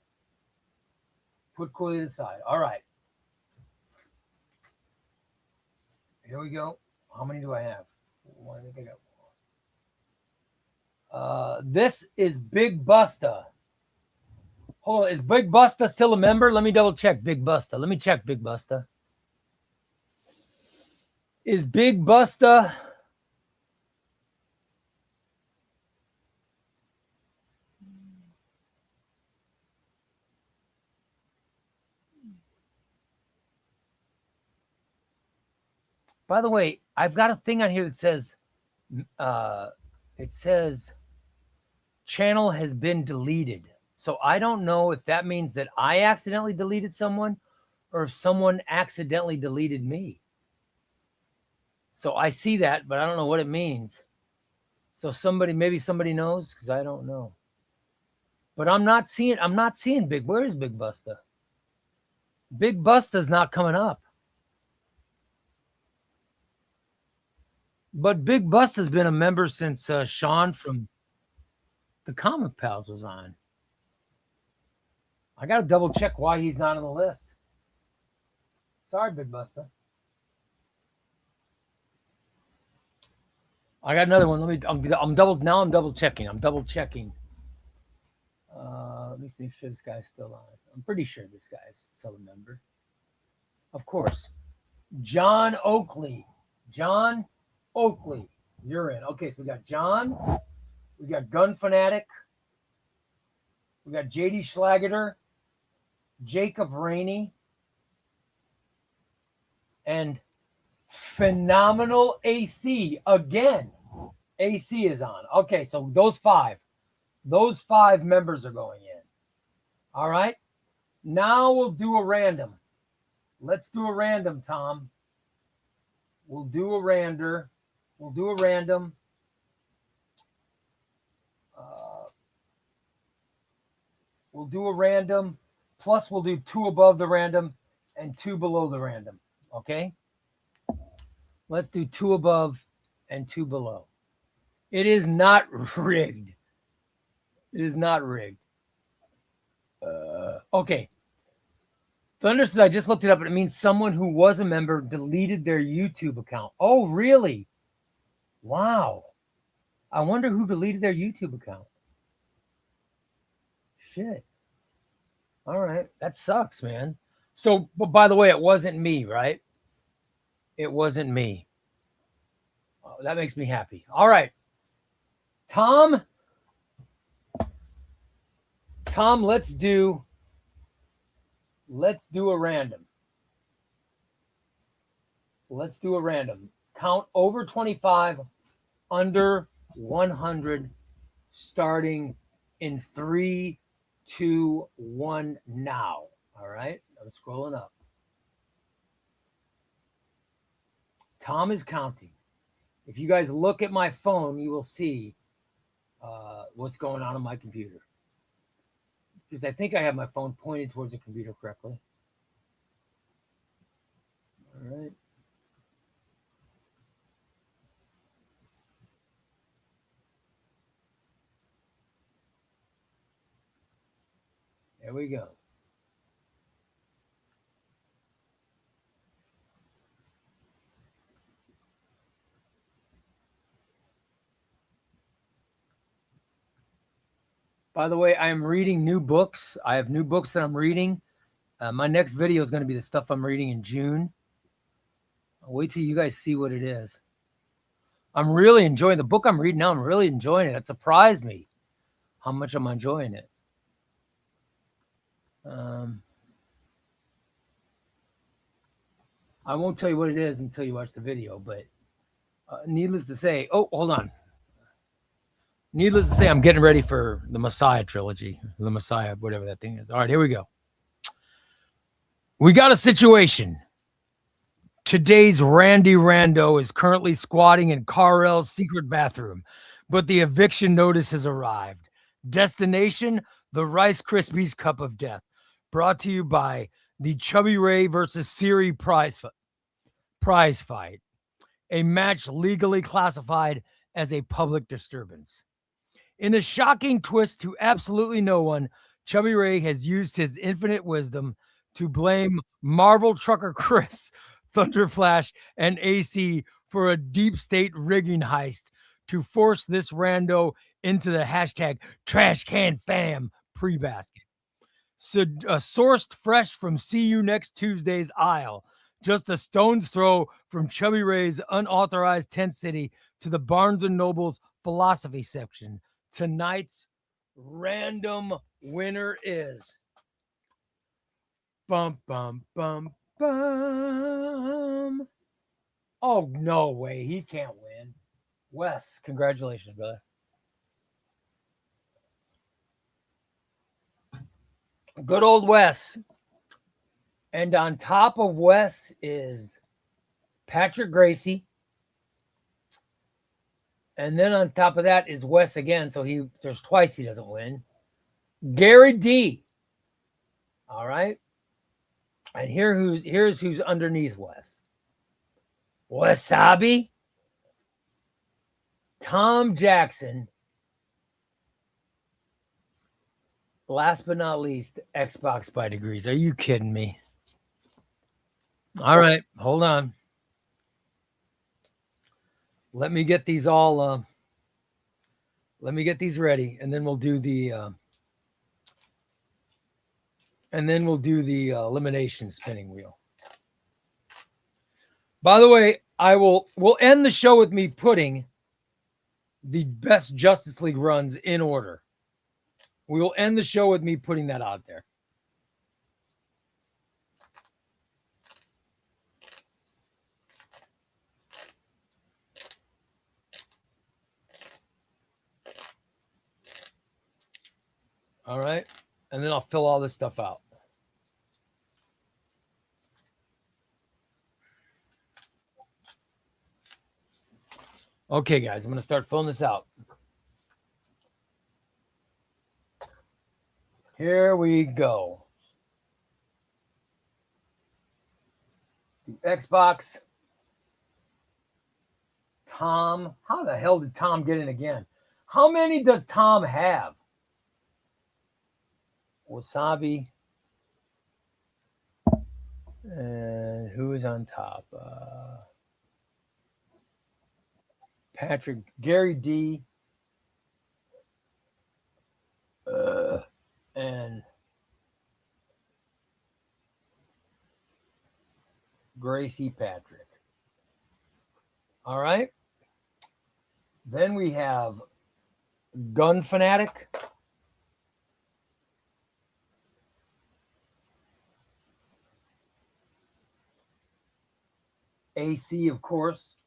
Put Coily to the side. All right. Here we go. How many do I have? One, I think I got one. This is Big Busta. Hold on. Is Big Busta still a member? Let me double check Big Busta. Let me check Big Busta. Is Big Busta... By the way, I've got a thing on here that says, channel has been deleted. So I don't know if that means that I accidentally deleted someone or if someone accidentally deleted me. So I see that, but I don't know what it means. So maybe somebody knows, because I don't know. But I'm not seeing Big. Where is Big Busta? Big Busta's not coming up. But Big Busta's been a member since Sean from the Comic Pals was on. I got to double check why he's not on the list. Sorry, Big Busta. I got another one. I'm double checking. Let me make sure this guy's still on. I'm pretty sure this guy's still a member. Of course. John Oakley. John Oakley, you're in. Okay, so we got John, we got Gun Fanatic, we got JD Schlageter, Jacob Rainey, and Phenomenal AC again. AC is on. Okay, so those five members are going in. All right. Now we'll do a random. Let's do a random, Tom. We'll do a random. We'll do a random. Plus, we'll do 2 above the random and 2 below the random. Okay? Let's do 2 above and 2 below. It is not rigged. It is not rigged. Okay. Thunder says, I just looked it up, and it means someone who was a member deleted their YouTube account. Oh, really? Wow. I wonder who deleted their YouTube account. Shit. All right. That sucks, man. So, but by the way, it wasn't me, right? It wasn't me. Oh, that makes me happy. All right. Tom, let's do a random. Let's do a random. Count over 25, under 100, starting in 3, 2, 1 now. All right. I'm scrolling up. Tom is counting. If you guys look at my phone, you will see what's going on my computer. Because I think I have my phone pointed towards the computer correctly. All right. There we go. By the way, I am reading new books. I have new books that I'm reading. My next video is going to be the stuff I'm reading in June. I'll wait till you guys see what it is. I'm really enjoying the book I'm reading now. I'm really enjoying it. It surprised me how much I'm enjoying it. I won't tell you what it is until you watch the video, but needless to say, oh, hold on. Needless to say, I'm getting ready for the Messiah trilogy, the Messiah, whatever that thing is. All right, here we go. We got a situation. Today's Randy Rando is currently squatting in Carl's secret bathroom, but the eviction notice has arrived. Destination, the Rice Krispies Cup of Death. Brought to you by the ChubbyRay versus Siri prize fight. A match legally classified as a public disturbance. In a shocking twist to absolutely no one, ChubbyRay has used his infinite wisdom to blame Marvel trucker Chris, Thunderflash, and AC for a deep state rigging heist to force this rando into the hashtag #TrashCanFam pre-basket. So, sourced fresh from See You Next Tuesday's aisle, just a stone's throw from ChubbyRay's unauthorized tent city to the Barnes & Noble's philosophy section. Tonight's random winner is bum, bum, bum, bum. Oh, no way. He can't win. Wes, congratulations, brother. Good old Wes. And on top of Wes is Patrick Gracie. And then on top of that is Wes again. So there's twice he doesn't win. Gary D. All right. And here's who's underneath Wes. Wasabi. Tom Jackson. Last but not least, Xbox by Degrees. Are you kidding me? All right. Hold on. Let me get these all. Let me get these ready, and then we'll do the. Elimination spinning wheel. By the way, we'll end the show with me putting the best Justice League runs in order. We will end the show with me putting that out there. All right. And then I'll fill all this stuff out. Okay, guys, I'm going to start filling this out. Here we go. The Xbox. Tom. How the hell did Tom get in again? How many does Tom have? Wasabi. And who is on top? Patrick. Gary D. And Gracie Patrick. All right. Then we have Gun Fanatic. AC, of course.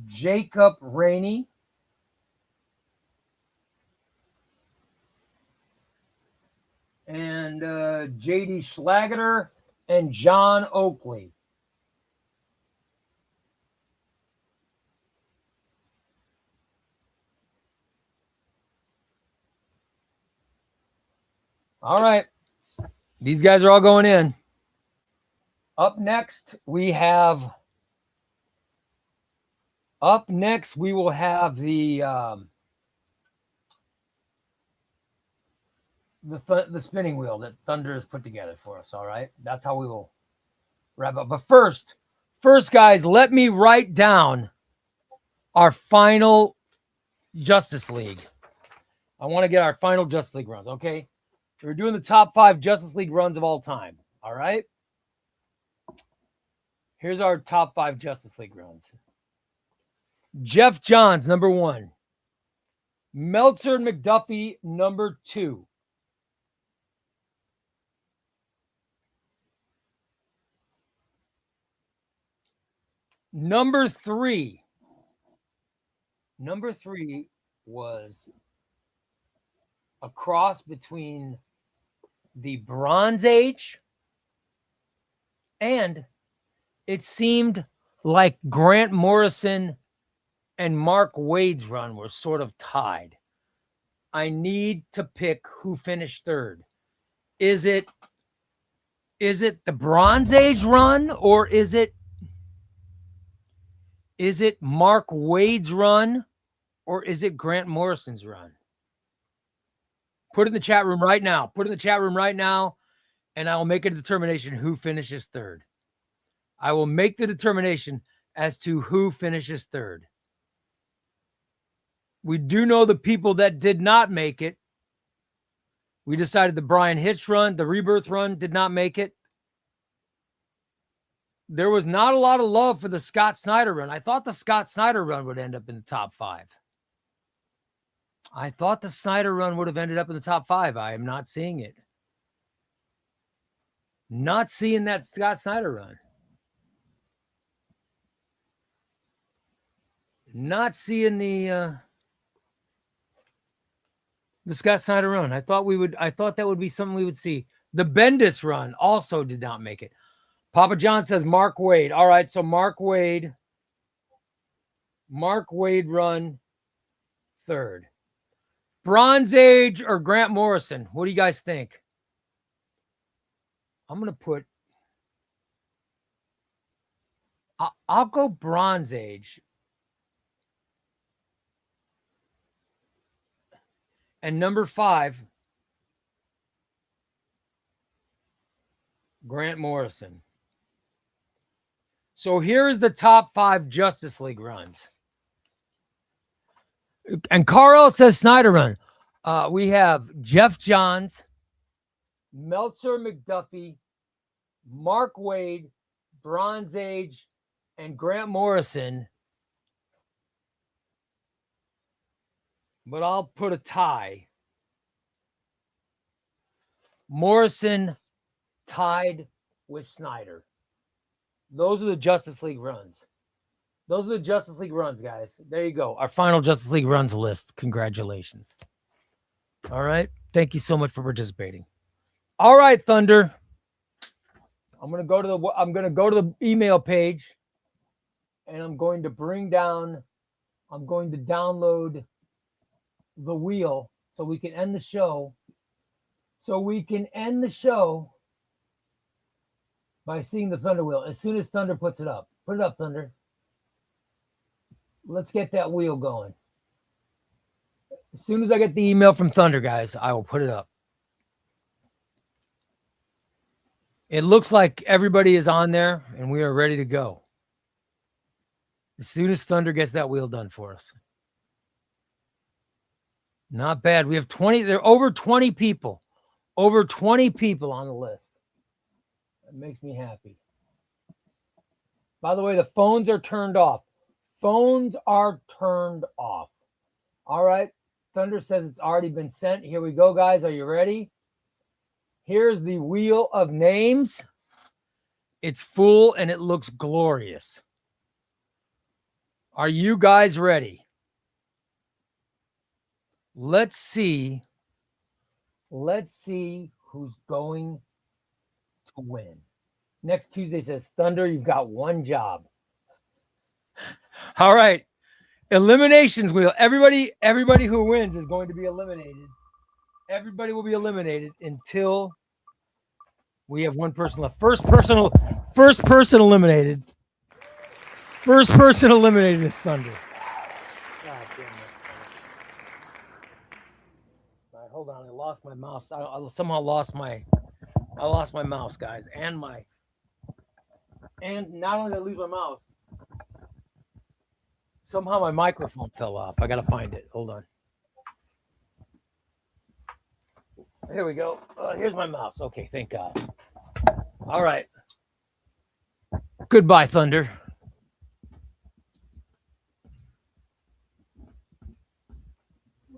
Jacob Rainey. And JD Schlageter and John Oakley. All right. These guys are all going in. Up next, we will have the spinning wheel that Thunder has put together for us. All right. That's how we will wrap up. But first, guys, let me write down our final Justice League. I want to get our final Justice League runs. Okay. We're doing the top 5 Justice League runs of all time. All right. Here's our top 5 Justice League runs. Jeff Johns, number 1. Meltzer and McDuffie, number 2. Number 3 was a cross between the Bronze Age and it seemed like Grant Morrison and Mark Wade's run were sort of tied. I need to pick who finished third. Is it the Bronze Age run, or is it Mark Wade's run, or is it Grant Morrison's run? Put it in the chat room right now. And I will make a determination who finishes third. I will make the determination as to who finishes third. We do know the people that did not make it. We decided the Brian Hitch run, the Rebirth run did not make it. There was not a lot of love for the Scott Snyder run. I thought the Scott Snyder run would end up in the top 5. I thought the Snyder run would have ended up in the top 5. I am not seeing it. Not seeing that Scott Snyder run. Not seeing the Scott Snyder run. I thought that would be something we would see. The Bendis run also did not make it. Papa John says Mark Wade. All right, so Mark Wade run third. Bronze Age or Grant Morrison? What do you guys think? I'm going to put... I'll go Bronze Age. And number 5, Grant Morrison. So here is the top 5 Justice League runs. And Carl says Snyder run. We have Jeff Johns, Meltzer McDuffie, Mark Wade, Bronze Age, and Grant Morrison. But I'll put a tie. Morrison tied with Snyder. Those are the Justice League runs. Those are the Justice League runs, guys. There you go. Our final Justice League runs list. Congratulations. All right. Thank you so much for participating. All right, Thunder. I'm gonna go to the email page, and I'm going to download the wheel so we can end the show. By seeing the Thunder wheel as soon as Thunder puts it up. Put it up, Thunder. Let's get that wheel going. As soon as I get the email from Thunder, guys, I will put it up. It looks like everybody is on there, and we are ready to go. As soon as Thunder gets that wheel done for us. Not bad. We have 20. There are over 20 people. Over 20 people on the list. That makes me happy. By the way, the phones are turned off. Phones are turned off. All right. Thunder says it's already been sent. Here we go, guys. Are you ready? Here's the wheel of names. It's full and it looks glorious. Are you guys ready? Let's see who's going to win. Next Tuesday says, Thunder, you've got one job. All right. Eliminations wheel. Everybody who wins is going to be eliminated. Everybody will be eliminated until we have one person left. First person eliminated. First person eliminated is Thunder. God damn it. All right, hold on. I lost my mouse. I somehow lost my mouse, guys, and not only did I lose my mouse, somehow my microphone fell off. I gotta find it. Hold on. Here we go. Here's my mouse. Okay, thank God. All right. Goodbye, Thunder.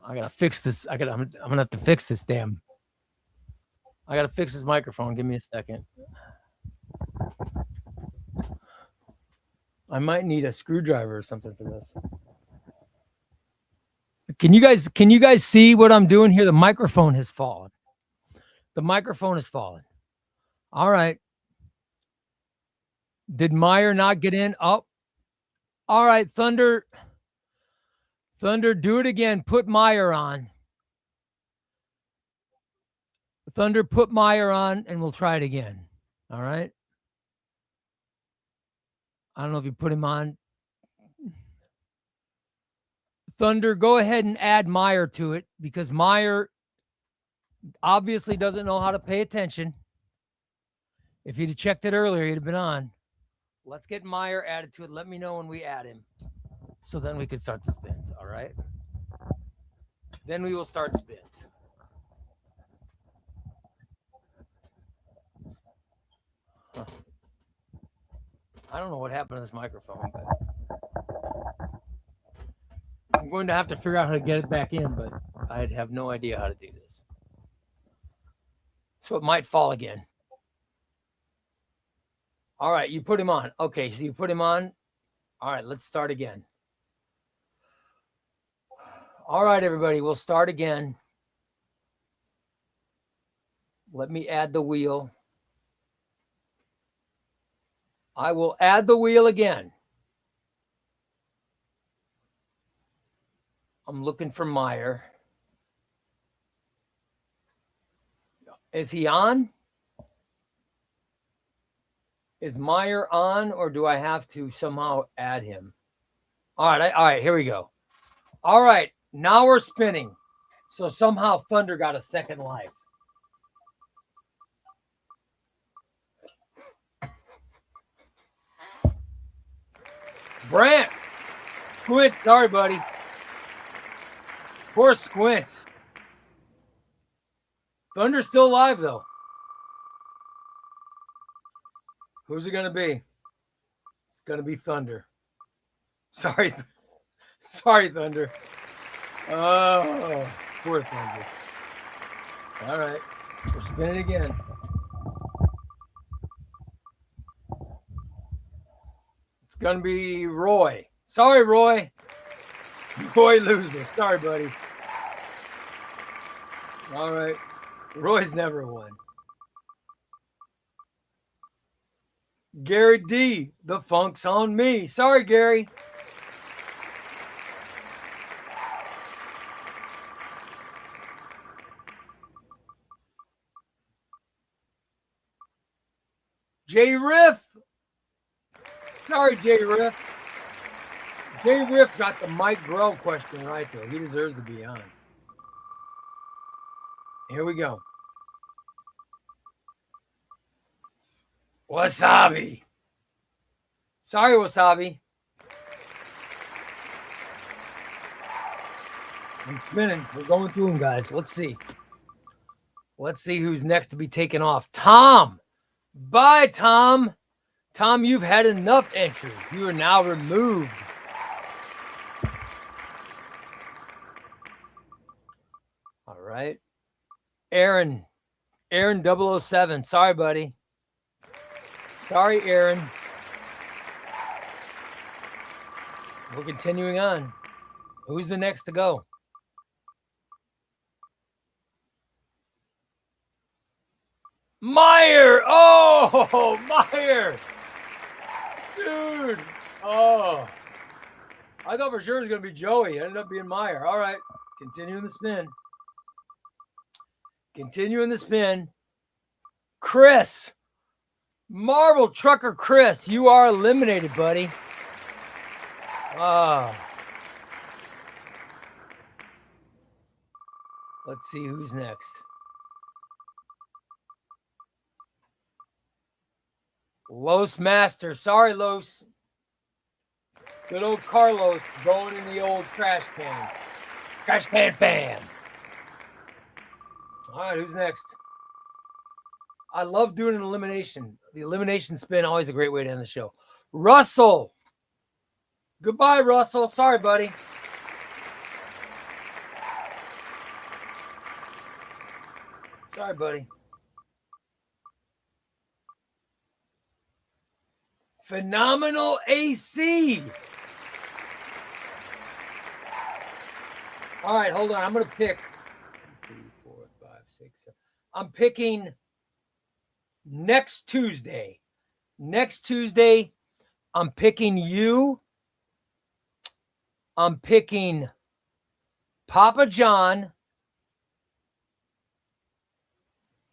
I gotta fix this. I'm gonna have to fix this damn. I gotta fix this microphone. Give me a second. I might need a screwdriver or something for this. Can you guys see what I'm doing here? The microphone has fallen. The microphone has fallen. All right. Did Meyer not get in? Oh. All right, Thunder. Thunder, do it again. Put Meyer on. Thunder, put Meyer on, and we'll try it again. All right. I don't know if you put him on. Thunder, go ahead and add Meyer to it because Meyer obviously doesn't know how to pay attention. If he'd have checked it earlier, he'd have been on. Let's get Meyer added to it. Let me know when we add him. So then we can start the spins. All right. Then we will start spins. Huh. I don't know what happened to this microphone, but I'm going to have to figure out how to get it back in, but I have no idea how to do this. So it might fall again. All right, you put him on. Okay, so you put him on. All right, let's start again. All right, everybody, we'll start again. Let me add the wheel. I will add the wheel again. I'm looking for Meyer. Is he on? Is Meyer on, or do I have to somehow add him? All right, here we go. All right, now we're spinning. So somehow Thunder got a second life. Brant, Squint, sorry, buddy. Poor Squint. Thunder's still alive, though. Who's it going to be? It's going to be Thunder. Sorry. Sorry, Thunder. Oh, poor Thunder. All right. We're spinning again. It's going to be Roy. Sorry, Roy. Roy loses. Sorry, buddy. All right. Roy's never won. Gary D, the funk's on me. Sorry, Gary. Jay Riff. Sorry, Jay Riff. Jay Riff got the Mike Grell question right, though. He deserves to be on. Here we go. Wasabi. Sorry, Wasabi. I'm spinning. We're going through them, guys. Let's see. Let's see who's next to be taken off. Tom. Bye, Tom. Tom, you've had enough entries. You are now removed. All right. Aaron 007. Sorry, buddy. Sorry, Aaron. We're continuing on. Who's the next to go? Meyer. Oh, Meyer. Dude. Oh. I thought for sure it was going to be Joey. It ended up being Meyer. All right. Continuing the spin. Continuing the spin. Chris. Marvel Trucker Chris. You are eliminated, buddy. Let's see who's next. Los Master. Sorry, Los. Good old Carlos going in the old trash can. Trash can fan. All right, who's next? I love doing an elimination. The elimination spin, always a great way to end the show. Russell. Goodbye, Russell. Sorry, buddy. Sorry, buddy. Phenomenal AC. All right, hold on. I'm going to pick 2, 3, 4, 5, 6, 7. I'm picking next Tuesday. Next Tuesday, I'm picking you. I'm picking Papa John.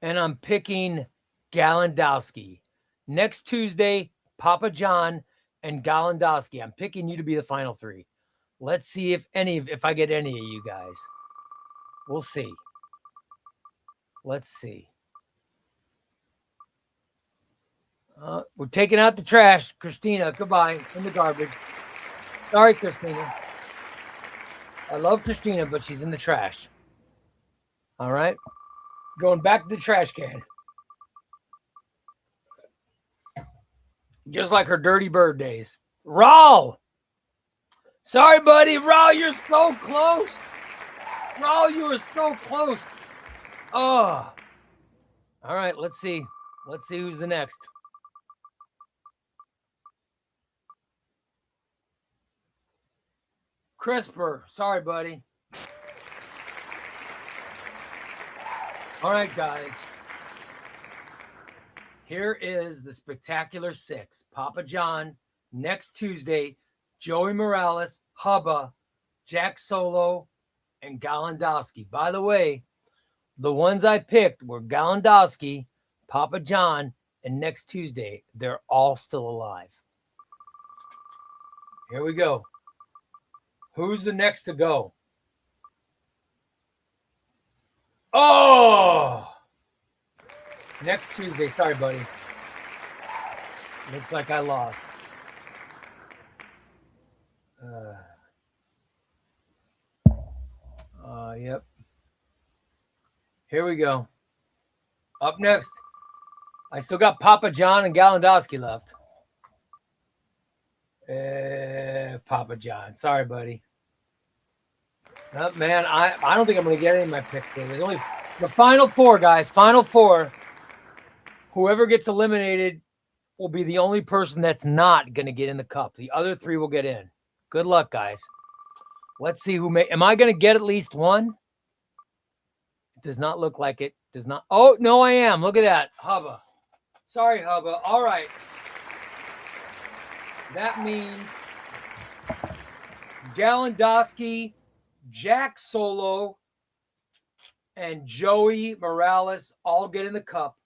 And I'm picking Galandowski. Next Tuesday, Papa John and Galandowski. I'm picking you to be the final 3. Let's see if I get any of you guys. We'll see. Let's see. We're taking out the trash. Christina, goodbye. In the garbage. Sorry, Christina. I love Christina, but she's in the trash. All right. Going back to the trash can. Just like her dirty bird days. Raul. Sorry, buddy. Raul, you're so close. Raul, you were so close. Oh. All right, let's see. Let's see who's the next. Crisper. Sorry, buddy. All right, guys. Here is the Spectacular 6. Papa John, next Tuesday, Joey Morales, Hubba, Jack Solo, and Galandowski. By the way, the ones I picked were Galandowski, Papa John, and next Tuesday. They're all still alive. Here we go. Who's the next to go? Oh! Next Tuesday. Sorry, buddy. Looks like I lost. Yep. Here we go. Up next. I still got Papa John and Galandowski left. Papa John. Sorry, buddy. Oh, man, I don't think I'm going to get any of my picks today. There's only the final 4, guys. Final 4. Whoever gets eliminated will be the only person that's not going to get in the cup. The other 3 will get in. Good luck, guys. Let's see who may. Am I going to get at least one? It does not look like it. Does not. Oh, no, I am. Look at that. Hubba. Sorry, Hubba. All right. That means Galandowski, Jack Solo, and Joey Morales all get in the cup,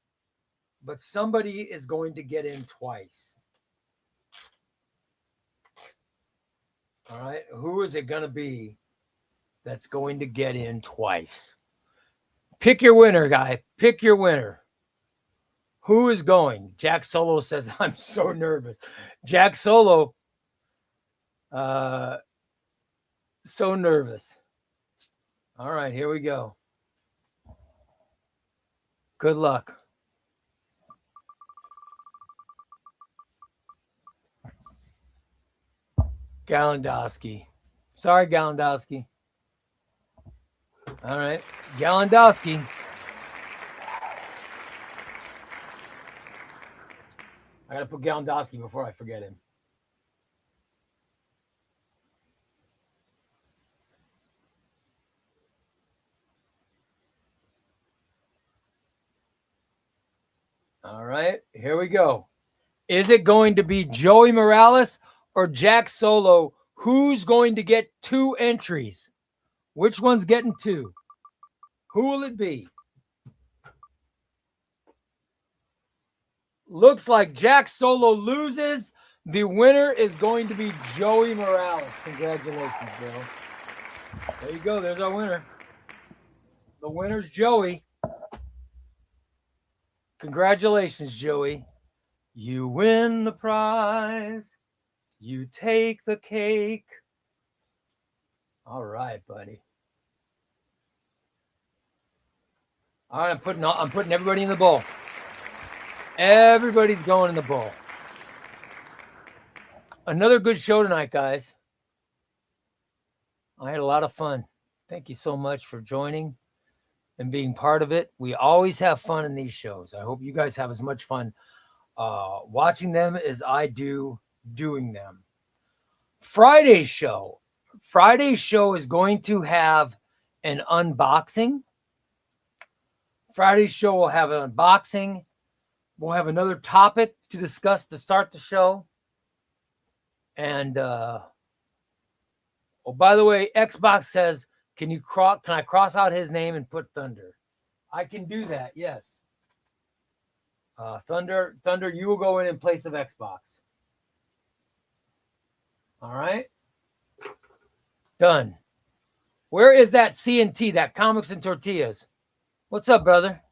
but somebody is going to get in twice. All right. Who is it going to be that's going to get in twice? Pick your winner, guy. Pick your winner. Who is going? Jack Solo says, I'm so nervous. Jack Solo, so nervous. All right, here we go. Good luck. Galandowski. Sorry, Galandowski. All right, Galandowski. I got to put Galandowski before I forget him. All right, here we go. Is it going to be Joey Morales or Jack Solo? Who's going to get 2 entries? Which one's getting 2? Who will it be? Looks like Jack Solo loses. The winner is going to be Joey Morales. Congratulations, Bill. There you go. There's our winner. The winner's Joey. Congratulations, Joey. You win the prize. You take the cake. All right, buddy. All right, I'm putting everybody in the bowl. Everybody's going in the bowl. Another good show tonight, guys. I had a lot of fun. Thank you so much for joining and being part of it. We always have fun in these shows. I hope you guys have as much fun watching them as I do doing them. Friday's show is going to have an unboxing. Friday's show will have an unboxing. We'll have another topic to discuss to start the show. And oh, by the way, Xbox says, can I cross out his name and put Thunder? I can do that, yes. Thunder, you will go in place of Xbox. All right. Done. Where is that C&T, that Comics and Tortillas? What's up, brother?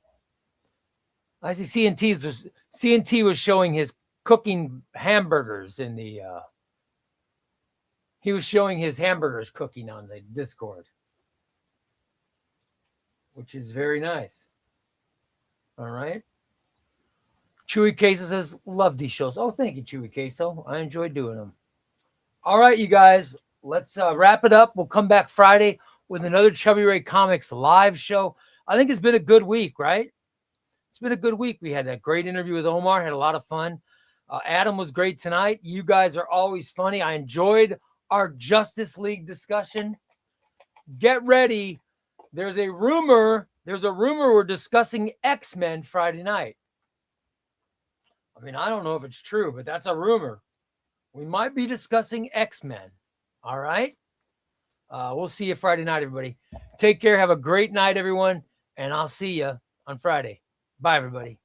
I see C&T was showing his cooking hamburgers in the he was showing his hamburgers cooking on the Discord, which is very nice. All right. Chewy Queso says, love these shows. Oh, thank you, Chewy Queso. I enjoy doing them. All right, you guys, let's wrap it up. We'll come back Friday with another ChubbyRay Comics live show. I think it's been a good week, right? It's been a good week. We had that great interview with Omar. Had a lot of fun. Adam was great tonight. You guys are always funny. I enjoyed our Justice League discussion. Get ready. There's a rumor we're discussing X-Men Friday night. I mean, I don't know if it's true, but that's a rumor. We might be discussing X-Men. All right? We'll see you Friday night, everybody. Take care. Have a great night, everyone. And I'll see you on Friday. Bye, everybody.